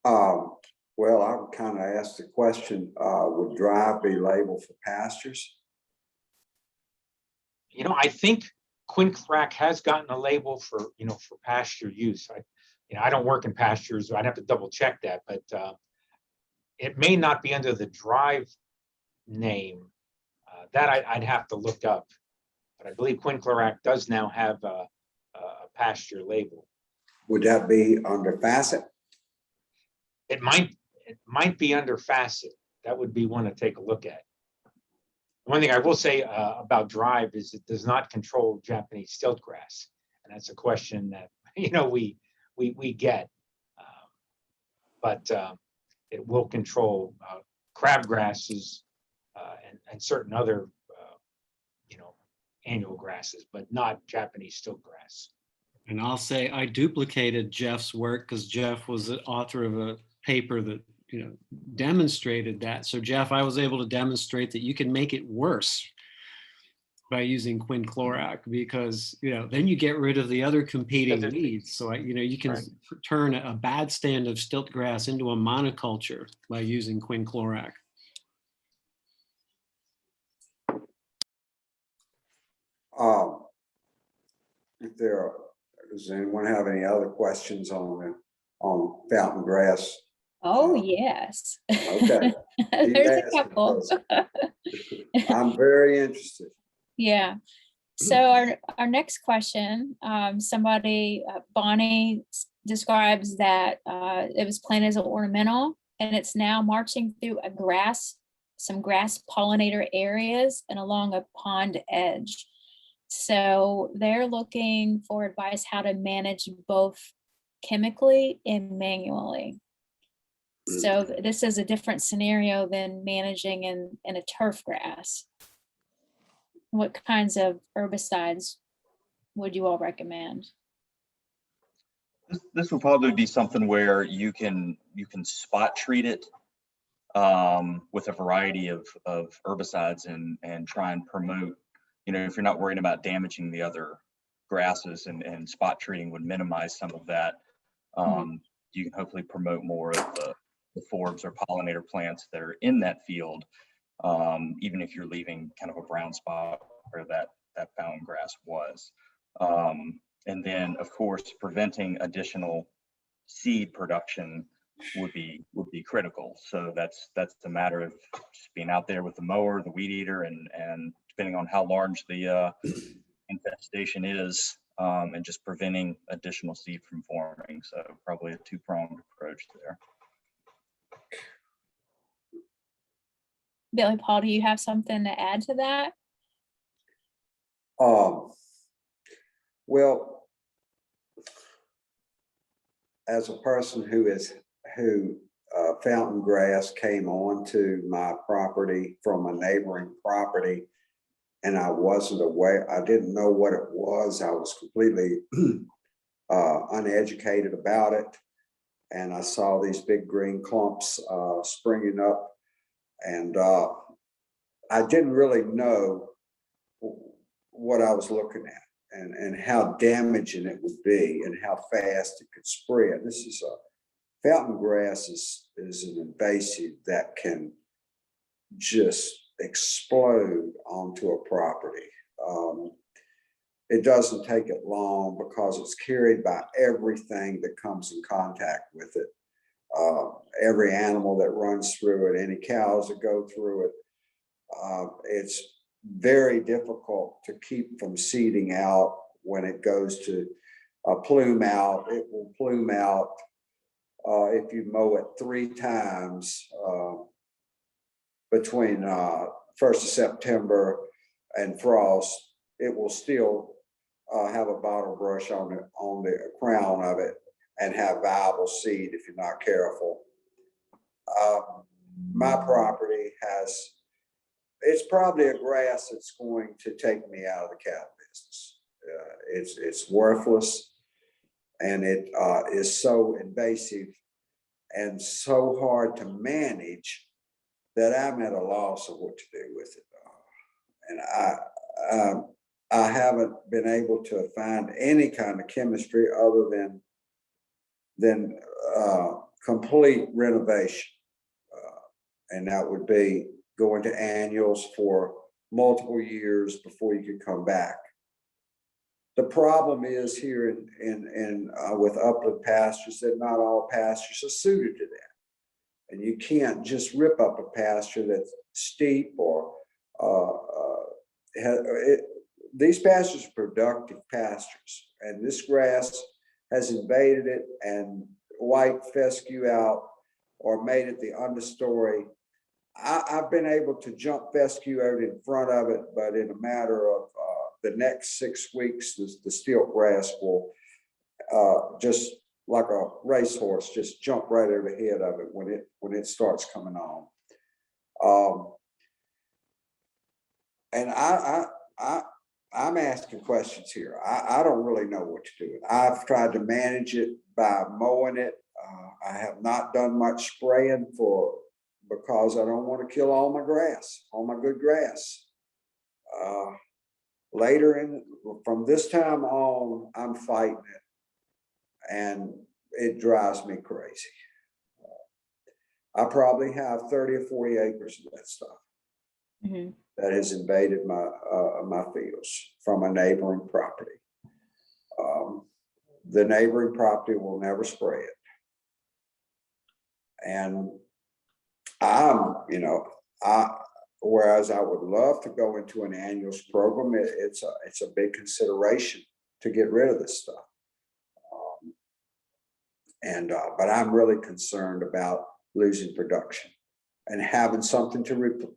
Well, I would kind of ask the question, would Drive be labeled for pastures? You know, I think quinclorac has gotten a label for, you know, for pasture use. I don't work in pastures, so I'd have to double check that, but it may not be under the Drive name. That I'd have to look up, but I believe quinclorac does now have a pasture label. Would that be under Facet? It might be under Facet. That would be one to take a look at. One thing I will say about Drive is it does not control Japanese stilt grass, and that's a question that, you know, we get, but it will control crabgrasses and certain other you know, annual grasses, but not Japanese stilt grass. And I'll say I duplicated Jeff's work because Jeff was the author of a paper that, you know, demonstrated that. So Jeff, I was able to demonstrate that you can make it worse by using quinclorac, because, you know, then you get rid of the other competing weeds. So, you know, you can turn a bad stand of stilt grass into a monoculture by using quinclorac. Does anyone have any other questions on fountain grass Oh, Uh, yes. Okay. Keep There's a asking, couple. 'cause I'm very interested. Yeah. So our next question, Bonnie describes that it was planted as an ornamental and it's now marching through some grass pollinator areas and along a pond edge. So they're looking for advice how to manage both chemically and manually. So this is a different scenario than managing in a turf grass. What kinds of herbicides would you all recommend? This will probably be something where you can spot treat it with a variety of herbicides and try and promote, if you're not worrying about damaging the other grasses, and spot treating would minimize some of that. You can hopefully promote more of the forbs or pollinator plants that are in that field, even if you're leaving kind of a brown spot where that found grass was. And then, of course, preventing additional seed production would be critical. So that's a matter of just being out there with the mower, the weed eater, and depending on how large the infestation is, and just preventing additional seed from forming. So probably a two-pronged approach there. Billy Paul, do you have something to add to that? Well, as a person who fountain grass came onto my property from a neighboring property, and I wasn't aware, I didn't know what it was. I was completely uneducated about it. And I saw these big green clumps springing up, and I didn't really know what I was looking at, and how damaging it would be and how fast it could spread. This is a fountain grass is an invasive that can just explode onto a property. It doesn't take it long because it's carried by everything that comes in contact with it. Every animal that runs through it, any cows that go through it. It's very difficult to keep from seeding out when it goes to plume out. It will plume out if you mow it 3 times between 1st of September and frost. It will still have a bottle brush on the crown of it and have viable seed if you're not careful. My property it's probably a grass that's going to take me out of the cattle business. It's worthless, and it is so invasive and so hard to manage that I'm at a loss of what to do with it. And I haven't been able to find any kind of chemistry other than complete renovation. And that would be going to annuals for multiple years before you could come back. The problem is here in with upland pastures that not all pastures are suited to that. And you can't just rip up a pasture that's steep or these pastures are productive pastures, and this grass has invaded it and wiped fescue out or made it the understory. I've been able to jump fescue out in front of it, but in a matter of the next 6 weeks, the stilt grass will just like a racehorse, just jump right over the head of it when it starts coming on. And I'm asking questions here. I don't really know what to do. I've tried to manage it by mowing it. I have not done much spraying because I don't want to kill all my grass, all my good grass. From this time on, I'm fighting it, and it drives me crazy. I probably have 30 or 40 acres of that stuff. Mm-hmm. That has invaded my fields from a neighboring property. The neighboring property will never spray it. And whereas I would love to go into an annuals program, it's a big consideration to get rid of this stuff. But I'm really concerned about losing production and having something to,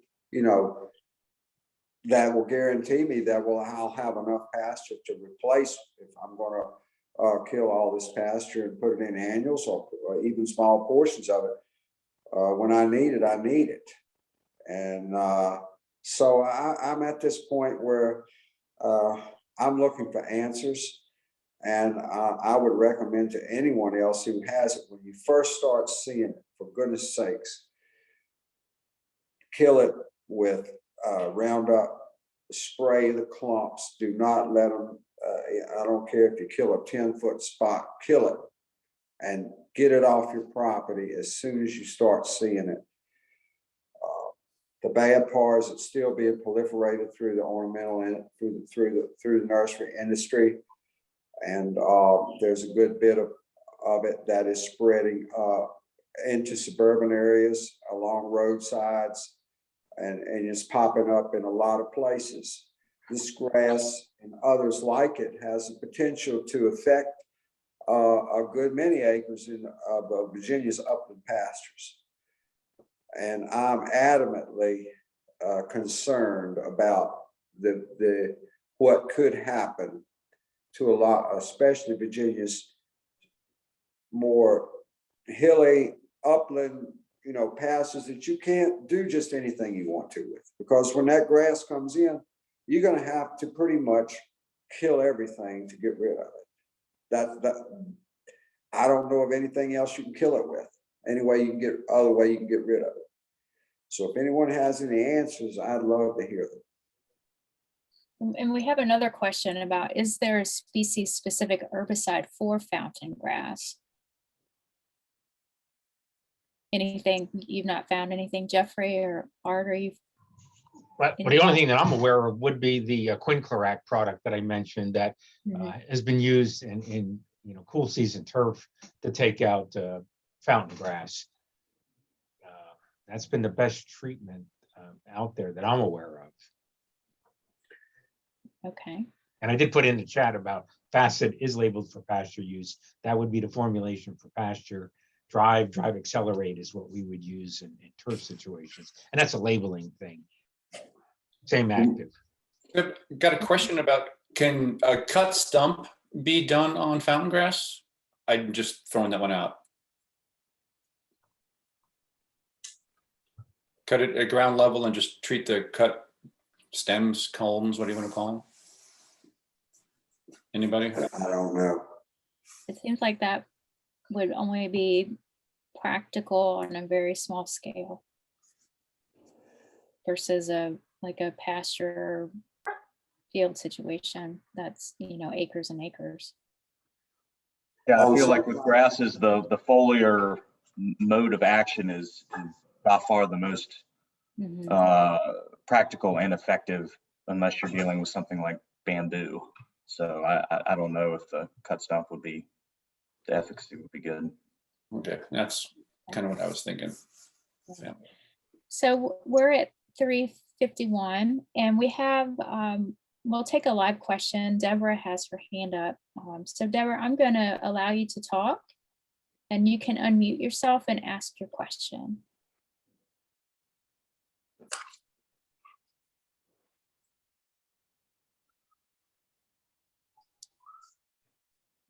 that will guarantee me that I'll have enough pasture to replace if I'm going to kill all this pasture and put it in annuals or even small portions of it. When I need it. And so I'm at this point where I'm looking for answers. And I would recommend to anyone else who has it, when you first start seeing it, for goodness sakes, kill it with Roundup, spray the clumps. Do not let them, I don't care if you kill a 10-foot spot, kill it and get it off your property as soon as you start seeing it. The bad part is it's still being proliferated through the ornamental and through the nursery industry. And there's a good bit of it that is spreading into suburban areas along roadsides, and it's popping up in a lot of places. This grass and others like it has the potential to affect a good many acres of Virginia's upland pastures. And I'm adamantly concerned about what could happen to a lot, especially Virginia's more hilly upland, pastures that you can't do just anything you want to with. Because when that grass comes in, you're going to have to pretty much kill everything to get rid of it. That I don't know of anything else you can kill it with. Any way you can other way you can get rid of it. So if anyone has any answers, I'd love to hear them. And we have another question about, is there a species specific herbicide for fountain grass? Anything, you've not found anything, Jeffrey or Art, or you've? Well, the only thing that I'm aware of would be the quinclorac product that I mentioned that has been used in cool season turf to take out fountain grass. That's been the best treatment out there that I'm aware of. Okay. And I did put in the chat about Facet is labeled for pasture use. That would be the formulation for pasture. Drive Accelerate is what we would use in turf situations. And that's a labeling thing. Same active. Got a question about, can a cut stump be done on fountain grass? I'm just throwing that one out. Cut it at ground level and just treat the cut stems, culms, what do you want to call them? Anybody? I don't know. It seems like that would only be practical on a very small scale versus a pasture field situation that's acres and acres. Yeah, I feel like with grasses, the foliar mode of action is by far the most practical and effective, unless you're dealing with something like bamboo. So I don't know if the cut stump would be, the efficacy would be good. Okay, that's kind of what I was thinking. Yeah. So we're at 3:51, and we have, we'll take a live question. Deborah has her hand up. So Deborah, I'm going to allow you to talk, and you can unmute yourself and ask your question.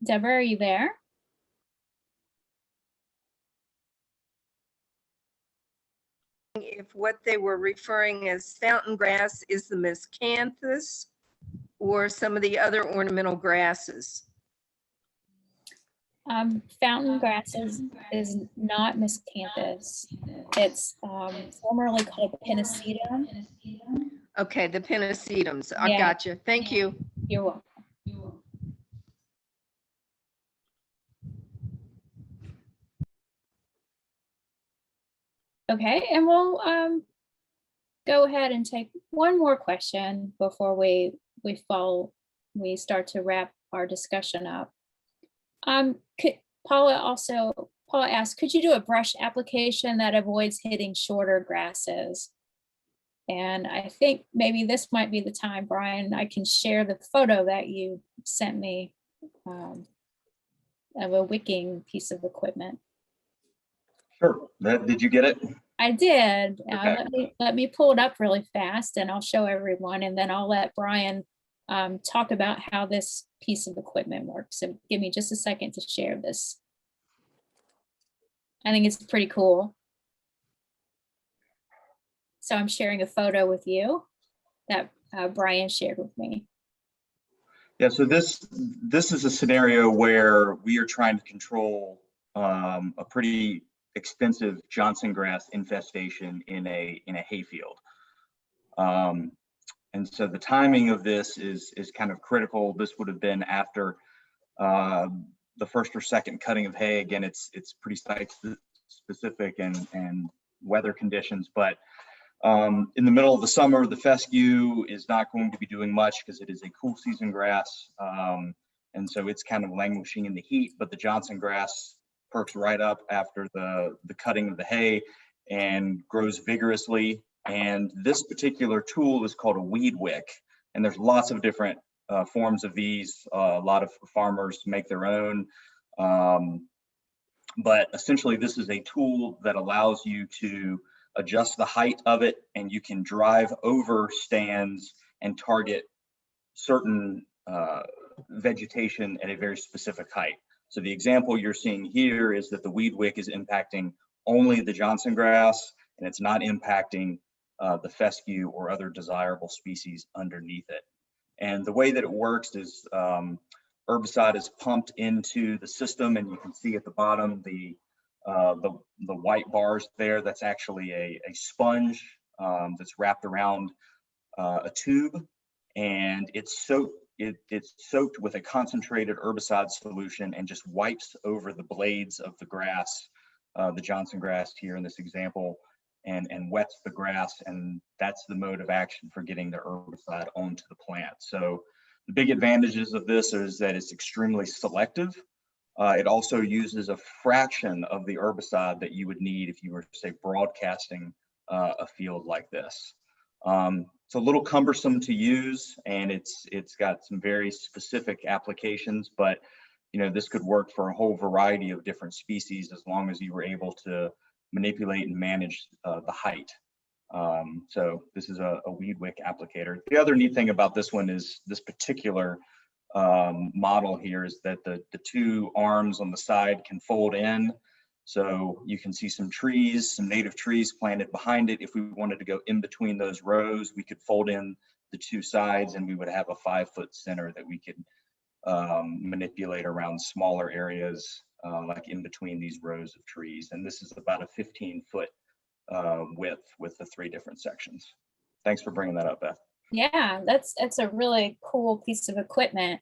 Deborah, are you there? If what they were referring as fountain grass is the miscanthus or some of the other ornamental grasses. Fountain grasses is not miscanthus. It's formerly called pennisetum. Okay, the pennisetums. I Yeah. got you. Thank you. You're welcome. Okay, and we'll go ahead and take one more question before we start to wrap our discussion up. Paula also Paul asked, could you do a brush application that avoids hitting shorter grasses? And I think maybe this might be the time, Brian, I can share the photo that you sent me of a wicking piece of equipment. Sure. Did you get it? I did. Okay. Let me pull it up really fast and I'll show everyone, and then I'll let Brian talk about how this piece of equipment works. So give me just a second to share this. I think it's pretty cool. So I'm sharing a photo with you that Brian shared with me. Yeah, so this is a scenario where we are trying to control a pretty extensive Johnson grass infestation in a hayfield. And so the timing of this is kind of critical. This would have been after the first or second cutting of hay. Again, it's pretty site specific and weather conditions, but in the middle of the summer, the fescue is not going to be doing much because it is a cool season grass. And so it's kind of languishing in the heat, but the Johnson grass perks right up after the cutting of the hay and grows vigorously. And this particular tool is called a weed wick. And there's lots of different forms of these. A lot of farmers make their own. But essentially, this is a tool that allows you to adjust the height of it, and you can drive over stands and target certain vegetation at a very specific height. So the example you're seeing here is that the weed wick is impacting only the Johnson grass, and it's not impacting the fescue or other desirable species underneath it. And the way that it works is herbicide is pumped into the system, and you can see at the bottom the white bars there. That's actually a sponge that's wrapped around a tube, and it's soaked with a concentrated herbicide solution and just wipes over the blades of the grass, the Johnson grass here in this example, and wets the grass. And that's the mode of action for getting the herbicide onto the plant. So the big advantages of this is that it's extremely selective. It also uses a fraction of the herbicide that you would need if you were, say, broadcasting a field like this. It's a little cumbersome to use, and it's got some very specific applications, but this could work for a whole variety of different species as long as you were able to manipulate and manage the height. So this is a weed wick applicator. The other neat thing about this one is this particular model here is that the two arms on the side can fold in. So you can see some trees, some native trees planted behind it. If we wanted to go in between those rows, we could fold in the two sides and we would have a 5-foot center that we could manipulate around smaller areas like in between these rows of trees. And this is about a 15-foot width with the 3 different sections. Thanks for bringing that up, Beth. Yeah, that's a really cool piece of equipment,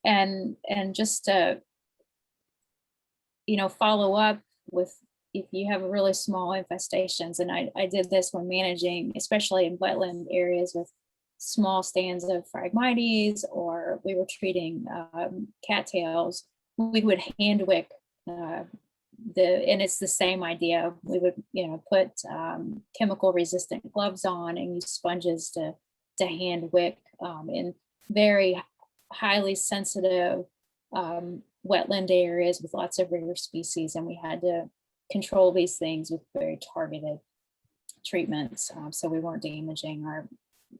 and just to follow up with, if you have really small infestations, and I did this when managing, especially in wetland areas with small stands of Phragmites, or we were treating cattails, we would hand wick and it's the same idea. We would put chemical resistant gloves on and use sponges to hand wick in very highly sensitive wetland areas with lots of rare species, and we had to control these things with very targeted treatments so we weren't damaging our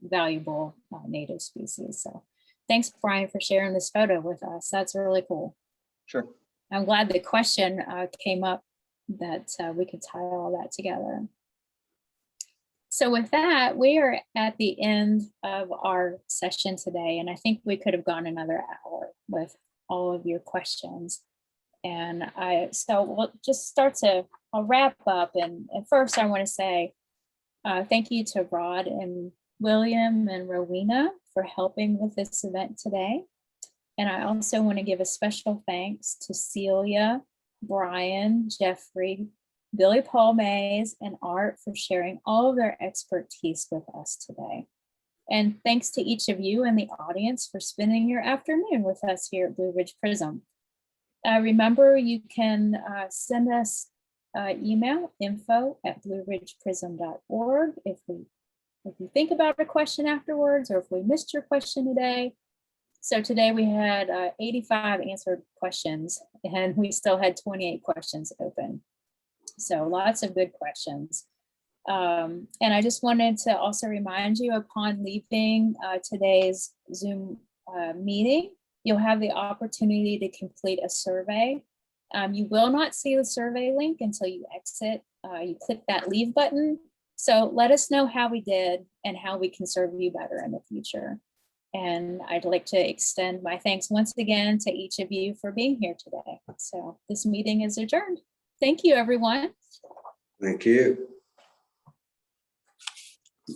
valuable native species. So thanks, Brian, for sharing this photo with us. That's really cool. Sure. I'm glad the question came up, that we could tie all that together. So with that, we are at the end of our session today, and I think we could have gone another hour with all of your questions. And so we'll just I'll wrap up. And first I want to say thank you to Rod and William and Rowena for helping with this event today. And I also want to give a special thanks to Celia, Brian, Jeffrey, Billy Paul Mays, and Art for sharing all of their expertise with us today. And thanks to each of you in the audience for spending your afternoon with us here at Blue Ridge PRISM. Remember, you can send us email info@blueridgeprism.org if you think about a question afterwards, or if we missed your question today. So today we had 85 answered questions, and we still had 28 questions open. So lots of good questions. And I just wanted to also remind you, upon leaving today's Zoom meeting, you'll have the opportunity to complete a survey. You will not see the survey link until you exit. You click that leave button. So let us know how we did and how we can serve you better in the future. And I'd like to extend my thanks once again to each of you for being here today. So this meeting is adjourned. Thank you, everyone. Thank you.